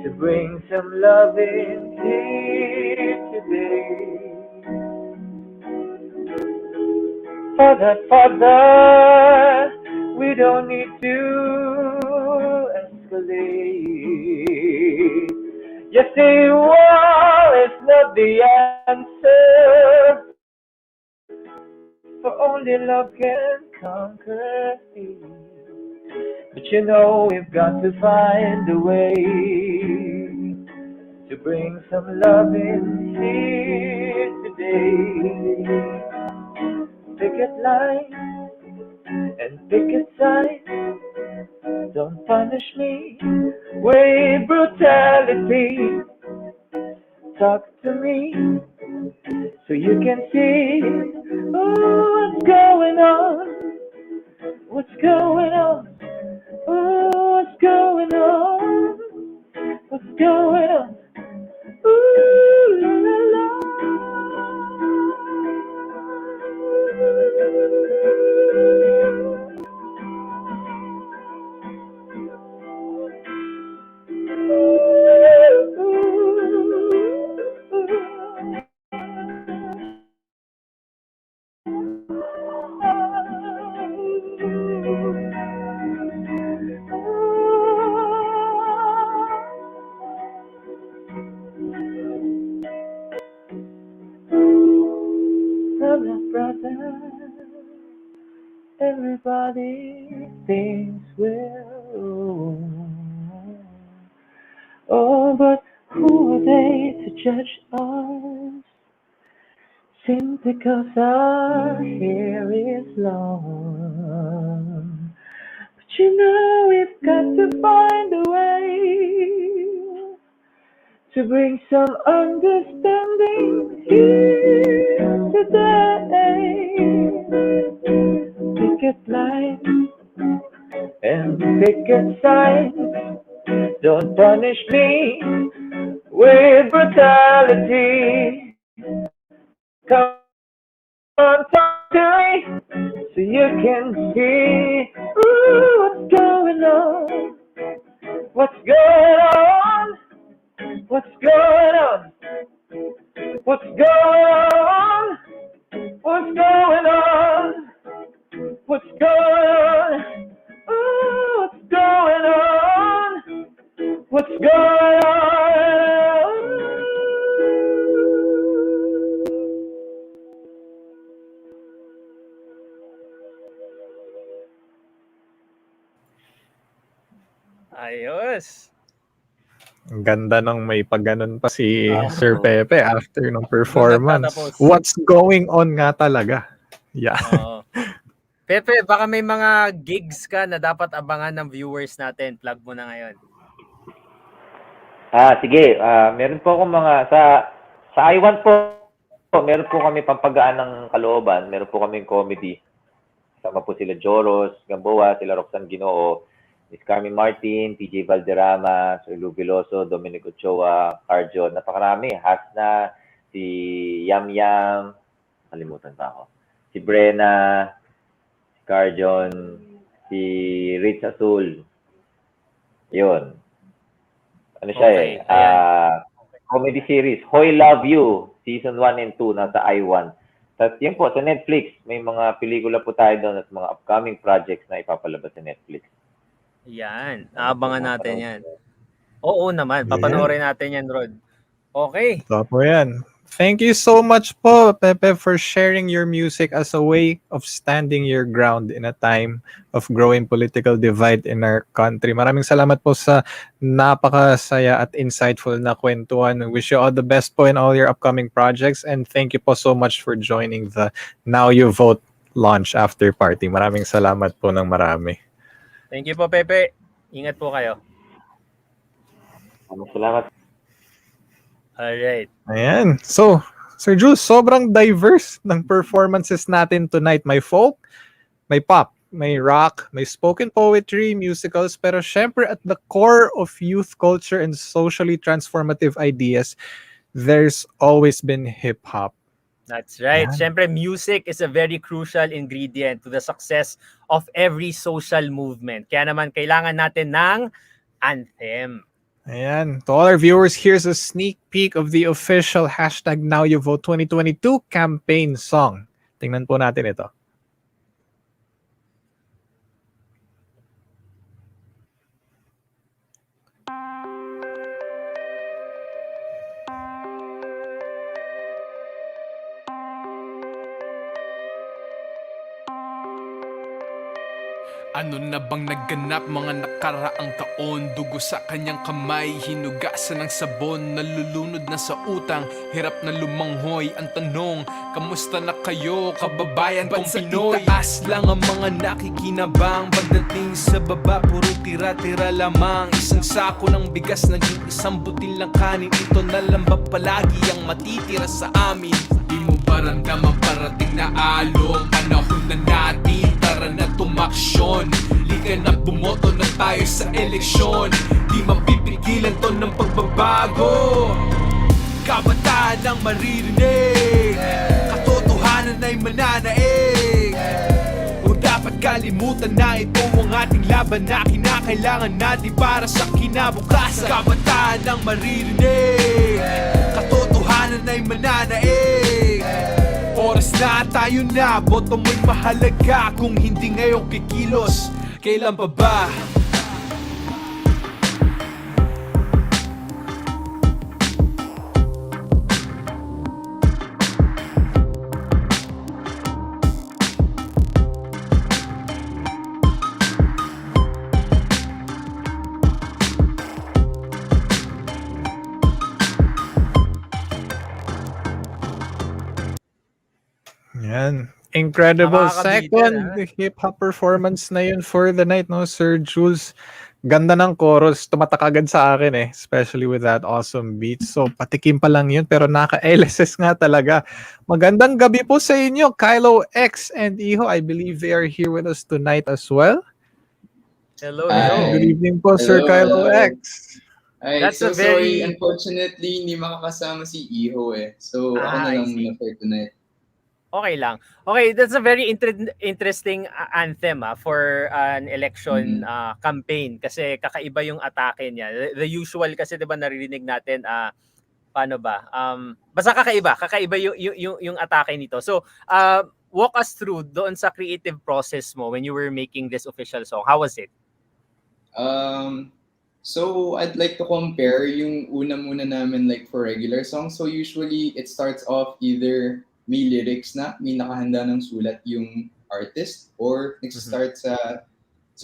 to bring some love in here today. Father, we don't need to escalate. Just say war is not the answer, for only love can conquer hate. But you know we've got to find a way to bring some love in here today. Picket line and picket sign. Don't punish me with brutality. Talk to me so you can see what's going on. What's going on? What's going on? What's going on? Ooh, la, la, la. these things will. Oh, but who are they to judge us? Simply 'cause our hair is long. But you know we've got to find a way to bring some understanding here today. Pick a light and pick a side. Don't punish me with brutality. Come on, talk to me so you can see what's going on. What's going on? What's going on? What's going on? What's going on? What's going on? Oh, what's going on? What's going on? Ayos. Ang ganda nung may pagganon pa si Oo. Sir Pepe after ng Doon performance. nagtatapos. What's going on nga talaga? Yeah. Oo. Pepe, baka may mga gigs ka na dapat abangan ng viewers natin. Plug mo na ngayon. Sige. Meron po akong mga sa I1 po. Meron po kami pampagaan ng kalooban. Meron po kaming comedy. Sama po sila Joros, Gamboa, sila Roxanne Ginoo, Miss Carmen Martin, TJ Valderrama, Sir Lou Veloso, Dominic Ochoa, Carjo, napakarami. Hasna, si Yam Yam, kalimutan pa ako. Si Brenna, si Carjon, si Rich Azul. Yun. Ano siya Okay, comedy series, Hoy Love You, Season 1 and 2, nasa I1. Tapos yun po, sa Netflix, may mga pelikula po tayo doon at mga upcoming projects na ipapalabas sa Netflix. Yan. Aabangan natin yan. Oo naman. Papanoorin natin yan, Rod. Okay. Tapo yan. Thank you so much po, Pepe, for sharing your music as a way of standing your ground in a time of growing political divide in our country. Maraming salamat po sa napakasaya at insightful na kwentuhan. We wish you all the best po in all your upcoming projects, and thank you po so much for joining the Now You Vote launch after party. Maraming salamat po ng marami. Thank you po, Pepe. Ingat po kayo. Salamat. Alright. Ayan. So, Sir Jules, sobrang diverse ng performances natin tonight. May folk, may pop, may rock, may spoken poetry, musicals, pero syempre at the core of youth culture and socially transformative ideas, there's always been hip-hop. That's right. Yan. Siyempre, music is a very crucial ingredient to the success of every social movement. Kaya naman, kailangan natin ng anthem. Ayan. To all our viewers, here's a sneak peek of the official hashtag Now You Vote 2022 campaign song. Tingnan po natin ito. Ano na bang nagganap mga nakaraang taon? Dugo sa kanyang kamay, hinugasan ng sabon. Nalulunod na sa utang, hirap na lumanghoy. Ang tanong, kamusta na kayo, kababayan kong Pinoy? Itaas lang ang mga nakikinabang. Pagdating sa baba, puro tira-tira lamang. Isang sako ng bigas, naging isang butil ng kanin. Ito na lang ba palagi ang matitira sa amin? Di mo ba ramdam ang parating na along? Panahon na natin, tara na tumaksyon. Lika na bumoto na tayo sa eleksyon. Di mapipigilan to ng pagbabago. Kabataan ang maririnig, katotohanan ay mananaig. O dapat kalimutan na ito ang ating laban na kinakailangan natin para sa kinabukasan. Kabataan ang maririnig, katotohanan ay mananaig. Oras na tayo na, boto mo'y mahalaga. Kung hindi ngayon kikilos, kailan pa ba? Incredible Nakakabida na. second hip-hop performance na yun for the night, no, Sir Jules? Ganda ng chorus, tumatak agad sa akin eh, especially with that awesome beat. So, patikim pa lang yun, pero naka-LSS nga talaga. Magandang gabi po sa inyo, Kylo X and Iho. I believe they are here with us tonight as well. Hello, Good hello. evening po, Sir Hello, Kylo hello. X. Ay, That's so a sorry. very... Unfortunately, hindi makakasama si Iho eh. So, ako na I lang see. muna for tonight. Okay lang. Okay, that's a very interesting anthem for an election campaign kasi kakaiba yung atake niya. The usual kasi 'di ba naririnig natin paano ba? Basta kakaiba yung atake nito. So, walk us through doon sa creative process mo when you were making this official song. How was it? So I'd like to compare yung una muna namin like for regular songs. So usually it starts off either may lyrics na, may nakahanda ng sulat yung artist, or nag-start sa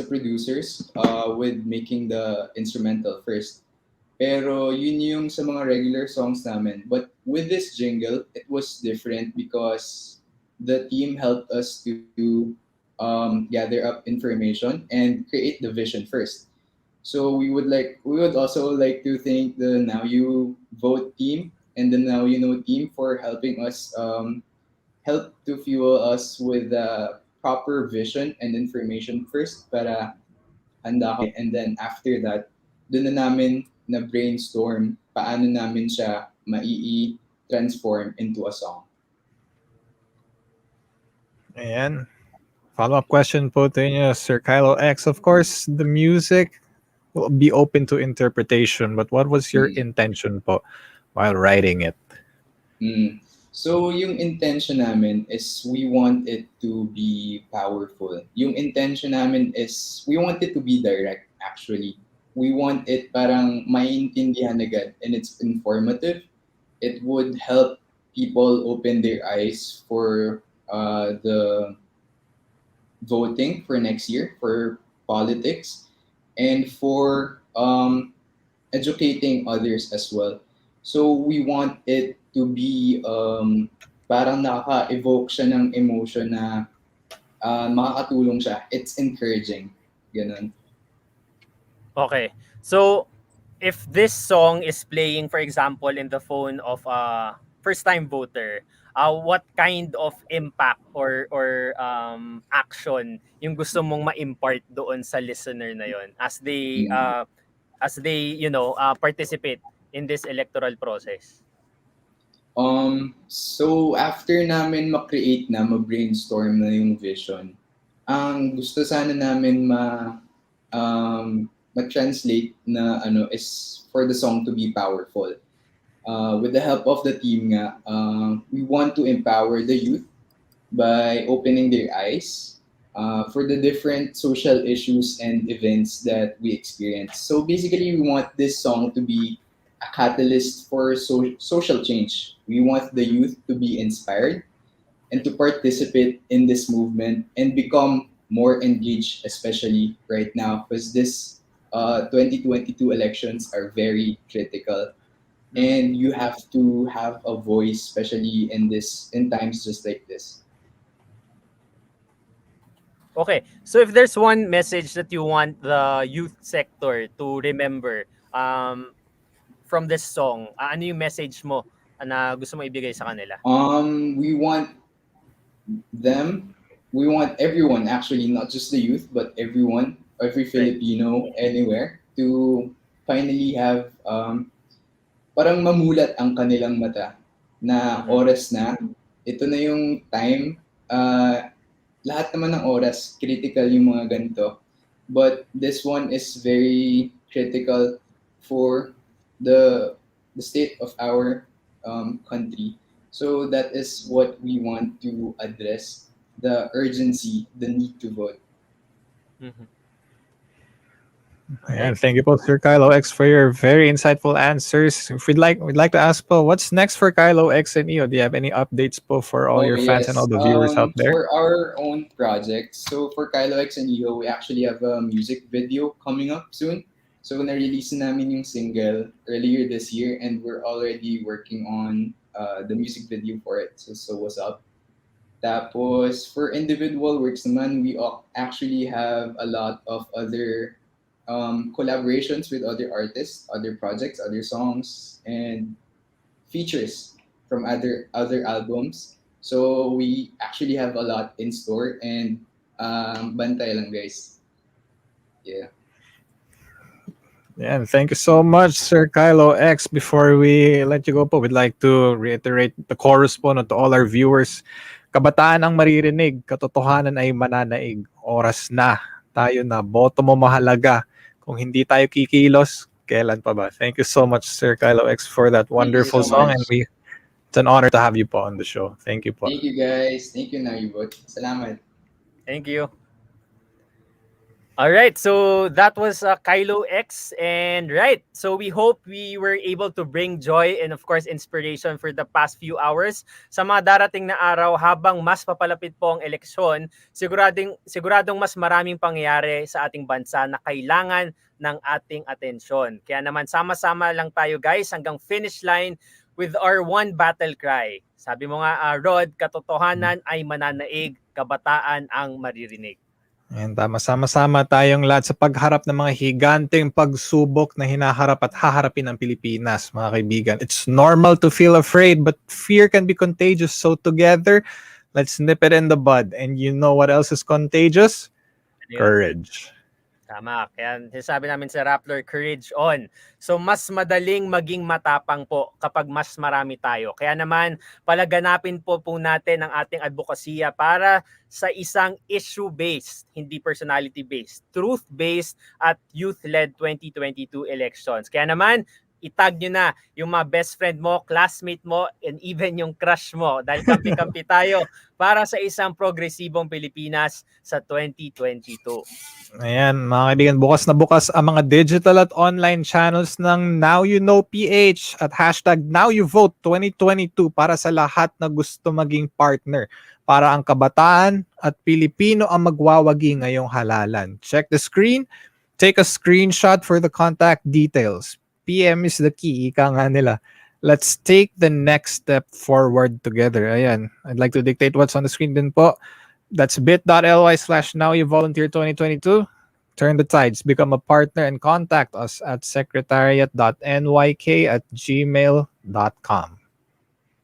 producers with making the instrumental first. Pero yun yung sa mga regular songs namin. But with this jingle, it was different because the team helped us to gather up information and create the vision first. So we would also like to thank the Now You Vote team and the Now You Know team for helping us help to fuel us with proper vision and information first para handa kami. And then after that, doon na namin na brainstorm paano namin siya transform into a song. Ayan. Follow-up question po to inyo, Sir Kylo X. Of course, the music will be open to interpretation, but what was your intention po while writing it? So yung intention namin is we want it to be powerful. Yung intention namin is we want it to be direct actually. We want it parang maintindihan agad and it's informative. It would help people open their eyes for the voting for next year for politics and for educating others as well. So we want it to be parang nakaka-evoke siya ng emotion na makakatulong siya. It's encouraging. Ganun. Okay. So, if this song is playing, for example, in the phone of a first-time voter, what kind of impact or action yung gusto mong ma-impart doon sa listener na yon as they participate in this electoral process? So after namin ma-create na, ma-brainstorm na yung vision, ang gusto sana namin ma-translate na is for the song to be powerful. With the help of the team nga, we want to empower the youth by opening their eyes for the different social issues and events that we experience. So basically, we want this song to be a catalyst for social change. We want the youth to be inspired and to participate in this movement and become more engaged, especially right now, because this 2022 elections are very critical. And you have to have a voice, especially in times just like this. Okay, so if there's one message that you want the youth sector to remember from this song, ano yung message mo na gusto mo ibigay sa kanila? We want everyone actually, not just the youth, but everyone, every Filipino, anywhere, to finally have parang mamulat ang kanilang mata na oras na. Ito na yung time. Lahat naman ng oras, critical yung mga ganito. But this one is very critical for the state of our country. So that is what we want to address, the urgency, the need to vote. Ayan, thank you po, Sir Kylo X, for your very insightful answers. If we'd like to ask po, what's next for Kylo X and Io? Do you have any updates po for all your fans and all the viewers out there? For our own projects, so for Kylo X and Io, we actually have a music video coming up soon. So na-release namin yung single earlier this year and we're already working on the music video for it. So what's up? Tapos, for individual works naman, we actually have a lot of other collaborations with other artists, other projects, other songs, and features from other albums. So we actually have a lot in store and bantay lang guys. Yeah. Yeah, and thank you so much, Sir Kylo X. Before we let you go po, we'd like to reiterate the chorus po no, to all our viewers. Kabataan ang maririnig, katotohanan ay mananaig. Oras na, tayo na, boto mo mahalaga. Kung hindi tayo kikilos, kailan pa ba? Thank you so much, Sir Kylo X, for that Thank you wonderful so song. much. And it's an honor to have you po on the show. Thank you po. Thank you guys. Thank you Naibot. Salamat. Thank you. All right, so that was Kylo X, and right, so we hope we were able to bring joy and of course inspiration for the past few hours. Sa mga darating na araw, habang mas papalapit po ang eleksyon, siguradong mas maraming pangyayari sa ating bansa na kailangan ng ating atensyon. Kaya naman sama-sama lang tayo guys hanggang finish line with our one battle cry. Sabi mo nga, Rod, katotohanan ay mananaig, kabataan ang maririnig. And tama, sama-sama tayong lahat sa pagharap ng mga higanteng pagsubok na hinaharap at haharapin ng Pilipinas, mga kaibigan. It's normal to feel afraid, but fear can be contagious. So together, let's nip it in the bud. And you know what else is contagious? Courage. Tama. Kaya sinasabi namin sa Rappler, courage on. So mas madaling maging matapang po kapag mas marami tayo. Kaya naman, palaganapin po natin ang ating advokasya para sa isang issue-based, hindi personality-based, truth-based at youth-led 2022 elections. Kaya naman, itag nyo na yung mga best friend mo, classmate mo, and even yung crush mo. Dahil kampi-kampi tayo para sa isang progresibong Pilipinas sa 2022. Ayan, mga kaibigan, bukas na bukas ang mga digital at online channels ng Now You Know PH at hashtag Now You Vote 2022 para sa lahat na gusto maging partner. Para ang kabataan at Pilipino ang magwawagi ngayong halalan. Check the screen, take a screenshot for the contact details. PM is the key, ika nga nila. Let's take the next step forward together. Ayan, I'd like to dictate what's on the screen din po. That's bit.ly/nowYouVolunteer2022. Turn the tides, become a partner, and contact us at secretariat.nyk@gmail.com.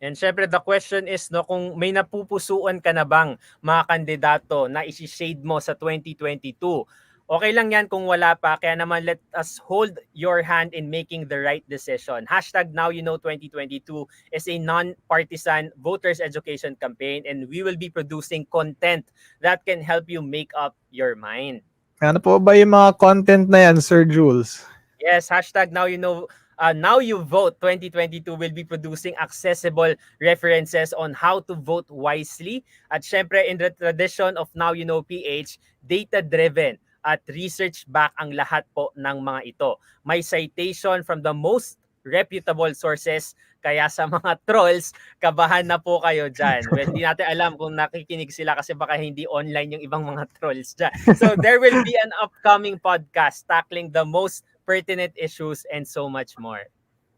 And syempre, the question is, no, kung may napupusuan ka na bang mga kandidato na isi-shade mo sa 2022, okay lang yan kung wala pa. Kaya naman, let us hold your hand in making the right decision. Hashtag Now You Know 2022 is a non-partisan voters education campaign, and we will be producing content that can help you make up your mind. Ano po ba yung mga content na yan, Sir Jules? Yes, hashtag Now You Know, Now You Vote 2022 will be producing accessible references on how to vote wisely. At syempre, in the tradition of Now You Know PH, data-driven at research back ang lahat po ng mga ito. May citation from the most reputable sources, kaya sa mga trolls, kabahan na po kayo dyan. Well, hindi natin alam kung nakikinig sila kasi baka hindi online yung ibang mga trolls dyan. So there will be an upcoming podcast tackling the most pertinent issues and so much more.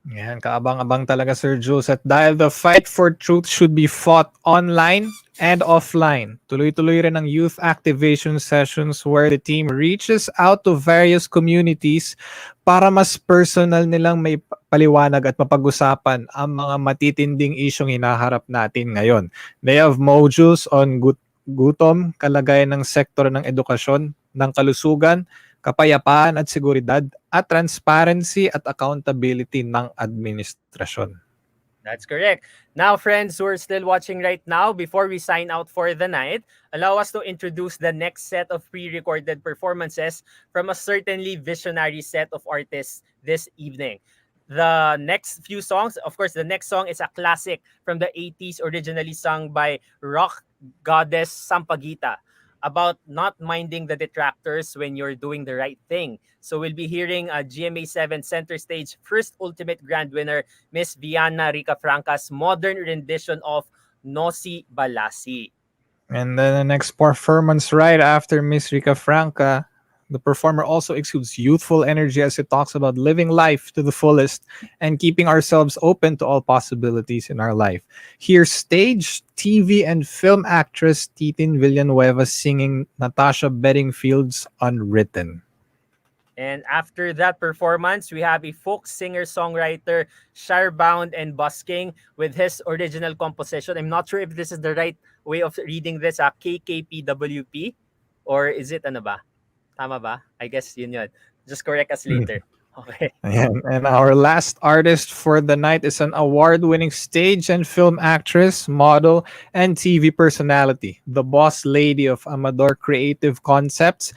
Yan, kaabang-abang talaga, Sir Jules. At dahil the fight for truth should be fought online and offline, tuloy-tuloy rin ang youth activation sessions where the team reaches out to various communities para mas personal nilang may paliwanag at mapag-usapan ang mga matitinding isyong hinaharap natin ngayon. They have modules on gutom, kalagayan ng sektor ng edukasyon, ng kalusugan, kapayapaan at seguridad, at transparency at accountability ng administrasyon. That's correct. Now, friends who are still watching right now, before we sign out for the night, allow us to introduce the next set of pre-recorded performances from a certainly visionary set of artists this evening. The next few songs, of course, the next song is a classic from the 80s, originally sung by rock goddess Sampaguita, about not minding the detractors when you're doing the right thing. So we'll be hearing GMA7 Center Stage first ultimate grand winner, Miss Vianna Ricafranca's modern rendition of Nosi Balasi. And then the next performance right after Miss Ricafranca, The performer also exudes youthful energy as it talks about living life to the fullest and keeping ourselves open to all possibilities in our life. Here's stage, TV, and film actress Titin Villanueva singing Natasha Bedingfield's Unwritten. And after that performance, we have a folk singer-songwriter, Shirebound and Busking with his original composition. I'm not sure if this is the right way of reading this, KKPWP, or is it ano ba? Tama ba? I guess yun. Just correct us later. Okay. And our last artist for the night is an award-winning stage and film actress, model, and TV personality, the boss lady of Amador Creative Concepts,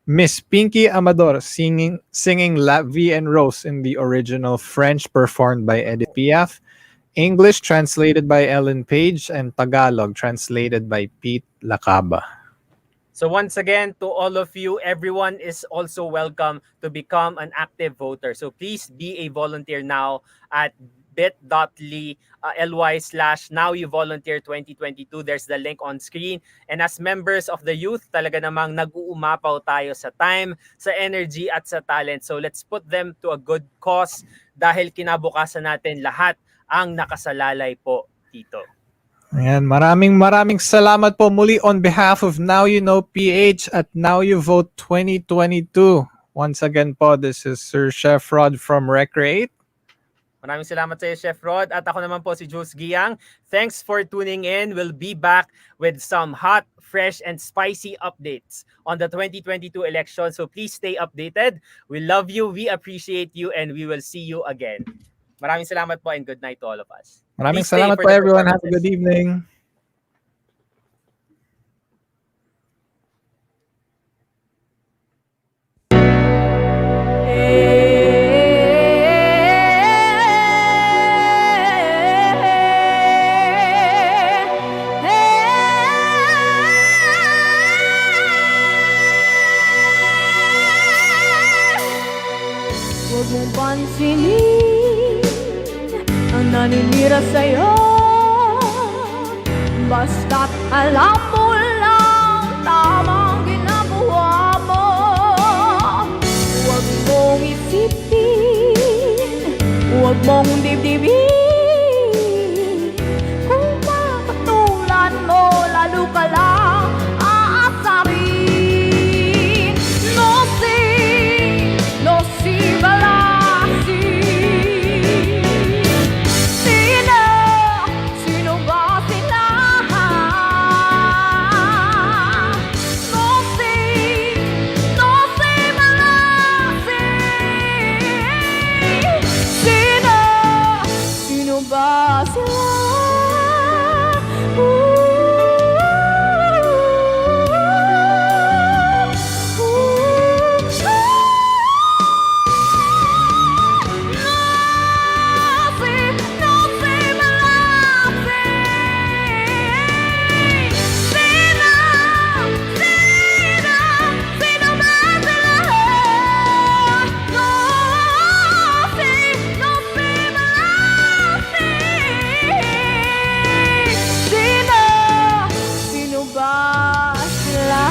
Miss Pinky Amador, singing La Vie en Rose in the original French performed by Edith Piaf, English translated by Ellen Page, and Tagalog translated by Pete Lacaba. So once again, to all of you, everyone is also welcome to become an active voter. So please be a volunteer now at bit.ly/nowYouVolunteer2022. There's the link on screen. And as members of the youth, talaga namang nag-uumapaw tayo sa time, sa energy, at sa talent. So let's put them to a good cause dahil kinabukasan natin lahat ang nakasalalay po dito. Ayan, maraming salamat po muli on behalf of Now You Know PH at Now You Vote 2022. Once again po, this is Sir Chef Rod from Recreate. Maraming salamat sa iyo, Chef Rod. At ako naman po si Jules Guiang. Thanks for tuning in. We'll be back with some hot, fresh, and spicy updates on the 2022 election. So please stay updated. We love you, we appreciate you, and we will see you again. Maraming salamat po and good night to all of us. Maraming Please stay salamat for po the everyone. Have a performances. good evening. Huwag mong pansinin ang naninira sa'yo. Basta't alam mo lang tamang ginagawa mo. Huwag mong isipin, huwag mong dibdibin. Kung papatulan mo, lalo ka lang aasarin. No si balasi. Sino ba sila? No si balasi. Sino ba sila? Sino ba sila?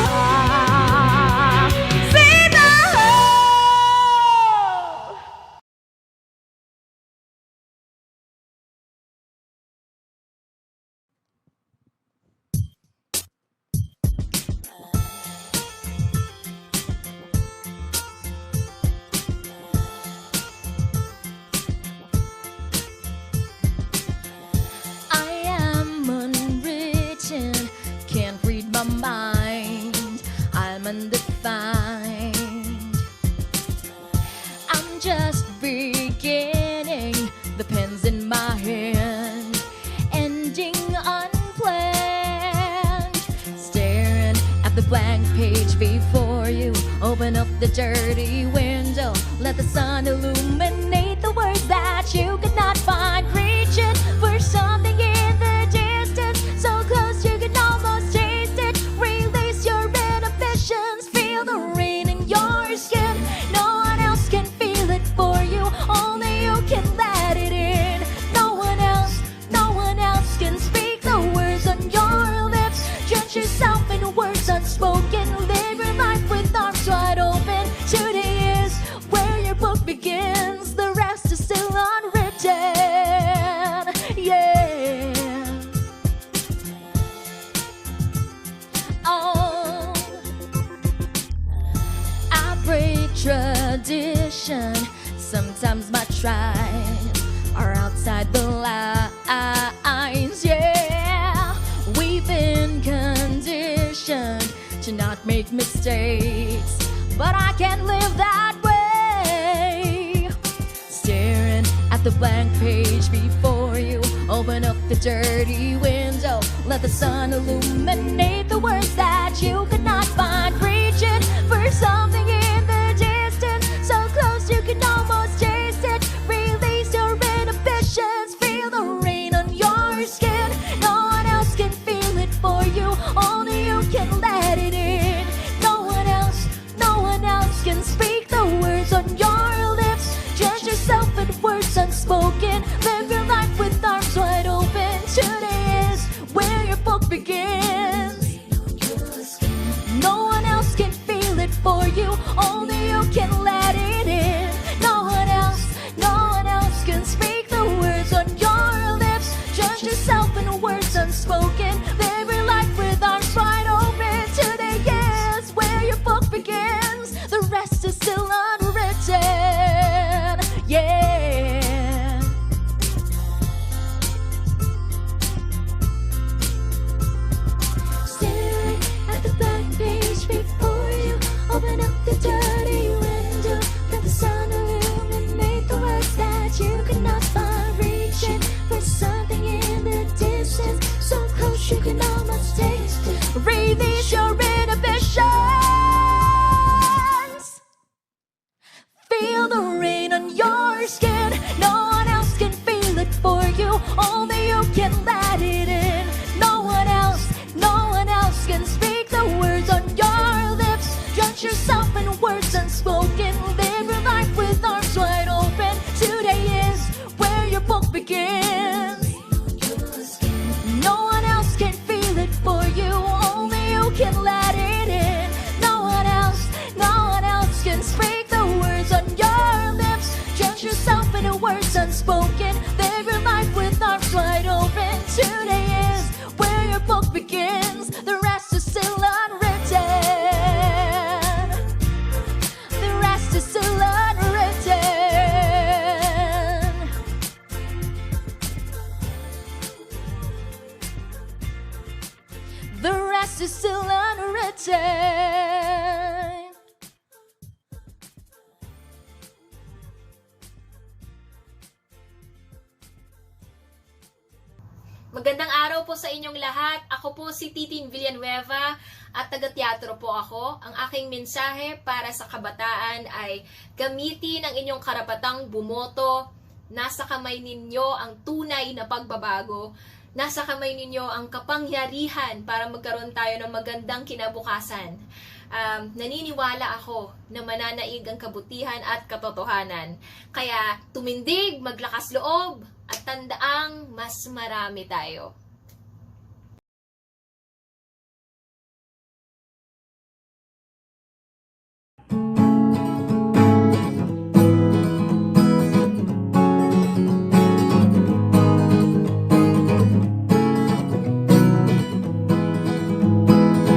I am unwritten, can't read my mind. I'm undefined. I'm just beginning, the pen's in my hand, ending unplanned. Staring at the blank page before you, open up the dirty window, let the sun illuminate the words that you could not find. Reaching for something in the distance, so close you can almost taste it. Release your inhibitions, feel the rain in your skin. No one else can feel it for you, only you can let it in. No one else can speak the words on your lips. Drench yourself in words unspoken, live your life with arms wide open. tradition. Sometimes my tribes are outside the lines. Yeah, we've been conditioned to not make mistakes, but I can't live that way. Staring at the blank page before you, open up the dirty window, let the sun illuminate the words that you could not find. Reaching for something in the distance, so close you can almost taste it. Release your inhibitions, feel the rain on your skin. No one else can feel it for you, only you can let it in. No one else can speak the words on your lips. Judge yourself at words unspoken. Live your life with arms wide open. Today is where your book begins. No one else can feel it for you, only you can let it in. No one else can speak the words on your lips. Judge yourself in words unspoken. Live your life with arms wide open. Today is where your book begins. The rest is still unwritten. Yeah. Staring at the blank page before you, open up the dirty window, let the sun illuminate the words that you cannot find. Reaching for something in the distance, so close you can almost taste it. Release your inhibitions. Feel the rain on your skin. No one else can feel it for you, only you can let it in. No one else can speak the words on your lips. Judge yourself in words unspoken. Live your life with arms wide open. Today is where your book begins. No one else can feel it for you, only you can let it in. No one else can speak the words on your lips. Judge yourself in words unspoken. Live your life with arms wide open. Today is where your book begins. The rest is still unwritten. The rest is still unwritten. The rest is still unwritten. Magandang araw po sa inyong lahat. Ako po si Titin Villanueva at taga-teatro po ako. Ang aking mensahe para sa kabataan ay gamitin ang inyong karapatang bumoto. Nasa kamay ninyo ang tunay na pagbabago. Nasa kamay ninyo ang kapangyarihan para magkaroon tayo ng magandang kinabukasan. Naniniwala ako na mananaig ang kabutihan at katotohanan. Kaya tumindig, maglakas loob, at tandaang mas marami tayo.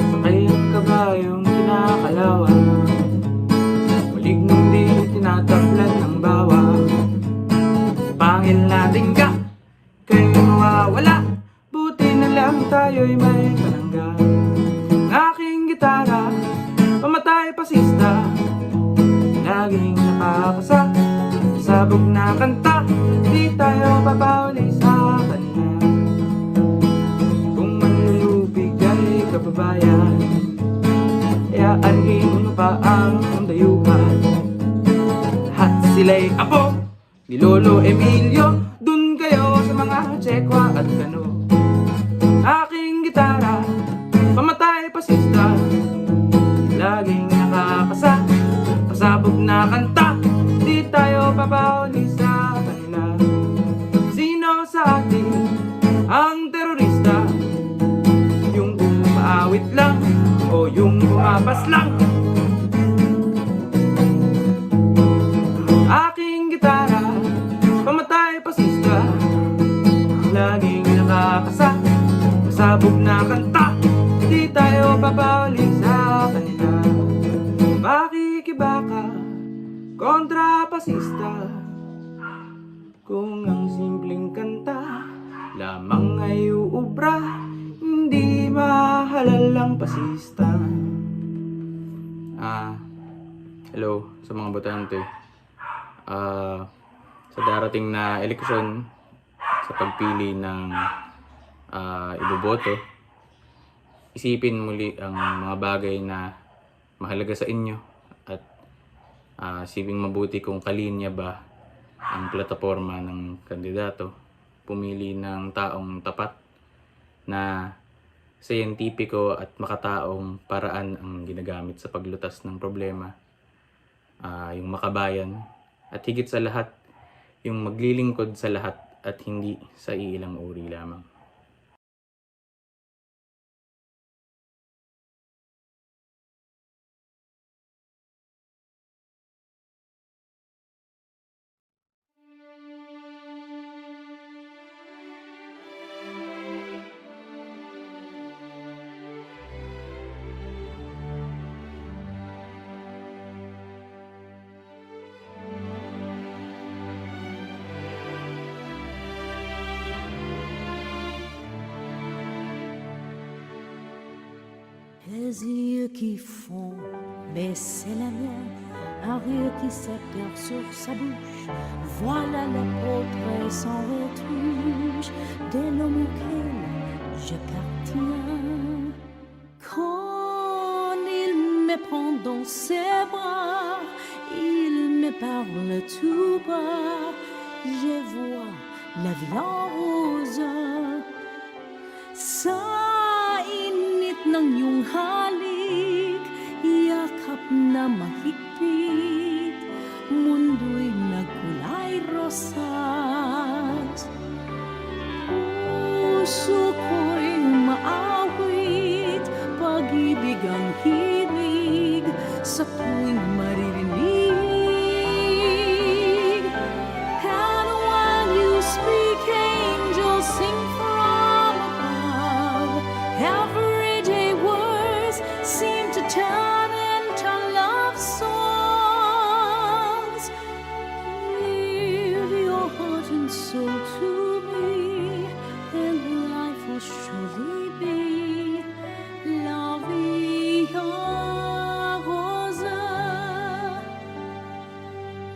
Sakay ang kabayong kinakalawan, mulig nung di tinatablan ng bawang. Pangil natin ka, kayo mawawala, buti na lang tayo'y may palangga. Ang aking gitara, pamatay pasista, laging napapasa, sabog na kanta, di tayo papauli sa kanila. Kung manlulupig ay kababayan, kaya alhin mo pa ang dayuhan. Lahat sila'y apo ni Lolo Emilio, dun kayo sa mga tsekwa at kano. Aking gitara, pamatay pasista, laging nakakasa, pasabog na kanta, di tayo papauli sa kanila. Sino sa atin ang terorista? Yung umaawit lang o yung bumapas lang? Aking gitara, pamatay pasista, laging nakakasa, pasabog na kanta, di tayo papauli sa kanila. Pakikibaka kontrapasista. Kung ang simpleng kanta lamang ay uubra, hindi mahalalang pasista. Hello sa mga botante. Sa darating na eleksyon, sa pagpili ng iboboto, isipin muli ang mga bagay na mahalaga sa inyo at isipin mabuti kung kalinya ba ang plataforma ng kandidato. Pumili ng taong tapat na siyentipiko at makataong paraan ang ginagamit sa paglutas ng problema. Yung makabayan at higit sa lahat, yung maglilingkod sa lahat at hindi sa iilang uri lamang. Les yeux qui font baisser la mienne, un rire qui s'éperle sur sa bouche. Voilà l'apôtre sans retouche de l'homme auquel j'appartiens. Quand il me prend dans ses bras, il me parle tout bas. Je vois la vie en rose. Sa init ng iyong halik, yakap na mahigpit, mundo'y nagkulay rosas. Puso ko'y maawit, pag-ibig ang himig, sa tuwing maririnig. And when you speak, angels sing from above. Everyday words seem to turn into love songs. Give your heart and soul to me, and life will surely be la vie en rose.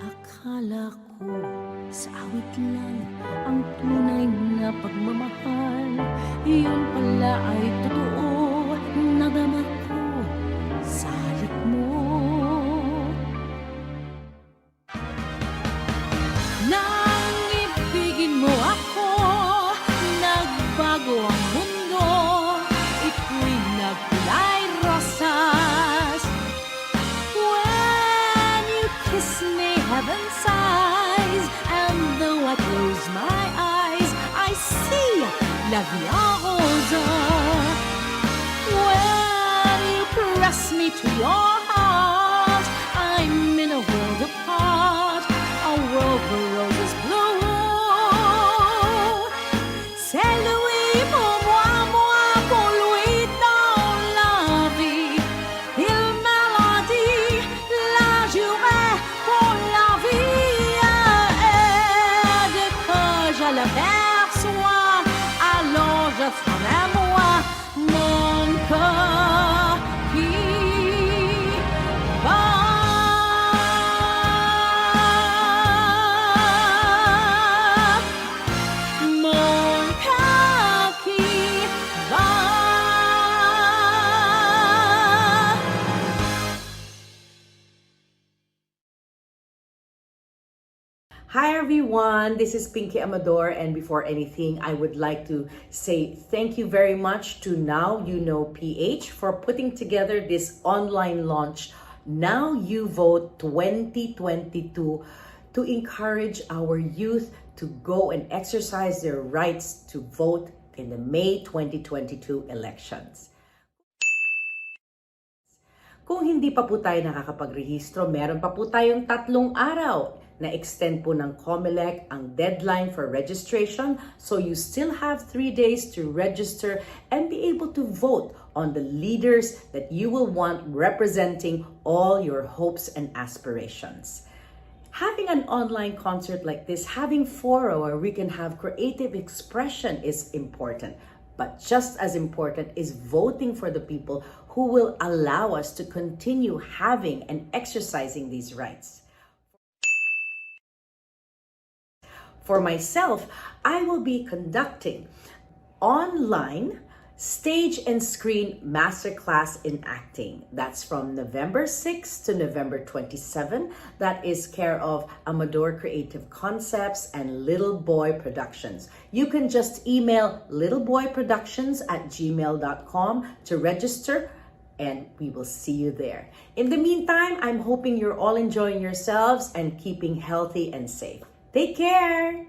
Akala ko sa awit lang ang tunay na pagmamahal, iyon pala ay totoo. Nadama ko sa halik mo. Nang ibigin mo ako, nagbago ang mundo. Ito'y nagkulay rosas. When you kiss me, heaven sighs, and though I close my eyes, I see la vie en rose. When you press me to your heart, I'm in a world apart, a world where roses bloom. C'est lui pour moi, moi pour lui dans la vie. Il me l'a dit, la journée pour la vie. Et dès que je l'aperçois, alors je sens à moi mon cœur qui bat. Mon cœur qui bat. Hi everyone, this is Pinky Amador, and before anything, I would like to say thank you very much to Now You Know PH for putting together this online launch, Now You Vote 2022, to encourage our youth to go and exercise their rights to vote in the May 2022 elections. Kung hindi pa po tayo nakakapagrehistro, meron pa po tayong 3 araw na extend po ng COMELEC ang deadline for registration, so you still have 3 days to register and be able to vote on the leaders that you will want representing all your hopes and aspirations. Having an online concert like this, having fora where we can have creative expression is important. But just as important is voting for the people who will allow us to continue having and exercising these rights. For myself, I will be conducting online stage and screen masterclass in acting. That's from November 6 to November 27. That is care of Amador Creative Concepts and Little Boy Productions. You can just email littleboyproductions@gmail.com to register, and we will see you there. In the meantime, I'm hoping you're all enjoying yourselves and keeping healthy and safe. Take care!